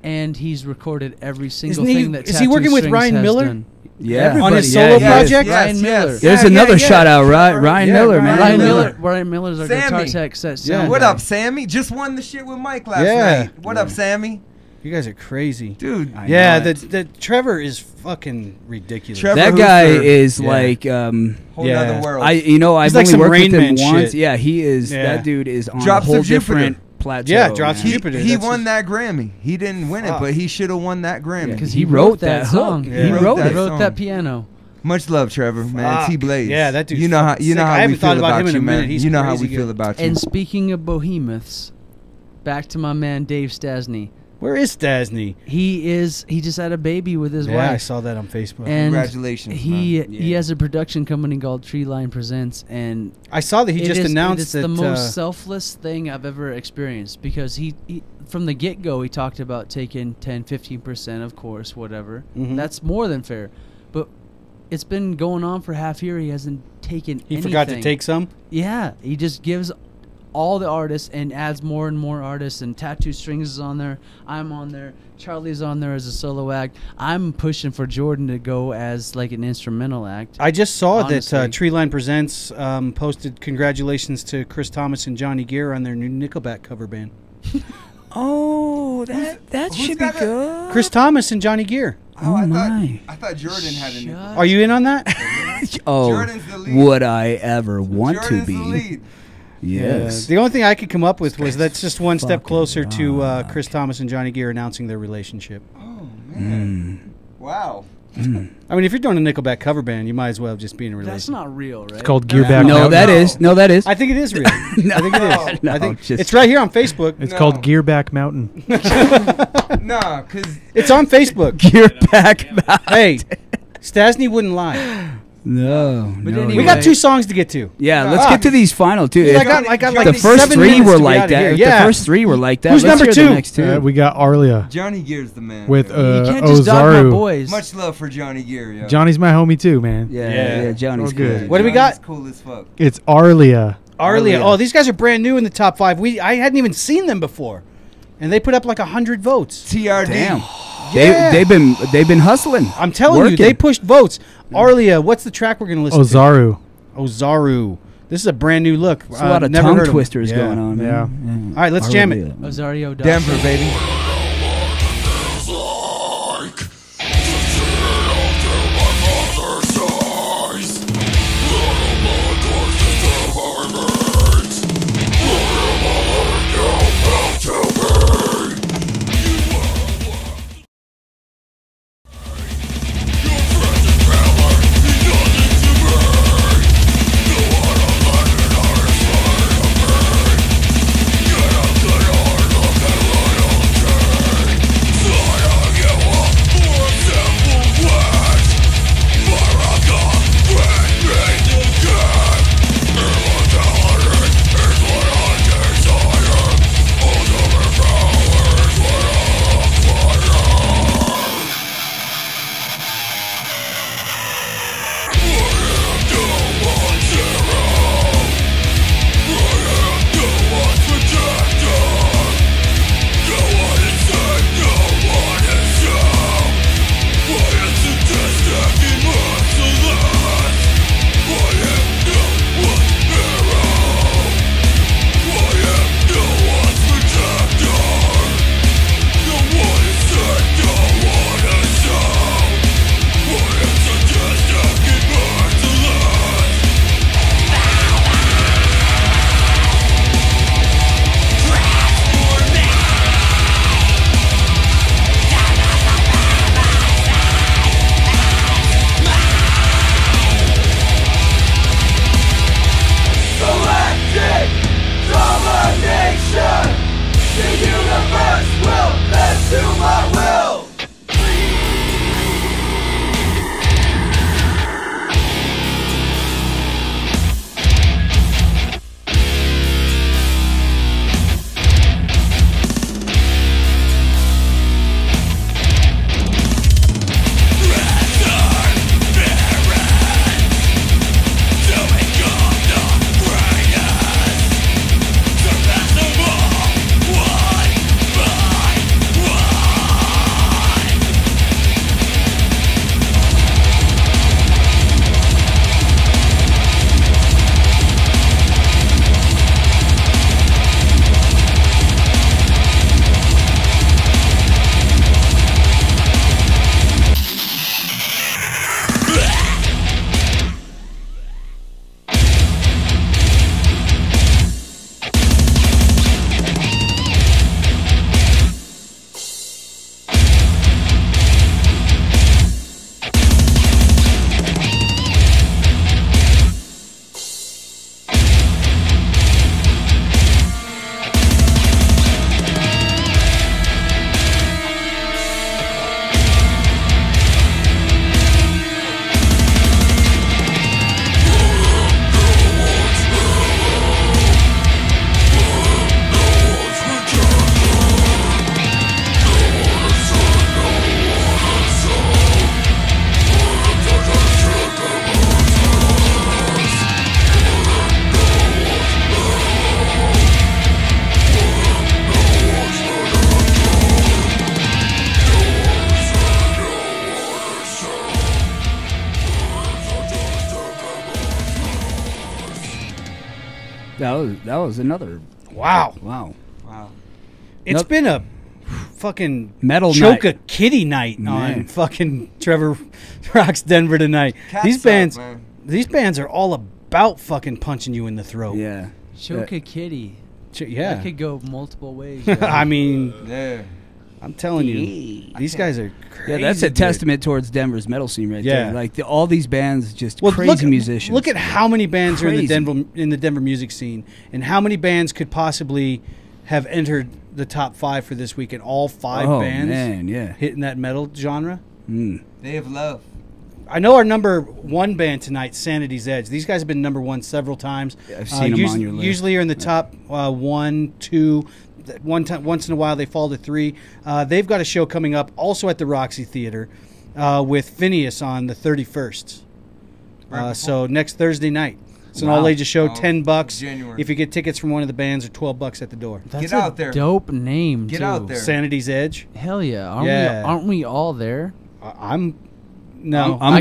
and he's recorded every single Isn't he- thing that is he Tattoo working with Strings Ryan has Miller? done. Yeah. On his Yeah, solo he is. project? Ryan Miller. There's Yeah, another yeah. shout out, right? Ryan Yeah, Miller, Ryan man. Ryan Miller. Miller. Ryan Miller's our guitar Sammy. tech set Yeah. sound What guy. up, Sammy? Just won the shit with Mike last Yeah. night. What up, Sammy? You guys are crazy. Dude. Yeah, know the Trevor is fucking ridiculous. Trevor That guy Hooster. is Yeah. like Whole Yeah. nother world. I've He's only like some worked Rain with him Man once. shit. Yeah, he is. Yeah. That dude is on Drops a whole of Jupiter. different plateau. Yeah, Drops of man. Jupiter. He That's won his- that Grammy. He didn't win it, Fuck. but he should have won that Grammy. Yeah. Because He wrote that song. hook. Yeah. He wrote that it. He wrote song. that piano. Much love, Trevor, man. Fuck. T-Blaze. Yeah, that dude's You know how fucking you know sick. I how we haven't thought feel about him about in a you, minute. man. He's You know how we crazy feel good. about you. And speaking of behemoths, back to my man Dave Stasny. Where is Stasny? He just had a baby with his Yeah, I wife. saw that on Facebook. And Congratulations, He man. he has a production company called Tree Line Presents, and I saw that he it just is- announced it's that the most selfless thing I've ever experienced, because he from the get-go he talked about taking 10-15%, of course, whatever. Mhm. That's more than fair, but it's been going on for half a year. He hasn't taken he anything. forgot to take some. Yeah, he just gives all the artists and adds more and more artists, and Tattoo Strings is on there. I'm on there. Charlie's on there as a solo act. I'm pushing for Jordan to go as like an instrumental act. I just saw Honestly. that Treeline Presents posted congratulations to Chris Thomas and Johnny Gear on their new Nickelback cover band. Oh, that should be good. Chris Thomas and Johnny Gear. Oh, I my. thought Jordan had a nickel. Are you in on that? Oh, Jordan's the lead. would I ever want Jordan's to the be? lead. Yes. The only thing I could come up with was that's just one step Fucking closer to rock. Chris Thomas and Johnny Gear announcing their relationship. Oh man! Wow. I mean, if you're doing a Nickelback cover band, you might as well just be in a That's relationship. not real, right? It's called Gearback No, Mountain. that is. No, that is. I think it is real. I think it is. No, I think just- it's right here on Facebook. It's No. called Gearback Mountain. Nah, cause It's on Facebook. Gearback Mountain. Hey, Stasny wouldn't lie. No, But no. anyway- We got 2 songs to get to. Yeah, let's get to these final 2. I got like the first 7 3 minutes were to get like out of that. here. If Yeah. The first 3 were like that. Who's Let's number hear 2? The next 2. We got Arlia Johnny Gear's the man. with You can't just dog my Ozaru. boys. Much love for Johnny Gear, yo. Johnny's my homie too, man. Yeah, Johnny's So good. cool. What do we got? Johnny's cool as fuck. It's Arlia. Arlia. Oh, these guys are brand new in the top 5. I hadn't even seen them before, and they put up like 100 votes. TRD. Damn. Yeah. They've been hustling. I'm telling you, they pushed votes. Arlia, what's the track we're gonna listen Ozaru. to? Ozaru. This is a brand new look. There's a lot of never tongue heard of twisters them. going on, man. All right, let's jam it. Ozario Dawson. Denver, baby. That was another. Wow. Wow. It's been a fucking metal choke night. a kitty night Man. on fucking Trevor Rocks Denver tonight. Cats These up, bands, man. these bands are all about fucking punching you in the throat. Yeah. Choke a kitty. Yeah. That could go multiple ways. I mean, yeah. I'm telling you, these guys are crazy. Yeah, that's a good. testament towards Denver's metal scene right Yeah. there. Like all these bands, just Well, crazy musicians. Look at how many bands are Crazy. in the Denver music scene, and how many bands could possibly have entered the top 5 for this week, and all 5 Oh, bands man, yeah. hitting that metal genre. They have love. I know our number one band tonight, Sanity's Edge. These guys have been number one several times. Yeah, I've seen them on your list. Usually are in the top 1, 2. Once in a while they fall to 3. They've got a show coming up also at the Roxy Theater with Phineas on the 31st. So next Thursday night. It's an all-ages show, $10. January. If you get tickets from one of the bands, or $12 at the door. That's Get out there. Dope name. Get too. out there. Sanity's Edge. Hell yeah! Yeah. Aren't we all there? I'm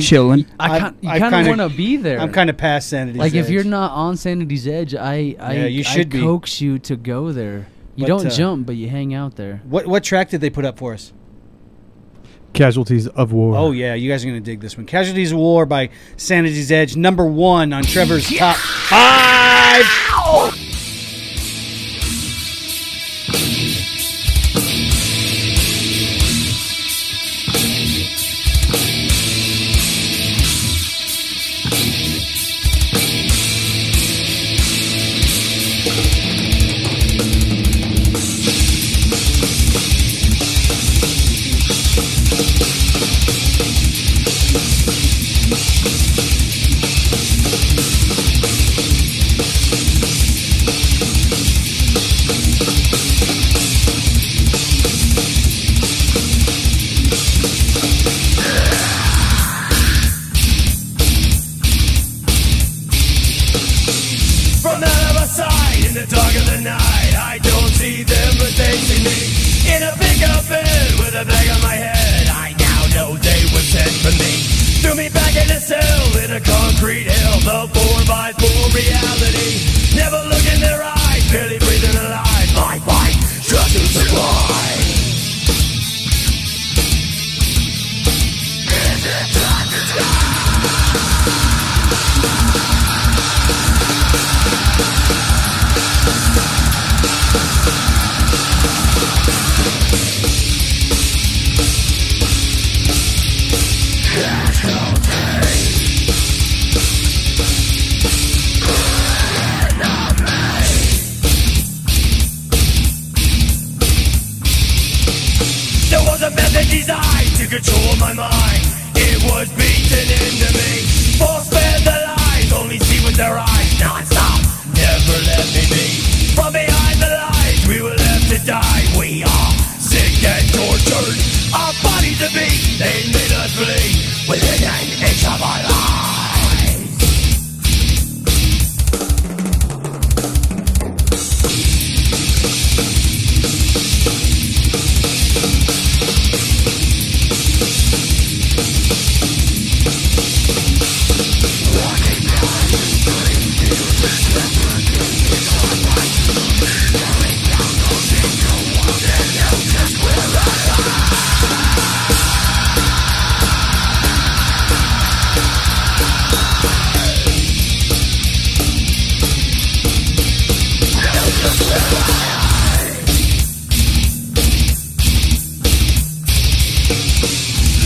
chilling. You kind of want to be there. I'm kind of past Sanity's Edge. Like if you're not on Sanity's Edge, you should be. coax you to go there. You don't jump, but you hang out there. What track did they put up for us? Casualties of War. Oh, yeah. You guys are going to dig this one. Casualties of War by Sanity's Edge. Number 1 on Trevor's top 5. From the other side, in the dark of the night, I don't see them, but they see me. In a pickup bed with a bag on my head, I now know they were sent for me. Threw me back in a cell in a concrete hell, the 4x4 reality. Never look in their eyes, barely breathing alive. My fight, just to survive. Is it time to die? There was a method designed to control my mind. It was beaten into me. Force fed the lies, only see with their eyes. Non-stop, never let me be. From behind the lines, we were left to die. We are sick and tortured. Our bodies are beat, they made us bleed. Within an inch of our lives.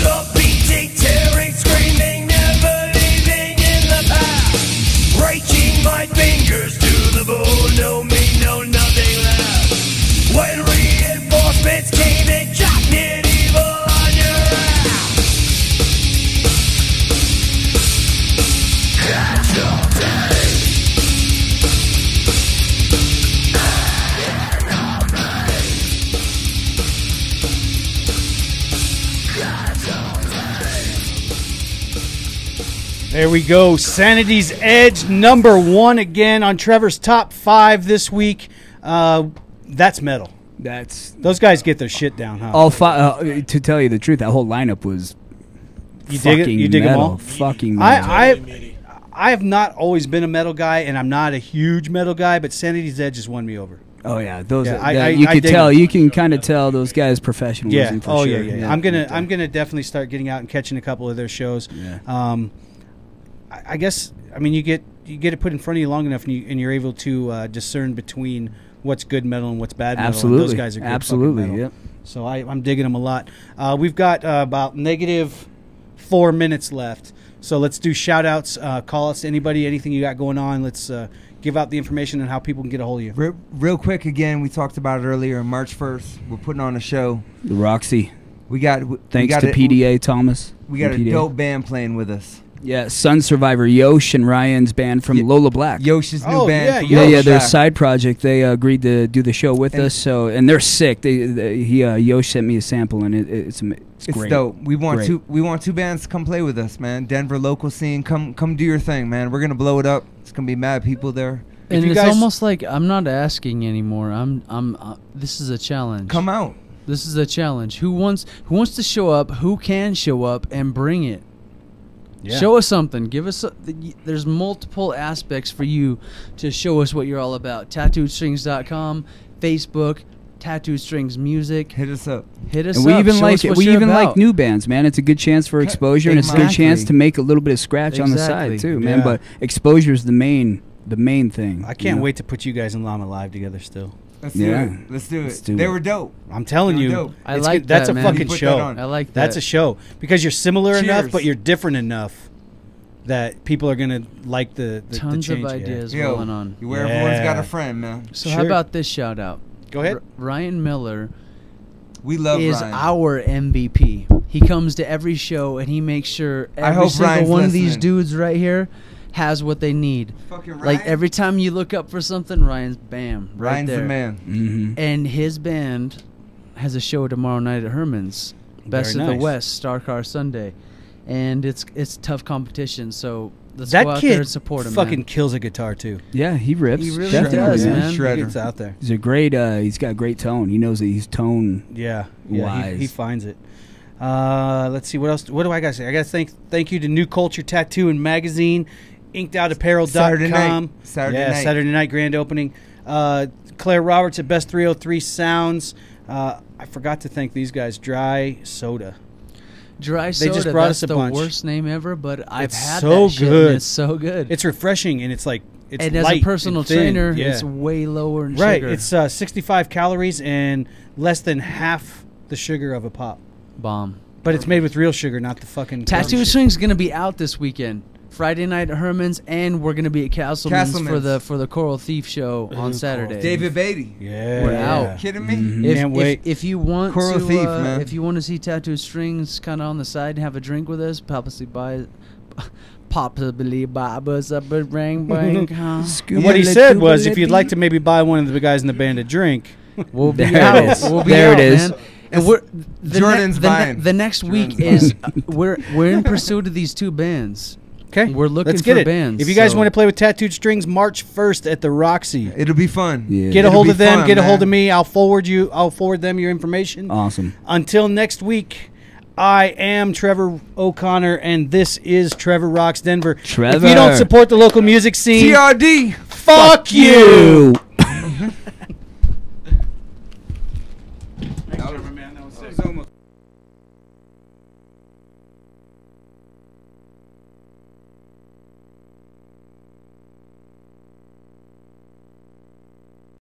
The beating, tearing, screaming, never leaving in the past. Reaching my fingers to the bone, no me, no nothing left. When reinforcements came and chopped it evil on your ass. There we go. Sanity's Edge, number 1 again on Trevor's top 5 this week. That's metal. Those guys get their shit down, huh? All five. To tell you the truth, that whole lineup was. You dig it? You dig them metal, all? Fucking metal. I have not always been a metal guy, and I'm not a huge metal guy, but Sanity's Edge has won me over. Oh yeah, those. Yeah, you could dig tell. them. You can kind of tell those guys professionalism. Yeah. For Oh sure. yeah. I'm gonna definitely start getting out and catching a couple of their shows. Yeah. I guess you get it put in front of you long enough, and you're able to discern between what's good metal and what's bad metal. Absolutely. And those guys are good Absolutely. fucking metal. Yep. So I'm digging them a lot. We've got about -4 minutes left. So let's do shout outs. Call us, anybody, anything you got going on. Let's give out the information and how people can get a hold of you. Real quick, again, we talked about it earlier. March 1st, we're putting on a show. The Roxy. Thanks to PDA Thomas. We got a PDA. dope band playing with us. Yeah, Sun Survivor, Yosh and Ryan's band from Lola Black. Yosh's new band. Yeah, their side project. They agreed to do the show with us. So, and they're sick. Yosh sent me a sample, and it's great. Dope. We want Great. we want two bands to come play with us, man. Denver local scene, come do your thing, man. We're gonna blow it up. It's gonna be mad people there. And it's almost like I'm not asking anymore. This is a challenge. Come out. This is a challenge. Who wants to show up? Who can show up and bring it? Yeah. Show us something. Give us. There's multiple aspects for you to show us what you're all about. Tattooedstrings.com, Facebook, Tattooed Strings Music. Hit us up. Hit us And up. we even Show like us what we you're even about. like new bands, man. It's a good chance for exposure, and it's a good chance to make a little bit of scratch on the Exactly. side too, man. Yeah. But exposure is the main thing. I can't wait to put you guys in Llama Live together still. Let's do it. Let's do it. They were dope. I'm telling They were you, dope. I it's like good. That's that, a man. fucking You put show. that on. I like That's that. a show because you're similar enough, Cheers. but you're different enough that people are gonna like the Tons change. of ideas Yo, rolling on. Where everyone's got a friend, man. So how about this shout out? Go ahead. Ryan Miller. We love is Ryan. our MVP. He comes to every show and he makes sure I every hope single Ryan's one of these listening. dudes right here has what they need. Fucking Like Ryan. every time you look up for something, Ryan's bam right Ryan's there. the man. Mm-hmm. And his band has a show tomorrow night at Herman's, Best Very of the nice. West, Star Car Sunday, and it's tough competition. So let's That go out there kid and support him. fucking man. kills a guitar too. Yeah, he rips. He really Definitely, does, man. He Shredder. gets out there. He's a great. He's got great tone. He knows that he's tone. Yeah, wise. he finds it. Let's see what else. What do I got to say? I got to thank you to New Culture Tattoo and Magazine, InkedOutApparel.com. Saturday night. Saturday night grand opening. Claire Roberts at Best 303 Sounds. I forgot to thank these guys. Dry Soda. Dry They soda. just brought that's us a the bunch. worst name ever, but I've It's had so that shit, good. and it's so good. It's refreshing and it's like it's and as light a personal and thin. trainer, Yeah. it's way lower in Right, sugar. it's 65 calories and less than half the sugar of a pop. Bomb. But it's made with real sugar, not the fucking Tattoo shit. Swing's gonna be out this weekend, Friday night at Herman's, and we're gonna be at Castleman's for the Coral Thief show on Saturday. David Beatty. Yeah, we're out. Kidding me? If, Can't wait. If you want Coral to, Thief, man. if you want to see Tattoo Strings kind of on the side and have a drink with us, possibly buy us up a ring bank. And what he said was, if you'd like to maybe buy one of the guys in the band a drink, we'll be There out. it is. We'll be There out, it is. man. And we're Jordan's buying. the next week Jordan's is we're in pursuit of these two bands. okay, We're looking let's get for it. bands. If you guys so- want to play with Tattooed Strings, March 1st at the Roxy. It'll be fun. Yeah. Get a It'll hold be of them. fun, Get a hold man. of me. I'll forward them your information. Awesome. Until next week, I am Trevor O'Connor, and this is Trevor Rocks Denver. Trevor. If you don't support the local music scene, TRD. fuck you.